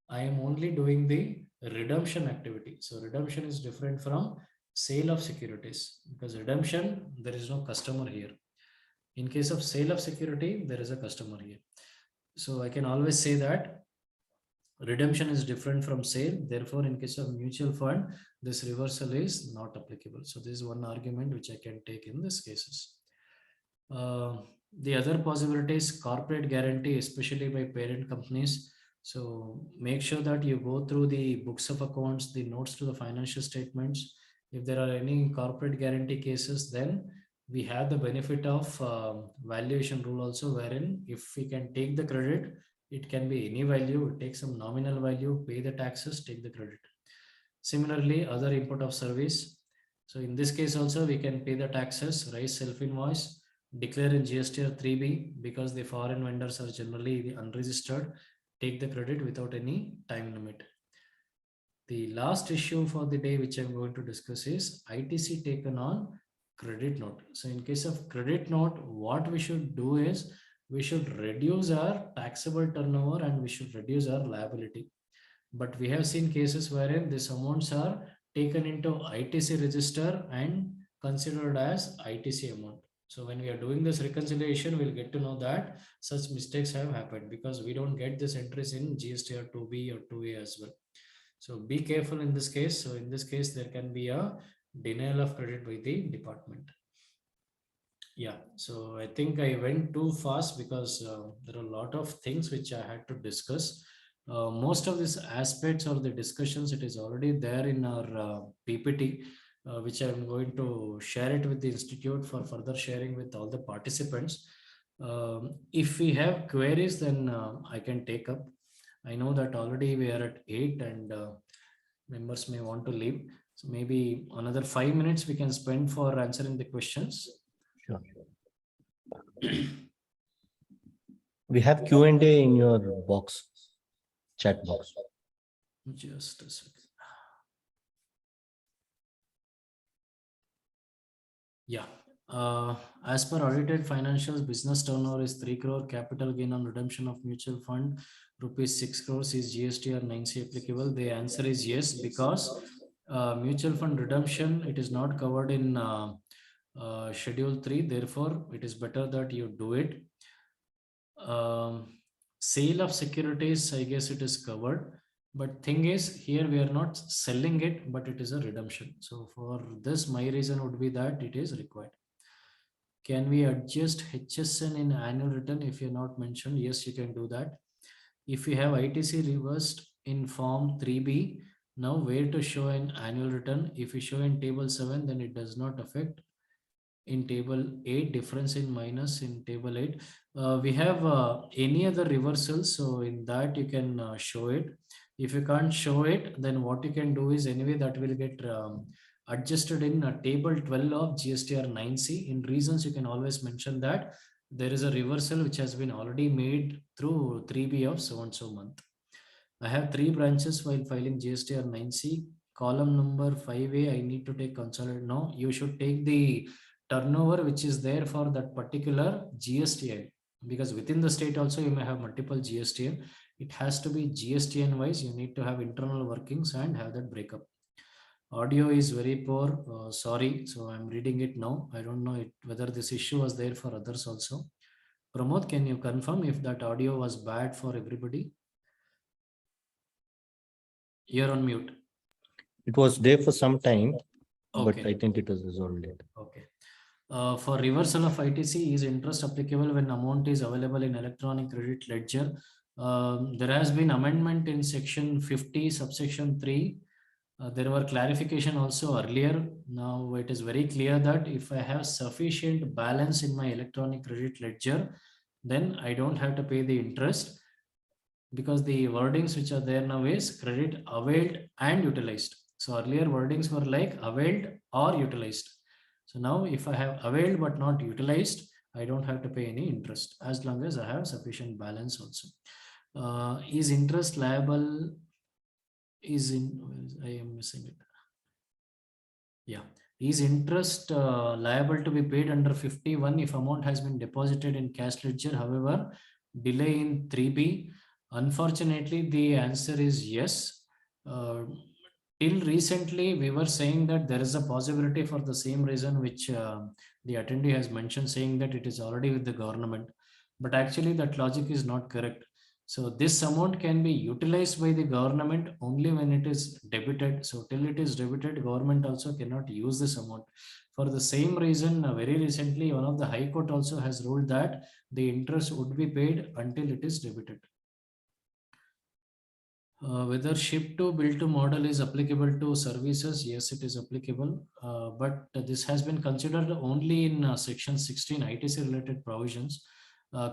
I am only doing the redemption activity. So redemption is different from sale of securities, because redemption, there is no customer here. In case of sale of security, there is a customer here. So I can always say that redemption is different from sale. Therefore, in case of mutual fund, this reversal is not applicable. So this is one argument which I can take in these cases. The other possibility is corporate guarantee, especially by parent companies. So make sure that you go through the books of accounts, the notes to the financial statements. If there are any corporate guarantee cases, then we have the benefit of valuation rule also, wherein if we can take the credit, it can be any value, take some nominal value, pay the taxes, take the credit. Similarly, other import of service. So in this case also, we can pay the taxes, raise self-invoice, declare in GSTR 3B, because the foreign vendors are generally unregistered, take the credit without any time limit. The last issue for the day which I'm going to discuss is ITC taken on credit note. So in case of credit note, what we should do is we should reduce our taxable turnover and we should reduce our liability. But we have seen cases wherein these amounts are taken into ITC register and considered as ITC amount. So when we are doing this reconciliation, we'll get to know that such mistakes have happened because we don't get these entries in GSTR 2B or 2A as well. So be careful in this case. So in this case, there can be a denial of credit by the department. Yeah, so I think I went too fast because there are a lot of things which I had to discuss. Most of these aspects or the discussions, it is already there in our PPT, which I'm going to share it with the institute for further sharing with all the participants. If we have queries, then I can take up. I know that already we are at 8 and members may want to leave. So maybe another 5 minutes we can spend for answering the questions. Sure. We have Q&A in your box, chat box. Just a second. Yeah. As per audited financials, business turnover is 3 crore. Capital gain on redemption of mutual fund, rupees 6 crores. Is GSTR-9C applicable? The answer is yes, because mutual fund redemption, it is not covered in Schedule 3. Therefore, it is better that you do it. Sale of securities, I guess it is covered. But thing is, here we are not selling it, but it is a redemption. So for this, my reason would be that it is required. Can we adjust HSN in annual return if you're not mentioned? Yes, you can do that. If you have ITC reversed in form 3B, now where to show an annual return? If you show in table 7, then it does not affect. In table 8, difference in minus in table 8. We have any other reversals, so in that you can show it. If you can't show it, then what you can do is anyway that will get adjusted in table 12 of GSTR-9C. In reasons, you can always mention that there is a reversal which has been already made through 3B of so and so month. I have 3 branches while filing GSTR-9C. Column number 5A, I need to take consolidate. No, you should take the turnover which is there for that particular GSTN, because within the state also you may have multiple GSTN. It has to be GSTN wise. You need to have internal workings and have that breakup. Audio is very poor. Sorry. So I'm reading it now. I don't know whether this issue was there for others also. Pramod, can you confirm if that audio was bad for everybody? You're on mute. It was there for some time, but Okay. I think it was resolved later. Okay. For reversal of ITC, is interest applicable when amount is available in electronic credit ledger? There has been amendment in section 50, subsection 3. There were clarification also earlier. Now it is very clear that if I have sufficient balance in my electronic credit ledger, then I don't have to pay the interest, because the wordings which are there now is credit availed and utilized. So earlier wordings were like availed or utilized. So now if I have availed but not utilized, I don't have to pay any interest as long as I have sufficient balance also. Is interest liable? I am missing it. Yeah. Is interest liable to be paid under 51 if amount has been deposited in cash ledger? However, delay in 3B. Unfortunately, the answer is yes. Till recently, we were saying that there is a possibility for the same reason which the attendee has mentioned, saying that it is already with the government. But actually, that logic is not correct. So this amount can be utilized by the government only when it is debited. So till it is debited, government also cannot use this amount. For the same reason, very recently, one of the High Court also has ruled that the interest would be paid until it is debited. Whether ship to bill to model is applicable to services, yes, it is applicable. But this has been considered only in section 16 ITC related provisions.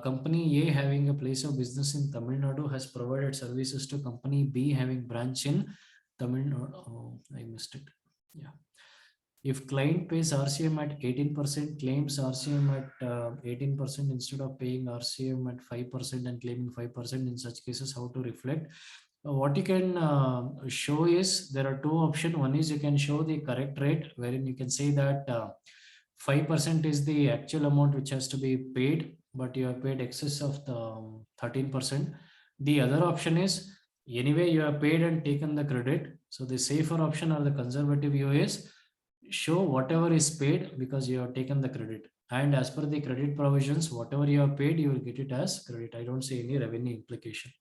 Company A having a place of business in Tamil Nadu has provided services to company B having branch in Tamil Nadu. Oh, I missed it. Yeah. If client pays RCM at 18%, claims RCM at 18% instead of paying RCM at 5% and claiming 5%, in such cases, how to reflect? What you can show is there are two options. One is you can show the correct rate, wherein you can say that 5% is the actual amount which has to be paid, but you have paid excess of the 13%. The other option is anyway you have paid and taken the credit. So the safer option or the conservative view is show whatever is paid because you have taken the credit. And as per the credit provisions, whatever you have paid, you will get it as credit. I don't see any revenue implication.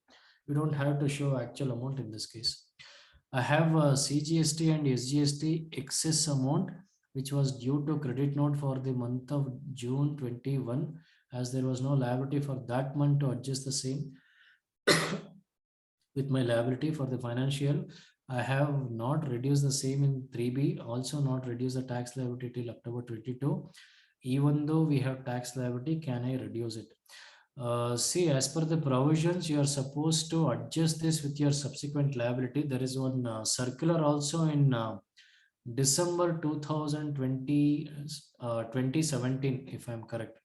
You don't have to show actual amount in this case. I have CGST and SGST excess amount, which was due to credit note for the month of June 21, as there was no liability for that month to adjust the same with my liability for the financial. I have not reduced the same in 3B, also not reduced the tax liability till October 22. Even though we have tax liability, can I reduce it? See, as per the provisions, you are supposed to adjust this with your subsequent liability. There is one circular also in December 2020, 2017, if I'm correct,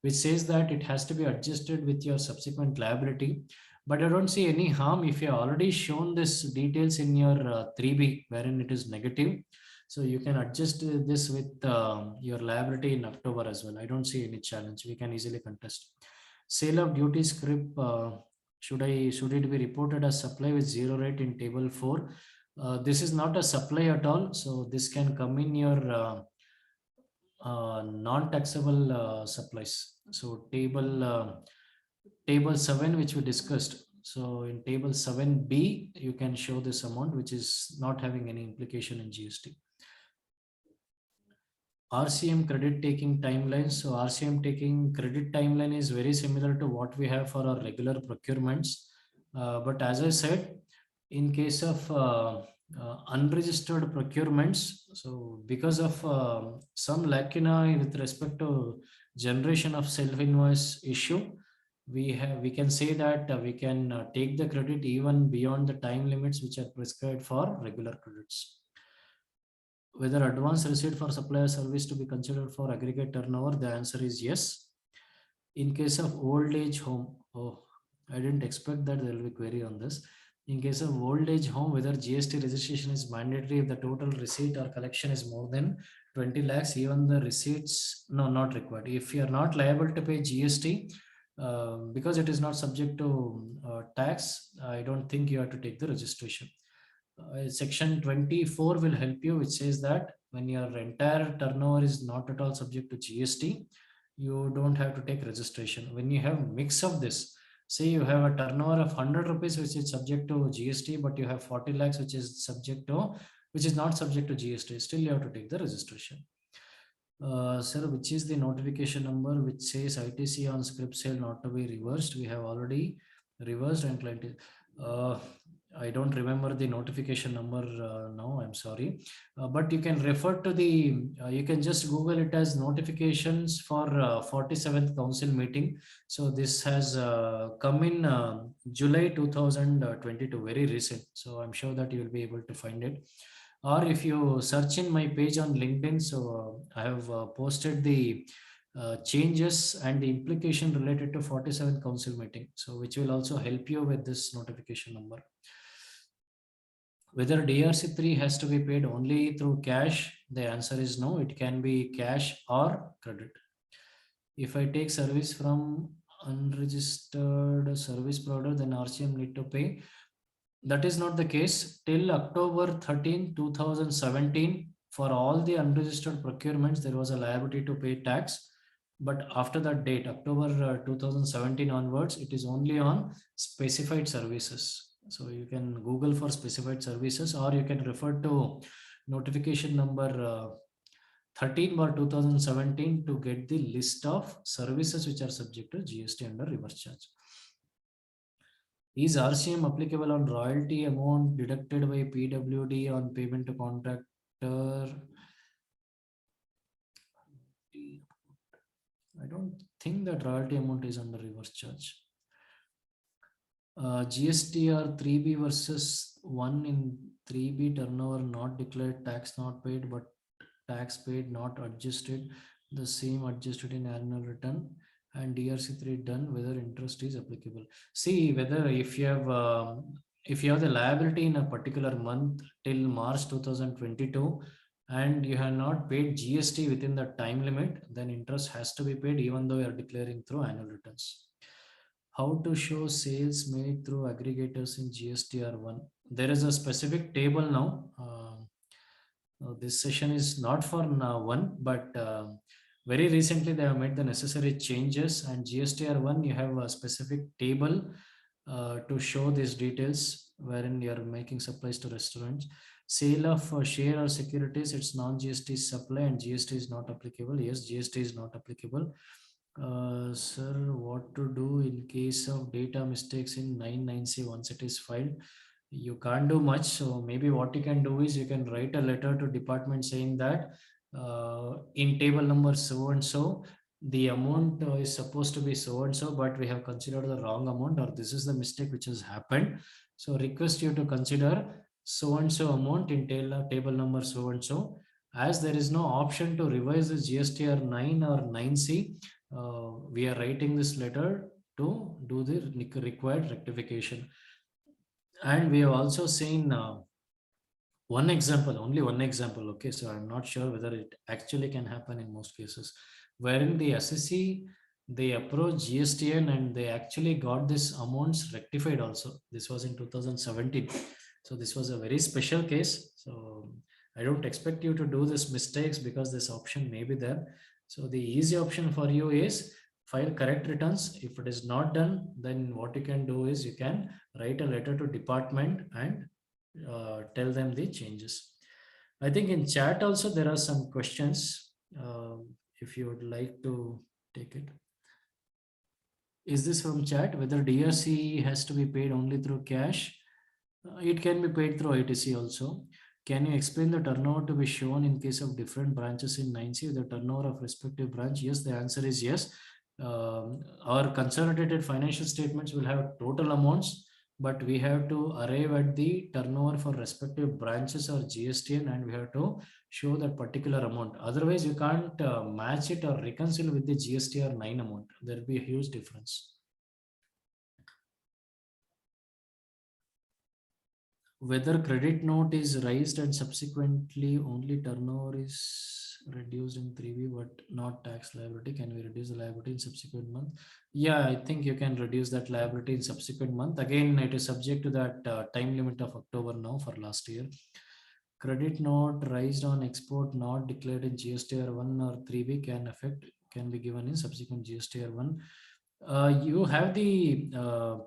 which says that it has to be adjusted with your subsequent liability. But I don't see any harm if you have already shown this details in your 3B, wherein it is negative. So you can adjust this with your liability in October as well. I don't see any challenge. We can easily contest. Sale of duty scrip, should it be reported as supply with zero rate in table 4? This is not a supply at all, so this can come in your non-taxable supplies. So table 7, which we discussed. So in table 7B, you can show this amount, which is not having any implication in GST. RCM credit taking timelines. So RCM taking credit timeline is very similar to what we have for our regular procurements. But as I said, in case of unregistered procurements, so because of some lacuna with respect to generation of self-invoice issue, we can say that we can take the credit even beyond the time limits which are prescribed for regular credits. Whether advance receipt for supplier service to be considered for aggregate turnover, the answer is yes. In case of old age home, I didn't expect that there will be query on this. In case of old age home, whether GST registration is mandatory if the total receipt or collection is more than 20 lakhs, even the receipts, no, not required. If you are not liable to pay GST, because it is not subject to tax, I don't think you have to take the registration. Section 24 will help you, which says that when your entire turnover is not at all subject to GST, you don't have to take registration. When you have mix of this, say you have a turnover of 100 rupees, which is subject to GST, but you have 40 lakhs, which is not subject to GST, still you have to take the registration. Sir, which is the notification number which says ITC on script sale not to be reversed? We have already reversed and client. I don't remember the notification number now, I'm sorry. But you can refer to the, you can just Google it as notifications for 47th council meeting. So this has come in July 2022, very recent. So I'm sure that you will be able to find it. Or if you search in my page on LinkedIn, so I have posted the changes and the implication related to 47th council meeting, so which will also help you with this notification number. Whether DRC3 has to be paid only through cash, the answer is no, it can be cash or credit. If I take service from unregistered service provider, then RCM need to pay. That is not the case. Till October 13, 2017, for all the unregistered procurements, there was a liability to pay tax. But after that date, October 2017 onwards, it is only on specified services. So you can Google for specified services, or you can refer to notification number 13/2017 to get the list of services which are subject to GST under reverse charge. Is RCM applicable on royalty amount deducted by PWD on payment to contractor? I don't think that royalty amount is under reverse charge. GSTR-3B versus 1 in 3B turnover not declared, tax not paid, but tax paid not adjusted, the same adjusted in annual return, and DRC3 done, whether interest is applicable. See whether if you have the liability in a particular month till March 2022 and you have not paid GST within the time limit, then interest has to be paid even though you are declaring through annual returns. How to show sales made through aggregators in GSTR1? There is a specific table now. This session is not for now one, but very recently they have made the necessary changes, and GSTR1 you have a specific table to show these details. wherein you're making supplies to restaurants. Sale of share or securities, it's non-GST supply and GST is not applicable. Yes, GST is not applicable. Sir, what to do in case of data mistakes in 9(9)C once it is filed? You can't do much. So maybe what you can do is you can write a letter to department saying that in table number so and so, the amount is supposed to be so and so, but we have considered the wrong amount, or this is the mistake which has happened. So request you to consider so and so amount in table number so and so. As there is no option to revise the GSTR 9 or 9C, we are writing this letter to do the required rectification. And we have also seen one example, only one example. Okay, so I'm not sure whether it actually can happen in most cases, wherein the SSC, they approached GSTN and they actually got this amounts rectified also. This was in 2017. So this was a very special case. So I don't expect you to do this mistakes because this option may be there. So the easy option for you is file correct returns. If it is not done, then what you can do is you can write a letter to department and tell them the changes. I think in chat also there are some questions. If you would like to take it. Is this from chat? Whether DRC has to be paid only through cash? It can be paid through ITC also. Can you explain the turnover to be shown in case of different branches in 9C, the turnover of respective branch? Yes, the answer is yes. Our consolidated financial statements will have total amounts, but we have to arrive at the turnover for respective branches or GSTN, and we have to show that particular amount. Otherwise, you can't match it or reconcile with the GSTR 9 amount. There will be a huge difference. Whether credit note is raised and subsequently only turnover is reduced in 3B but not tax liability, can we reduce the liability in subsequent month? Yeah, I think you can reduce that liability in subsequent month. Again, it is subject to that time limit of October now for last year. Credit note raised on export not declared in GSTR 1 or 3B can be given in subsequent GSTR 1. You have the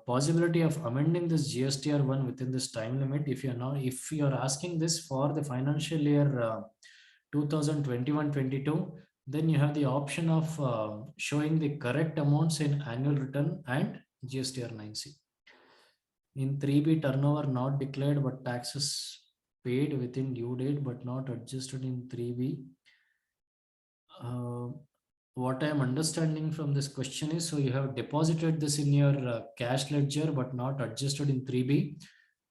possibility of amending this GSTR 1 within this time limit. If you're asking this for the financial year 2021-22, then you have the option of showing the correct amounts in annual return and GSTR 9C. In 3B, turnover not declared but taxes paid within due date but not adjusted in 3B. What I am understanding from this question is, so you have deposited this in your cash ledger but not adjusted in 3B.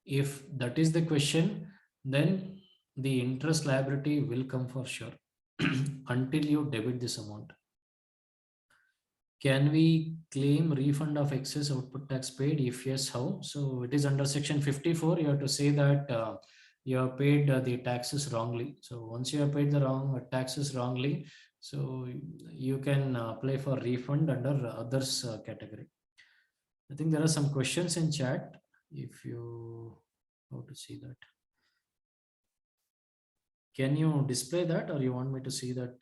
If that is the question, then the interest liability will come for sure until you debit this amount. Can we claim refund of excess output tax paid? If yes, how? So it is under section 54. You have to say that you have paid the taxes wrongly. So once you have paid the wrong taxes wrongly, so you can apply for refund under others category. I think there are some questions in chat. If you how to see that, can you display that, or you want me to see that,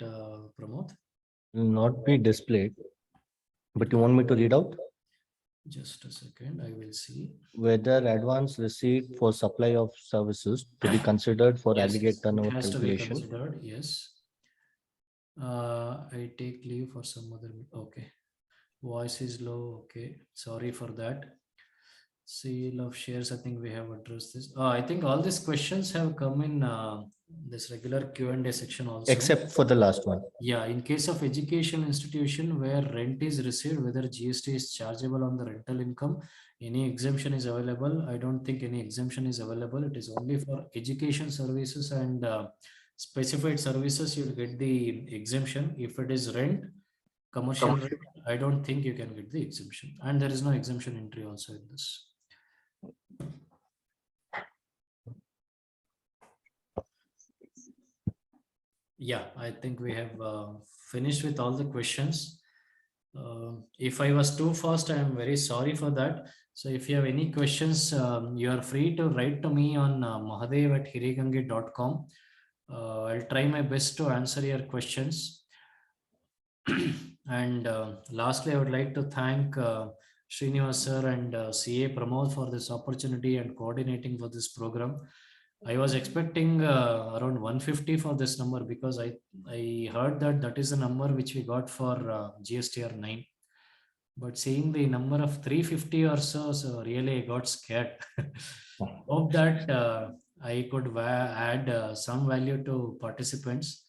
Pramod? Will not be displayed, but you want me to read out? Just a second, I will see. Whether advance receipt for supply of services to be considered for Yes, aggregate it turnover has to be calculation. considered. Yes. I take leave for some other. Okay. Voice is low. Okay. Sorry for that. Sale of shares. I think we have addressed this. I think all these questions have come in this regular Q&A section also. Except for the last one. Yeah, in case of educational institution where rent is received, whether GST is chargeable on the rental income, any exemption is available. I don't think any exemption is available. It is only for education services and specified services you'll get the exemption. If it is rent, commercial rent, I don't think you can get the exemption. And there is no exemption entry also in this. Yeah, I think we have finished with all the questions. If I was too fast, I am very sorry for that. So if you have any questions, you are free to write to me on mahadev@hiregange.com. I'll try my best to answer your questions. And lastly, I would like to thank Srinivas sir and CA Pramod for this opportunity and coordinating for this program. I was expecting around 150 for this number because I heard that is the number which we got for GSTR 9. But seeing the number of 350 or so really I got scared. Hope that I could add some value to participants.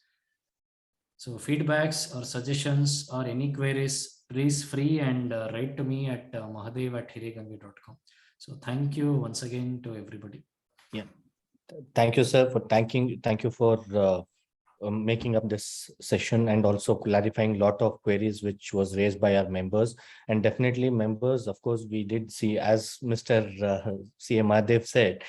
So feedbacks or suggestions or any queries, please free and write to me at mahadev@hiregange.com. So thank you once again to everybody. Yeah. Thank you, sir, for thank you for making up this session and also clarifying a lot of queries which was raised by our members. And definitely members, of course, we did see, as Mr. CA Mahadev said,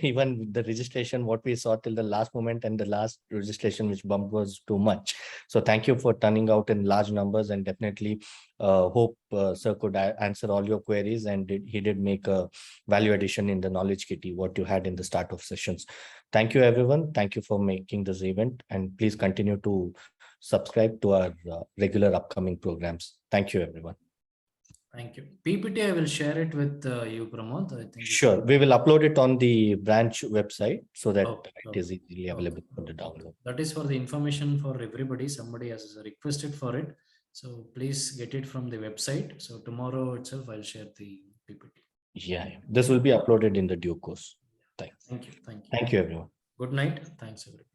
even the registration, what we saw till the last moment and the last registration which bumped was too much. So thank you for turning out in large numbers, and definitely hope sir could answer all your queries, and he did make a value addition in the knowledge kitty what you had in the start of sessions. Thank you, everyone. Thank you for making this event, and please continue to subscribe to our regular upcoming programs. Thank you, everyone. Thank you. PPT, I will share it with you, Pramod. I think Sure. We will upload it on the branch website so that it is easily available for the download. That is for the information for everybody. Somebody has requested for it. So please get it from the website. So tomorrow itself, I'll share the PPT. Yeah. This will be uploaded in the due course. Thank you. Thank you. Thank you, everyone. Good night. Thanks, everybody.